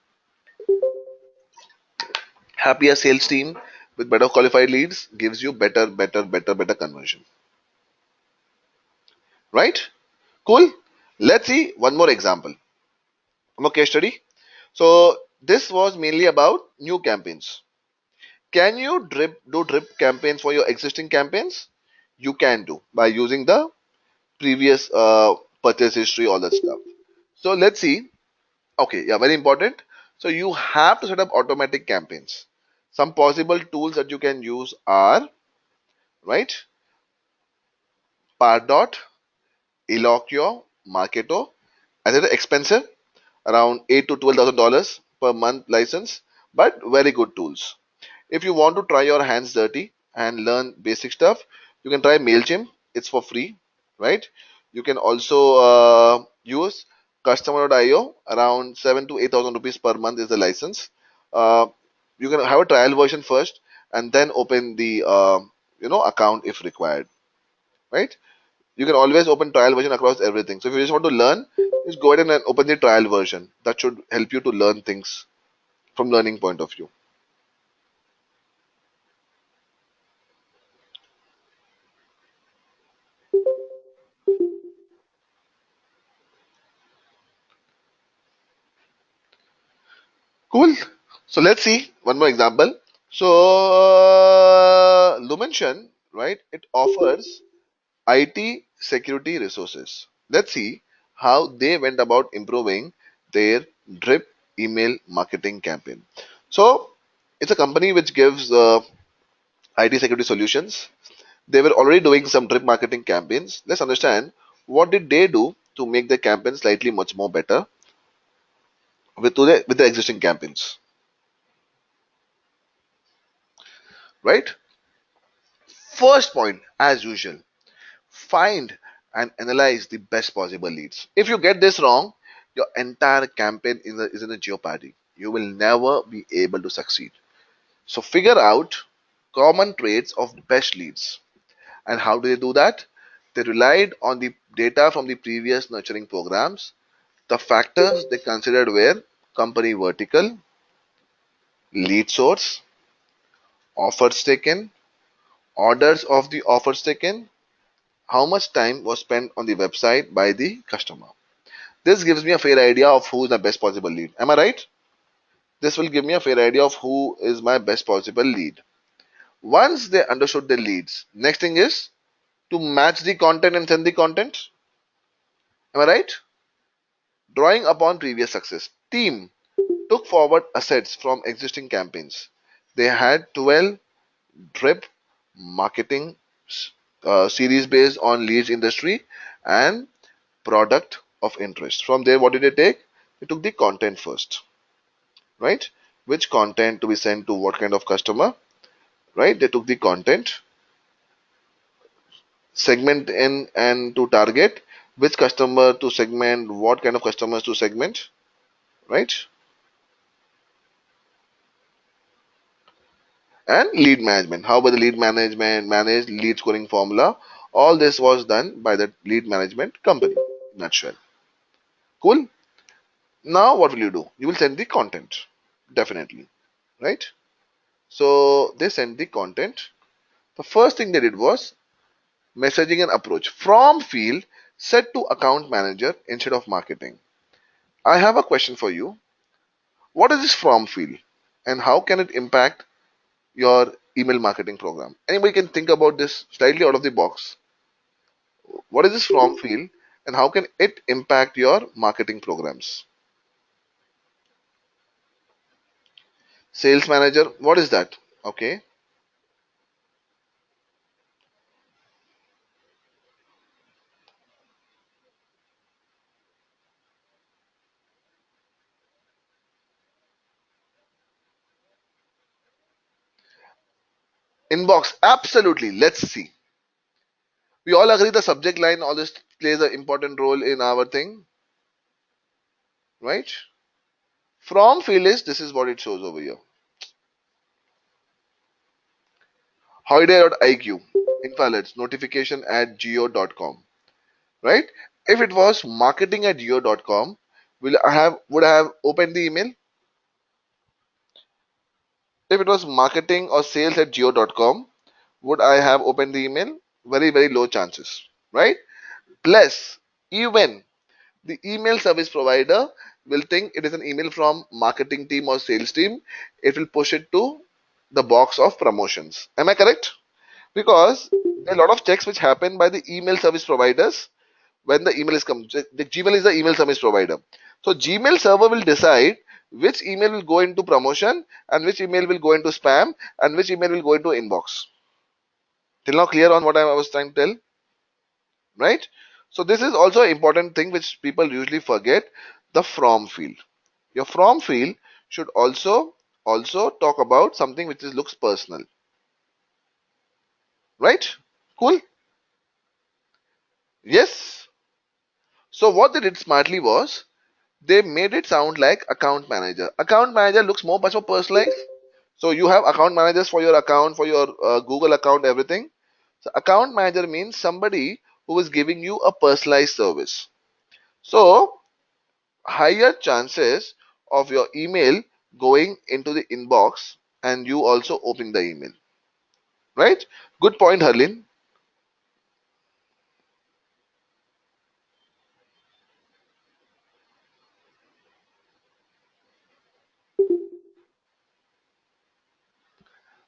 A: Happier sales team with better qualified leads gives you better conversion. Right? Cool. Let's see one more example. One more case study. So this was mainly about new campaigns. Can you do drip campaigns for your existing campaigns? You can do by using the previous purchase history, all that stuff. So let's see. Okay, yeah, very important. So you have to set up automatic campaigns. Some possible tools that you can use are, right, Pardot, Eloquio, Marketo. I said expensive, around $8 to $12,000 per month license, but very good tools. If you want to try your hands dirty and learn basic stuff, you can try MailChimp. It's for free, right? You can also use Customer.io. Around 7 to 8,000 rupees per month is the license. Uh, you can have a trial version first and then open the account if required, right? You can always open trial version across everything. So if you just want to learn, just go ahead and open the trial version. That should help you to learn things from learning point of view. Cool. So let's see one more example. So Lumention right? It offers IT security resources. Let's see how they went about improving their drip email marketing campaign. So, it's a company which gives IT security solutions. They were already doing some drip marketing campaigns. Let's understand what did they do to make the campaign slightly much more better with the existing campaigns, right? First point, as usual, find and analyze the best possible leads. If you get this wrong, your entire campaign is in a jeopardy. You will never be able to succeed. So figure out common traits of best leads. And how do they do that? They relied on the data from the previous nurturing programs. The factors they considered were company vertical, lead source, offers taken, orders of the offers taken, how much time was spent on the website by the customer. This gives me a fair idea of who is the best possible lead. Am I right? This will give me a fair idea of who is my best possible lead. Once they understood the leads, next thing is to match the content and send the content. Am I right? Drawing upon previous success. Team took forward assets from existing campaigns. They had 12 drip marketing series based on leads industry and product of interest. From there, what did they take? They took the content first, right? Which content to be sent to what kind of customer, right? They took the content, segment in and to target which customer to segment, what kind of customers to segment, right? And lead management. How about the lead management, manage lead scoring formula? All this was done by the lead management company. Nutshell. Cool. Now what will you do? You will send the content. Definitely. Right? So they sent the content. The first thing they did was messaging and approach. From field set to account manager instead of marketing. I have a question for you. What is this from field? And how can it impact your email marketing program? Anybody can think about this slightly out of the box. What is this from field and how can it impact your marketing programs? Sales manager, what is that? Okay. Inbox, absolutely. Let's see. We all agree the subject line, all this plays an important role in our thing, right? From field is this is what it shows over here. Holiday.iq, invalid notification at geo.com, right? If it was marketing at geo.com, would I have opened the email? If it was marketing or sales at geo.com, would I have opened the email? Very, very low chances, right? Plus, even the email service provider will think it is an email from marketing team or sales team. It will push it to the box of promotions. Am I correct? Because there are a lot of checks which happen by the email service providers when the email is come. The Gmail is the email service provider. So Gmail server will decide which email will go into promotion and which email will go into spam and which email will go into inbox. Till now clear on what I was trying to tell, right? So this is also an important thing which people usually forget, the from field. Your from field should also talk about something which is looks personal, right? Cool. Yes. So what they did smartly was they made it sound like account manager. Account manager looks much more personalized. So you have account managers for your account, for your Google account, everything. So account manager means somebody who is giving you a personalized service. So higher chances of your email going into the inbox and you also opening the email, right? Good point, Harlin,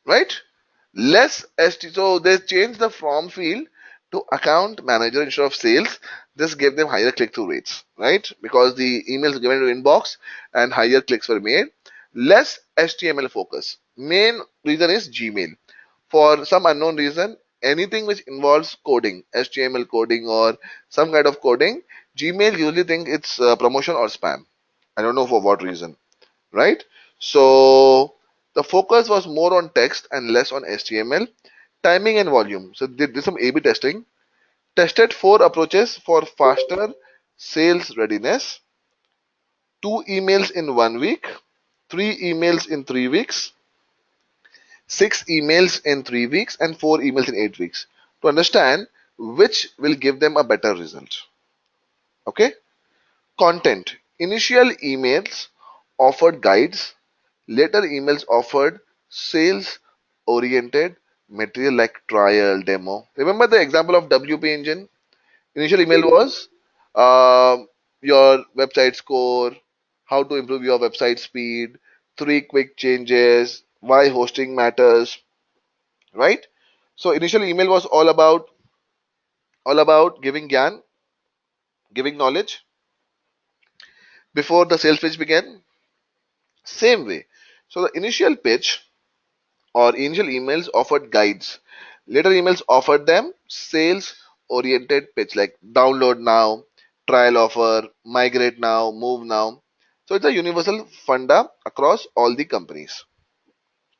A: right? Less ST. So they changed the from field to account manager instead of sales. This gave them higher click-through rates, right? Because the emails were given to inbox and higher clicks were made. Less HTML focus. Main reason is Gmail. For some unknown reason, anything which involves coding, HTML coding or some kind of coding, Gmail usually think it's promotion or spam. I don't know for what reason, right? So the focus was more on text and less on HTML. Timing and volume. So they did some A/B testing. Tested 4 approaches for faster sales readiness. 2 emails in 1 week, 3 emails in 3 weeks, 6 emails in 3 weeks, and 4 emails in 8 weeks to understand which will give them a better result. Okay. Content. Initial emails offered guides. Later emails offered sales oriented material like trial, demo. Remember the example of WP engine? Initial email was your website score, how to improve your website speed, 3 quick changes, why hosting matters, right? So initial email was all about giving gyan, giving knowledge before the sales pitch began. Same way. So the initial pitch or initial emails offered guides. Later emails offered them sales oriented pitch like download now, trial offer, migrate now, move now. So it's a universal funda across all the companies,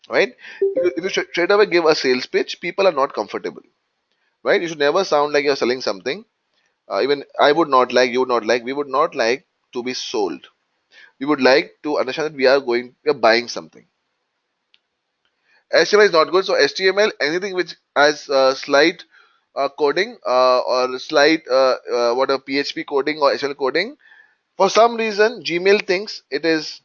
A: right? If you straight away give a sales pitch, people are not comfortable, right? You should never sound like you're selling something. Even I would not like, you would not like, we would not like to be sold. We would like to understand that we are buying something. HTML is not good. So HTML, anything which has slight coding or slight what a PHP coding or HTML coding, for some reason Gmail thinks it is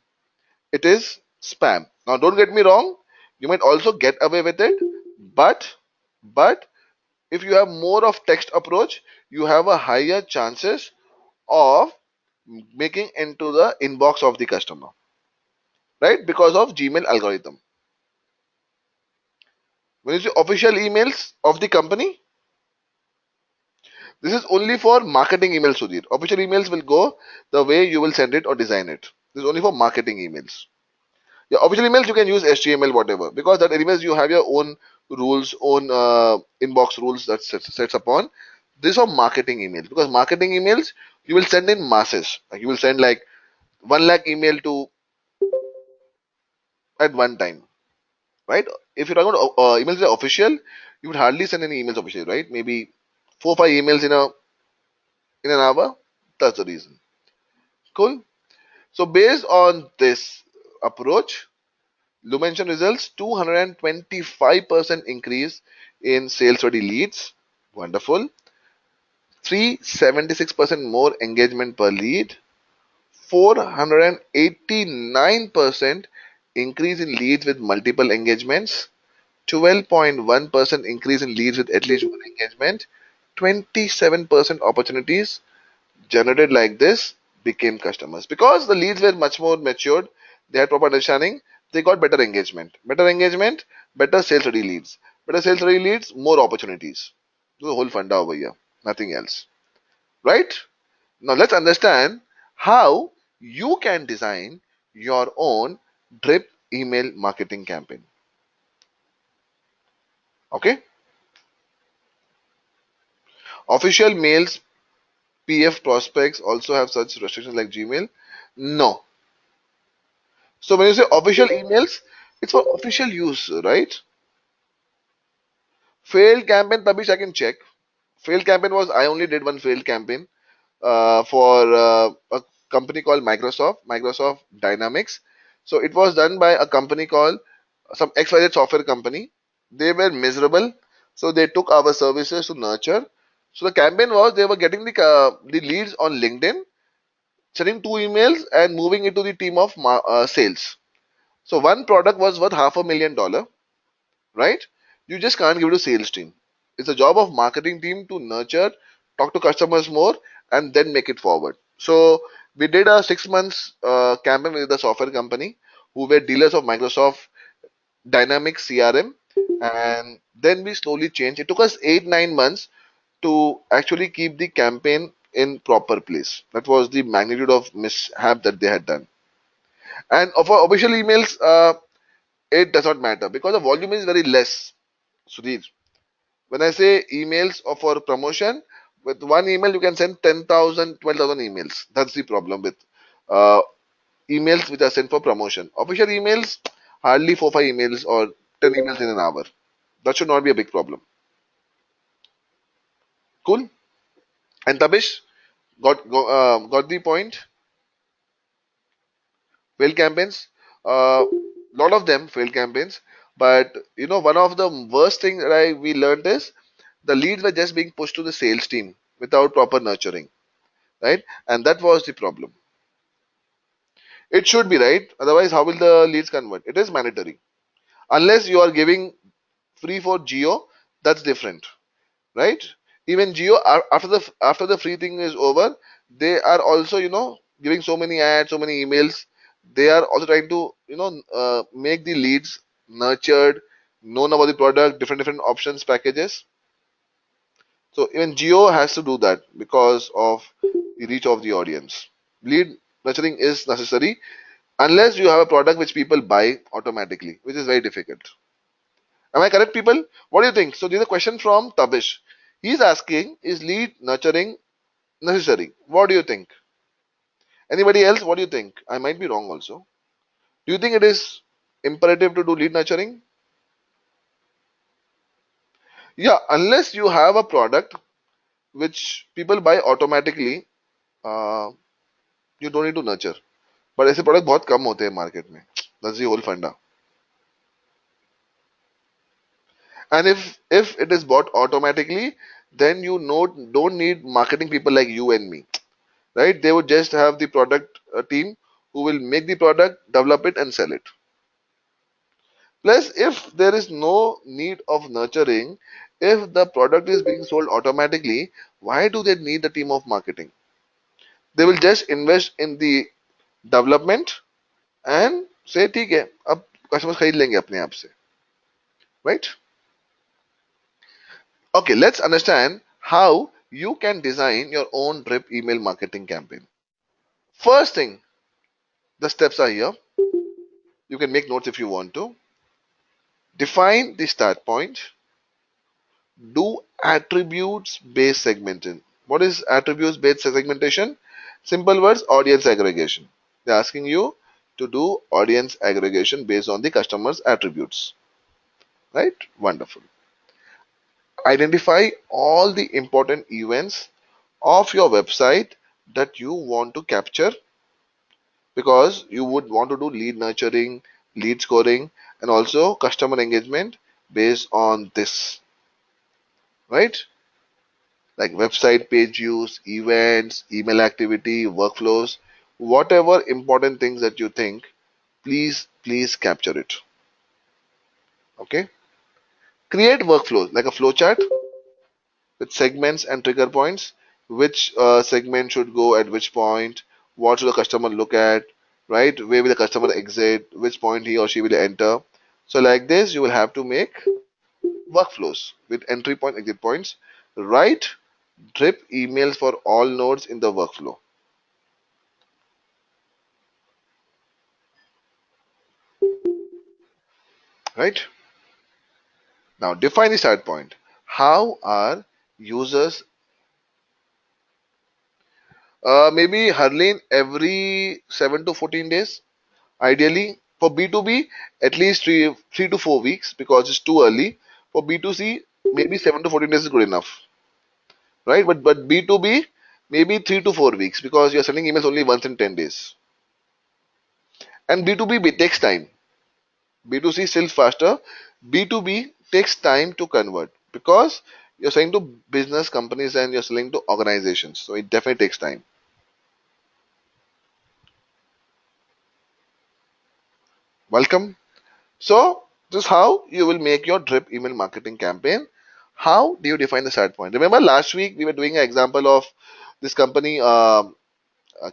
A: spam. Now don't get me wrong, you might also get away with it, but if you have more of text approach, you have a higher chances of making into the inbox of the customer, right? Because of Gmail algorithm. When you see official emails of the company, this is only for marketing emails, Sudhir. Official emails will go the way you will send it or design it. This is only for marketing emails. Yeah, official emails you can use HTML whatever, because that emails you have your own rules, own inbox rules that sets upon. This is for marketing emails, because marketing emails you will send in masses. Like you will send like 1 lakh email to at one time, right? If you're talking about emails that are official, you would hardly send any emails official, right? Maybe 4 or 5 emails in an hour. That's the reason. Cool. So based on this approach, Lumention results 225% increase in sales ready leads. Wonderful. 376% more engagement per lead. 489% increase in leads with multiple engagements. 12.1% increase in leads with at least one engagement. 27% opportunities generated like this became customers because the leads were much more matured. They had proper understanding. They got better engagement, better sales ready leads, better sales ready leads, more opportunities. The whole funda over here, nothing else, right? Now let's understand how you can design your own drip email marketing campaign. Okay, official mails PF prospects also have such restrictions like Gmail? No. So when you say official emails, it's for official use, right? Failed campaign, Tabish, I can check. Failed campaign was I only did one failed campaign for a company called Microsoft Dynamics. So it was done by a company called some XYZ software company. They were miserable, so they took our services to nurture. So the campaign was they were getting the leads on LinkedIn, sending 2 emails and moving it to the team of sales. So one product was worth $500,000, right? You just can't give it to sales team. It's a job of marketing team to nurture, talk to customers more, and then make it forward. So we did a 6 months campaign with the software company who were dealers of Microsoft Dynamics CRM. and then we slowly changed. It took us 8 9 months to actually keep the campaign in proper place. That was the magnitude of mishap that they had done. And for official emails, it does not matter because the volume is very less. Sudhir, when I say emails or for promotion, with one email you can send 10,000, 12,000 emails. That's the problem with uh, emails which are sent for promotion. Official emails, hardly 4 5 emails or 10 emails in an hour. That should not be a big problem. Cool. And Tabish got the point. Failed campaigns. Lot of them failed campaigns. But one of the worst things that we learned is the leads were just being pushed to the sales team without proper nurturing, right? And that was the problem. It should be right. Otherwise, how will the leads convert? It is mandatory. Unless you are giving free for Geo, that's different, right? Even Geo, after the free thing is over, they are also giving so many ads, so many emails. They are also trying to make the leads nurtured, known about the product, different options, packages. So even Geo has to do that because of the reach of the audience. Lead nurturing is necessary unless you have a product which people buy automatically, which is very difficult. Am I correct, people? What do you think? So there's a question from Tabish. He's asking, is lead nurturing necessary? What do you think? Anybody else? What do you think? I might be wrong also. Do you think it is imperative to do lead nurturing? Yeah, unless you have a product which people buy automatically, uh, you don't need to nurture. But ऐसे product बहुत कम होते हैं market में. That's the whole funda. And if it is bought automatically, then you know don't need marketing people like you and me, right? They would just have the product team who will make the product, develop it, and sell it. Plus, if there is no need of nurturing, if the product is being sold automatically, why do they need the team of marketing? They will just invest in the development and say ठीक है अब customers खरीद लेंगे अपने आप से, right? Okay, let's understand how you can design your own drip email marketing campaign. First thing, the steps are here. You can make notes if you want to. Define the start point. Do attributes based segmentation. What is attributes based segmentation? Simple words, audience aggregation. They're asking you to do audience aggregation based on the customer's attributes. Right? Wonderful. Identify all the important events of your website that you want to capture because you would want to do lead nurturing, lead scoring, and also customer engagement based on this, right? Like website page views, events, email activity, workflows, whatever important things that you think, please capture it. Okay. Create workflows like a flowchart with segments and trigger points. Which segment should go at which point? What should the customer look at? Right? Where will the customer exit? Which point he or she will enter? So like this, you will have to make workflows with entry point, exit points. Write drip emails for all nodes in the workflow. Right? Now define the start point. How are users maybe Harleen every 7 to 14 days? Ideally, for B2B, at least 3 to 4 weeks because it's too early. For B2C, maybe 7 to 14 days is good enough, right? But B2B, maybe 3 to 4 weeks because you're sending emails only once in 10 days. And B2B takes time. B2C still faster. B2B takes time to convert because you're selling to business companies and you're selling to organizations. So it definitely takes time. Welcome. So this is how you will make your drip email marketing campaign. How do you define the start point? Remember last week we were doing an example of this company,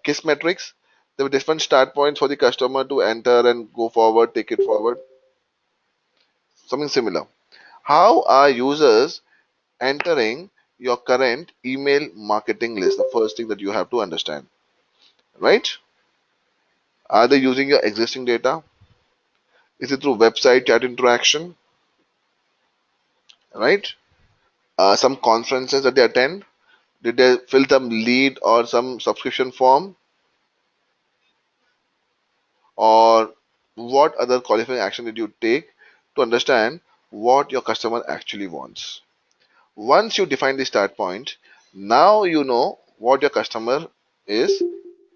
A: Kiss Metrics. There were different start points for the customer to enter and go forward, take it forward. Something similar. How are users entering your current email marketing list? The first thing that you have to understand, right? Are they using your existing data? Is it through website chat interaction, right? Some conferences that they attend? Did they fill some lead or some subscription form? Or what other qualifying action did you take to understand what your customer actually wants? Once you define the start point, now you know what your customer is.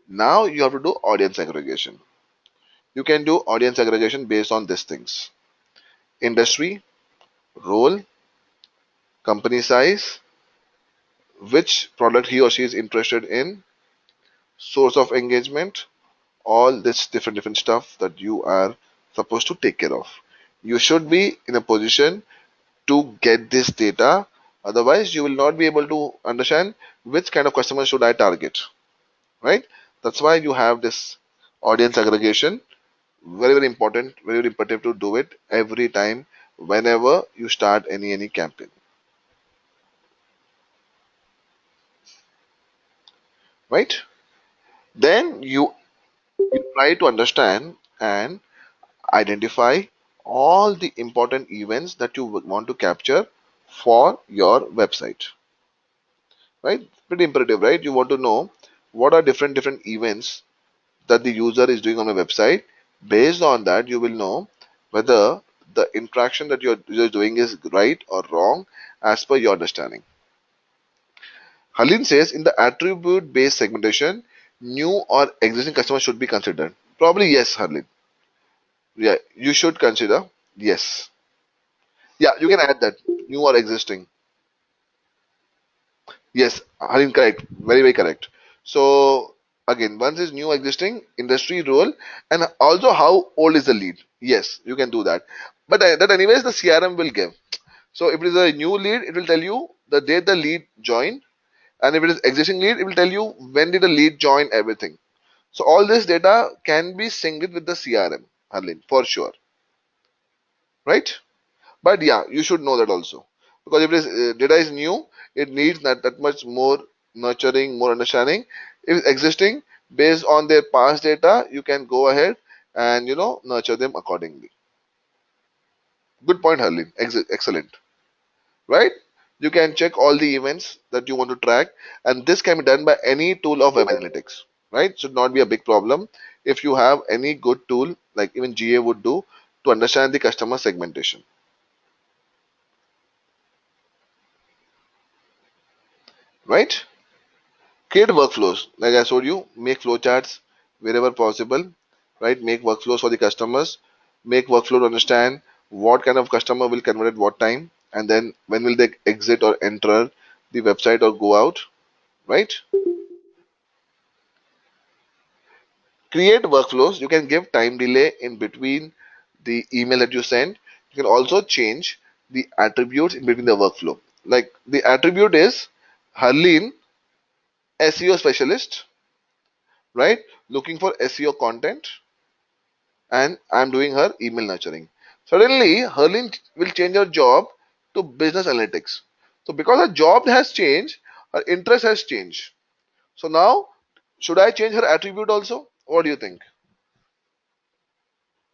A: Now you have to do audience aggregation. You can do audience aggregation based on these things: industry, role, company size, which product he or she is interested in, source of engagement, all this different stuff that you are supposed to take care of. You should be in a position to get this data. Otherwise, you will not be able to understand which kind of customer should I target, right? That's why you have this audience aggregation. Very important, very imperative to do it every time whenever you start any campaign, right? Then you try to understand and identify all the important events that you would want to capture for your website, right? Pretty imperative, right? You want to know what are different events that the user is doing on a website. Based on that, you will know whether the interaction that you're doing is right or wrong as per your understanding. Harleen says in the attribute based segmentation, new or existing customers should be considered. Probably yes, Harleen. Yeah, you should consider. Yes. Yeah, you can add that. New or existing. Yes, Harleen, correct. Very correct. So again, once is new existing, industry role, and also how old is the lead. Yes, you can do that. But that anyways the CRM will give. So if it is a new lead, it will tell you the date the lead joined, and if it is existing lead, it will tell you when did the lead join everything. So all this data can be synced with the CRM, Harleen, for sure, right? But yeah, you should know that also, because if it is data is new, it needs that much more nurturing, more understanding. If it's existing, based on their past data, you can go ahead and nurture them accordingly. Good point, Harleen. Excellent, right? You can check all the events that you want to track, and this can be done by any tool of web analytics, right? Should not be a big problem if you have any good tool like even GA would do to understand the customer segmentation, right? Create workflows. Like I showed you, make flowcharts wherever possible, right? Make workflows for the customers. Make workflow to understand what kind of customer will convert at what time, and then when will they exit or enter the website or go out, right? Create workflows. You can give time delay in between the email that you send. You can also change the attributes in between the workflow. Like the attribute is Harleen, SEO specialist, right? Looking for SEO content, and I'm doing her email nurturing. Suddenly, Herlin will change her job to business analytics. So because her job has changed, her interest has changed. So now, should I change her attribute also? What do you think?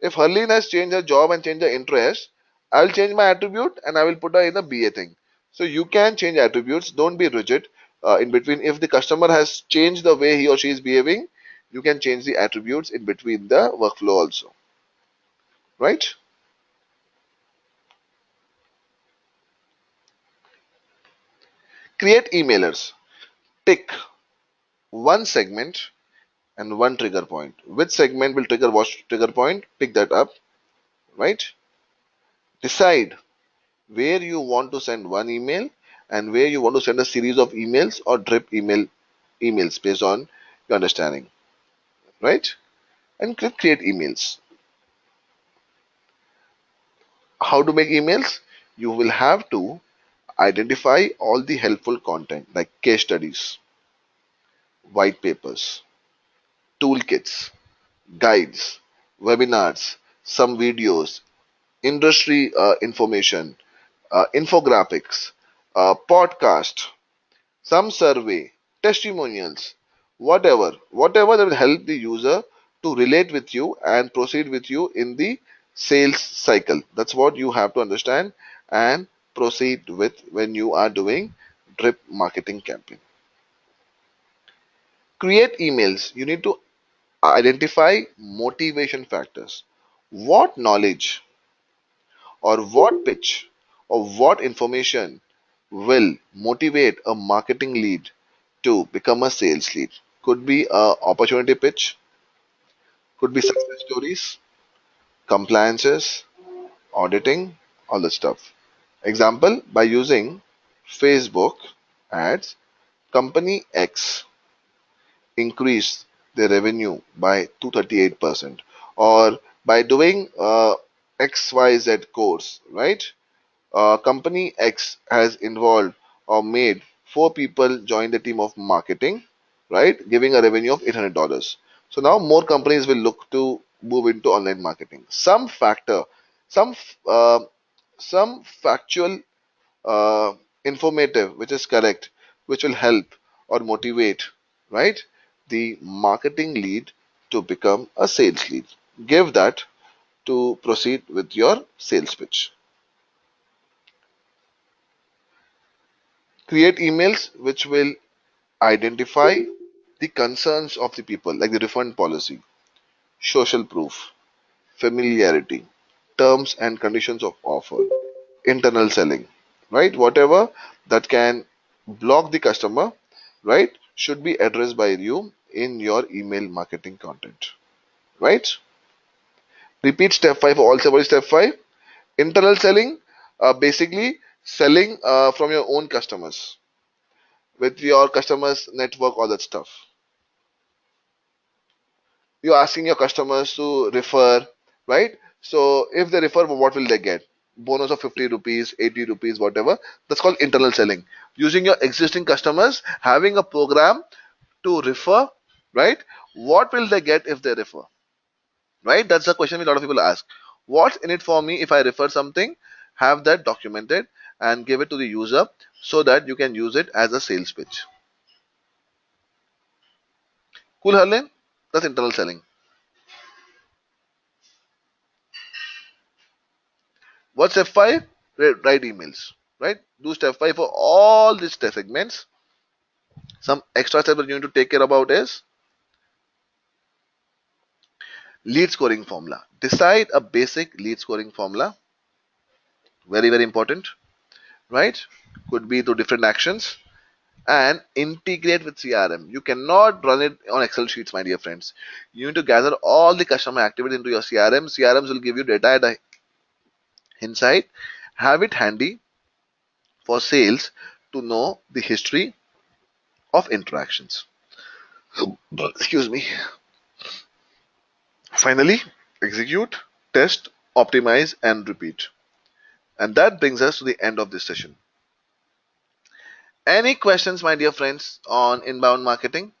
A: If Herlin has changed her job and changed her interest, I will change my attribute and I will put her in a BA thing. So you can change attributes. Don't be rigid in between. If the customer has changed the way he or she is behaving, you can change the attributes in between the workflow also, right? Create emailers. Pick one segment and one trigger point. Which segment will trigger what trigger point? Pick that up, right? Decide where you want to send one email and where you want to send a series of emails or drip emails based on your understanding, right? And click create emails. How to make emails? You will have to identify all the helpful content like case studies, white papers, toolkits, guides, webinars, some videos, industry information, infographics, podcast, some survey, testimonials, whatever that will help the user to relate with you and proceed with you in the sales cycle. That's what you have to understand and proceed with when you are doing drip marketing campaign. Create emails. You need to identify motivation factors. What knowledge or what pitch or what information will motivate a marketing lead to become a sales lead? Could be a opportunity pitch, could be success stories, compliances, auditing, all that stuff. Example, by using Facebook ads, company X increased their revenue by 238%, or by doing XYZ course, right? Company X has involved or made four people join the team of marketing, right? Giving a revenue of $800. So now more companies will look to move into online marketing. Some uh, some factual, uh, informative, which is correct, which will help or motivate, right? The marketing lead to become a sales lead. Give that to proceed with your sales pitch. Create emails which will identify the concerns of the people, like the refund policy, social proof, familiarity, terms and conditions of offer, internal selling, right? Whatever that can block the customer, right, should be addressed by you in your email marketing content, right? Repeat step 5 for all. What is step 5? Internal selling, basically selling from your own customers, with your customers network, all that stuff. You're asking your customers to refer, right? So if they refer, what will they get? Bonus of 50 rupees, 80 rupees, whatever. That's called internal selling. Using your existing customers, having a program to refer, right? What will they get if they refer? Right? That's the question a lot of people ask. What's in it for me if I refer something? Have that documented and give it to the user so that you can use it as a sales pitch. Cool, Harlan? That's internal selling. What's step 5? Write emails. Right? Do step 5 for all these segments. Some extra steps that you need to take care about is lead scoring formula. Decide a basic lead scoring formula. Very, very important. Right? Could be through different actions. And integrate with CRM. You cannot run it on Excel sheets, my dear friends. You need to gather all the customer activity into your CRM. CRMs will give you data at the inside. Have it handy for sales to know the history of interactions. Excuse me. Finally, execute, test, optimize, and repeat. And that brings us to the end of this session. Any questions, my dear friends, on inbound marketing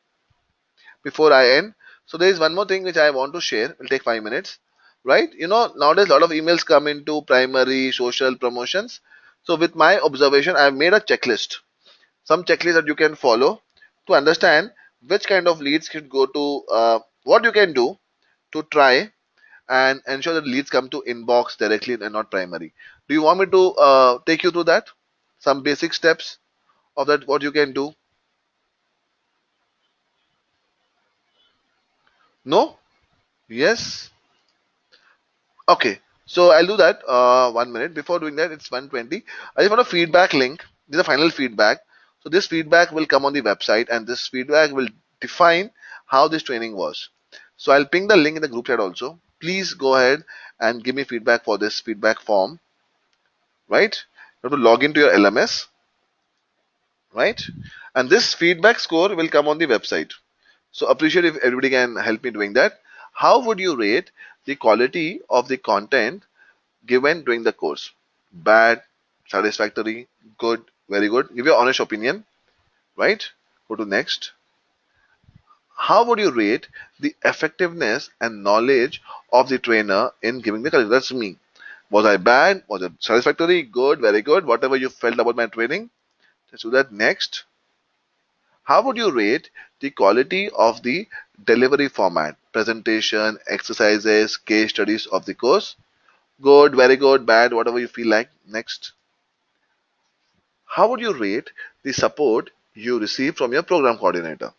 A: before I end? So there is one more thing which I want to share. It'll take 5 minutes, right? Nowadays a lot of emails come into primary, social, promotions. So with my observation, I've made a checklist, some checklist that you can follow to understand which kind of leads could go to, what you can do to try and ensure that leads come to inbox directly and not primary. Do you want me to take you through that? Some basic steps of that, what you can do? No? Yes? Okay. So I'll do that. 1 minute. Before doing that, it's 1:20. I just want a feedback link. This is a final feedback. So this feedback will come on the website, and this feedback will define how this training was. So I'll ping the link in the group chat also. Please go ahead and give me feedback for this feedback form, right? You have to log into your LMS, right? And this feedback score will come on the website. So appreciate if everybody can help me doing that. How would you rate the quality of the content given during the course? Bad, satisfactory, good, very good. Give your honest opinion, right? Go to next. How would you rate the effectiveness and knowledge of the trainer in giving the curriculum? That's me. Was I bad? Was it satisfactory? Good, very good. Whatever you felt about my training. Let's do that next. How would you rate the quality of the delivery format, presentation, exercises, case studies of the course? Good, very good, bad, whatever you feel like. Next. How would you rate the support you receive from your program coordinator?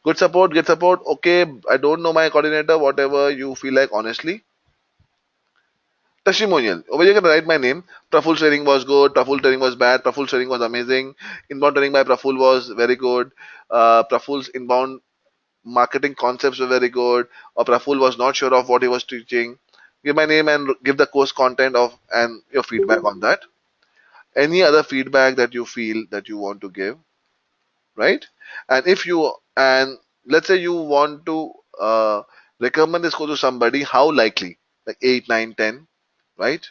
A: Good support, good support. Okay, I don't know my coordinator, whatever you feel like, honestly. Testimonial. Over here, you can write my name. Praful training was good. Praful training was bad. Praful training was amazing. Inbound training by Praful was very good. Praful's inbound marketing concepts were very good. Or Praful was not sure of what he was teaching. Give my name and give the course content of and your feedback on that. Any other feedback that you feel that you want to give, right? And if you and let's say you want to recommend this course to somebody, how likely? Like 8, 9, 10, right?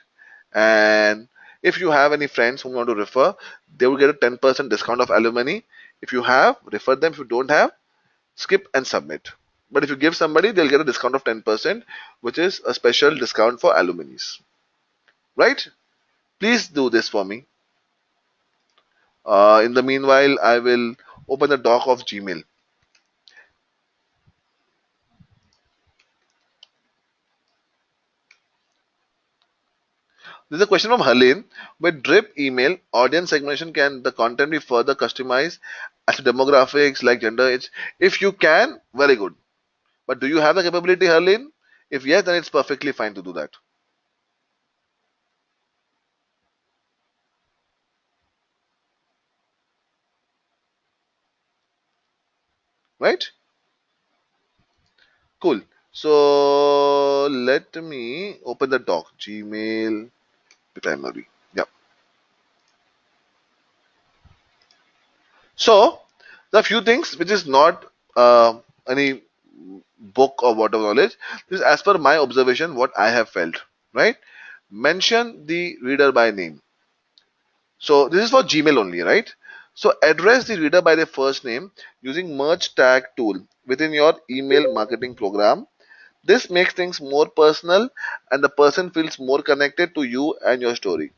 A: And if you have any friends who want to refer, they will get a 10% discount of alumni. If you have, refer them. If you don't have, skip and submit. But if you give somebody, they'll get a discount of 10%, which is a special discount for alumni. Right? Please do this for me. In the meanwhile, I will open the doc of Gmail. There's a question from Helene. With drip email, audience segmentation, can the content be further customized as to demographics like gender, age? If you can, very good. But do you have the capability, Helene? If yes, then it's perfectly fine to do that. Right? Cool. So let me open the doc. Gmail primary. Yeah. So the few things which is not any book or whatever knowledge. This is as per my observation, what I have felt. Right? Mention the reader by name. So this is for Gmail only, right? So address the reader by their first name using merge tag tool within your email marketing program. This makes things more personal and the person feels more connected to you and your story.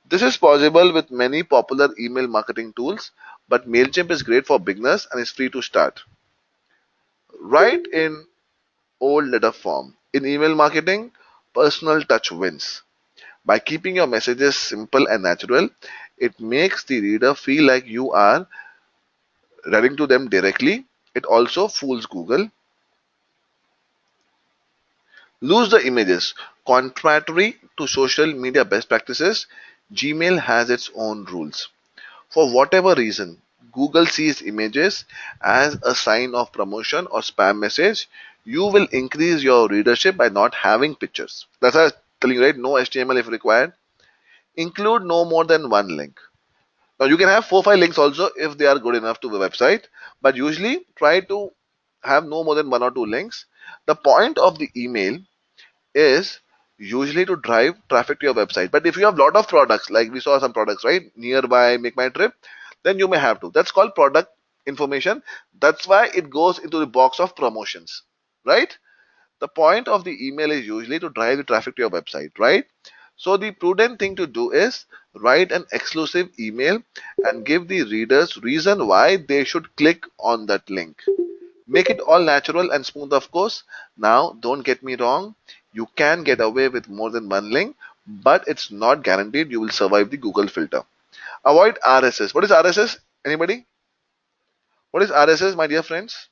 A: This is possible with many popular email marketing tools, but MailChimp is great for beginners and is free to start. Write in old letter form. In email marketing, personal touch wins. By keeping your messages simple and natural, it makes the reader feel like you are writing to them directly. It also fools Google. Lose the images. Contrary to social media best practices, Gmail has its own rules. For whatever reason, Google sees images as a sign of promotion or spam message. You will increase your readership by not having pictures. That's why I'm telling you, right? No HTML if required. Include no more than one link. Now you can have 4 5 links also if they are good enough to the website, but usually try to have no more than one or two links. The point of the email is usually to drive traffic to your website. But if you have a lot of products, like we saw some products, right? Nearby, make my trip, then you may have to. That's called product information. That's why it goes into the box of promotions, right? The point of the email is usually to drive the traffic to your website, right? So the prudent thing to do is write an exclusive email and give the readers reason why they should click on that link. Make it all natural and smooth, of course. Now, don't get me wrong, you can get away with more than one link, but it's not guaranteed you will survive the Google filter. Avoid RSS. What is RSS? Anybody? What is RSS, my dear friends?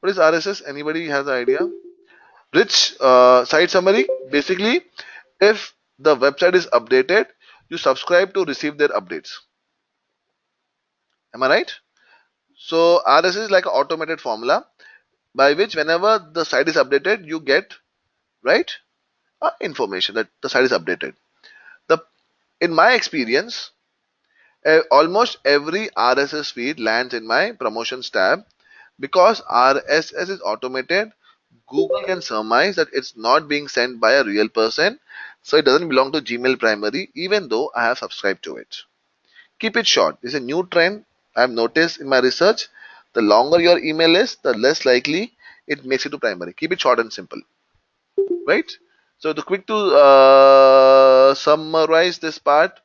A: What is RSS? Anybody has an idea? Rich site summary. Basically, if the website is updated, you subscribe to receive their updates. Am I right? So RSS is like an automated formula by which whenever the site is updated, you get right information that the site is updated. The in my experience, almost every RSS feed lands in my promotions tab because RSS is automated. Google can surmise that it's not being sent by a real person, so it doesn't belong to Gmail primary, even though I have subscribed to it. Keep it short. This is a new trend I've noticed in my research. The longer your email is, the less likely it makes it to primary. Keep it short and simple, right? So to quick to summarize this part,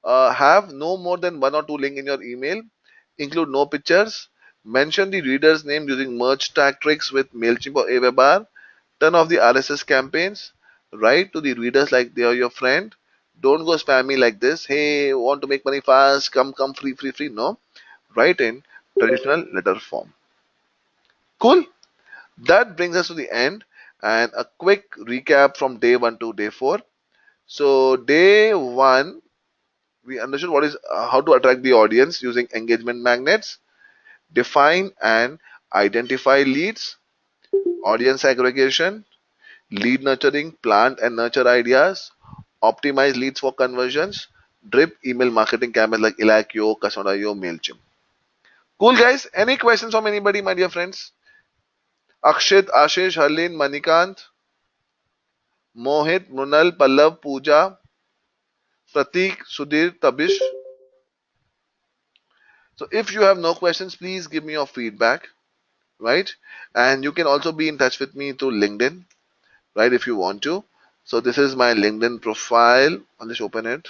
A: have no more than one or two link in your email, include no pictures, mention the reader's name using merge tag tricks with MailChimp or Awebar, turn off the RSS campaigns, write to the readers like they are your friend. Don't go spammy like this. Hey, want to make money fast? Come, come, free, free, free. No, write in traditional letter form. Cool. That brings us to the end and a quick recap from day one to day four. So day one, we understood what is how to attract the audience using engagement magnets, define and identify leads, audience aggregation, lead nurturing, plant and nurture ideas, optimize leads for conversions, drip email marketing campaigns like Ilakio, Customer.io, MailChimp. Cool guys. Any questions from anybody, my dear friends? Akshit, Ashish, Harleen, Manikant, Mohit, Mrunal, Pallav, Pooja, Pratik, Sudhir, Tabish. So if you have no questions, please give me your feedback, right? And you can also be in touch with me through LinkedIn, right? If you want to. So this is my LinkedIn profile. I'll just open it.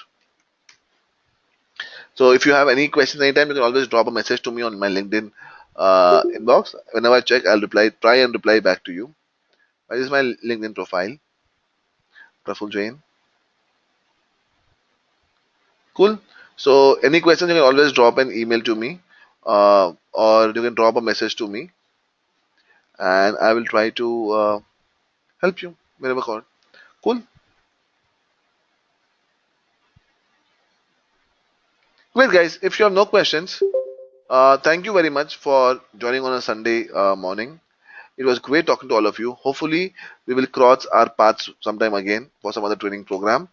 A: So if you have any questions anytime, you can always drop a message to me on my LinkedIn inbox. Whenever I check, I'll reply, try and reply back to you. This is my LinkedIn profile, Praful Jain. Cool. So any questions, you can always drop an email to me, or you can drop a message to me, and I will try to help you wherever called. Cool. Great, guys. If you have no questions, thank you very much for joining on a Sunday morning. It was great talking to all of you. Hopefully, we will cross our paths sometime again for some other training program.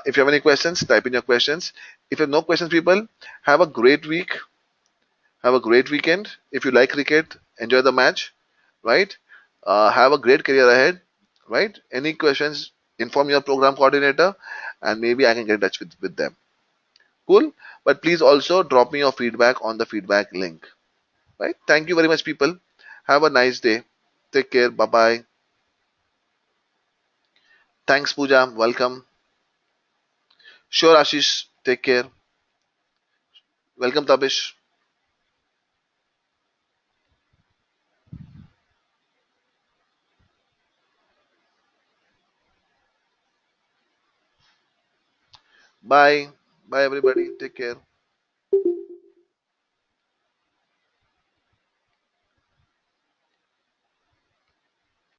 A: If you have any questions, type in your questions. If you have no questions, people, have a great week. Have a great weekend. If you like cricket, enjoy the match, right? Have a great career ahead, right? Any questions, inform your program coordinator, and maybe I can get in touch with them. Cool. But please also drop me your feedback on the feedback link, right? Thank you very much, people. Have a nice day. Take care. Bye bye. Thanks, Pooja. Welcome. Sure, Ashish. Take care. Welcome, Tabish. Bye. Bye, everybody. Take care.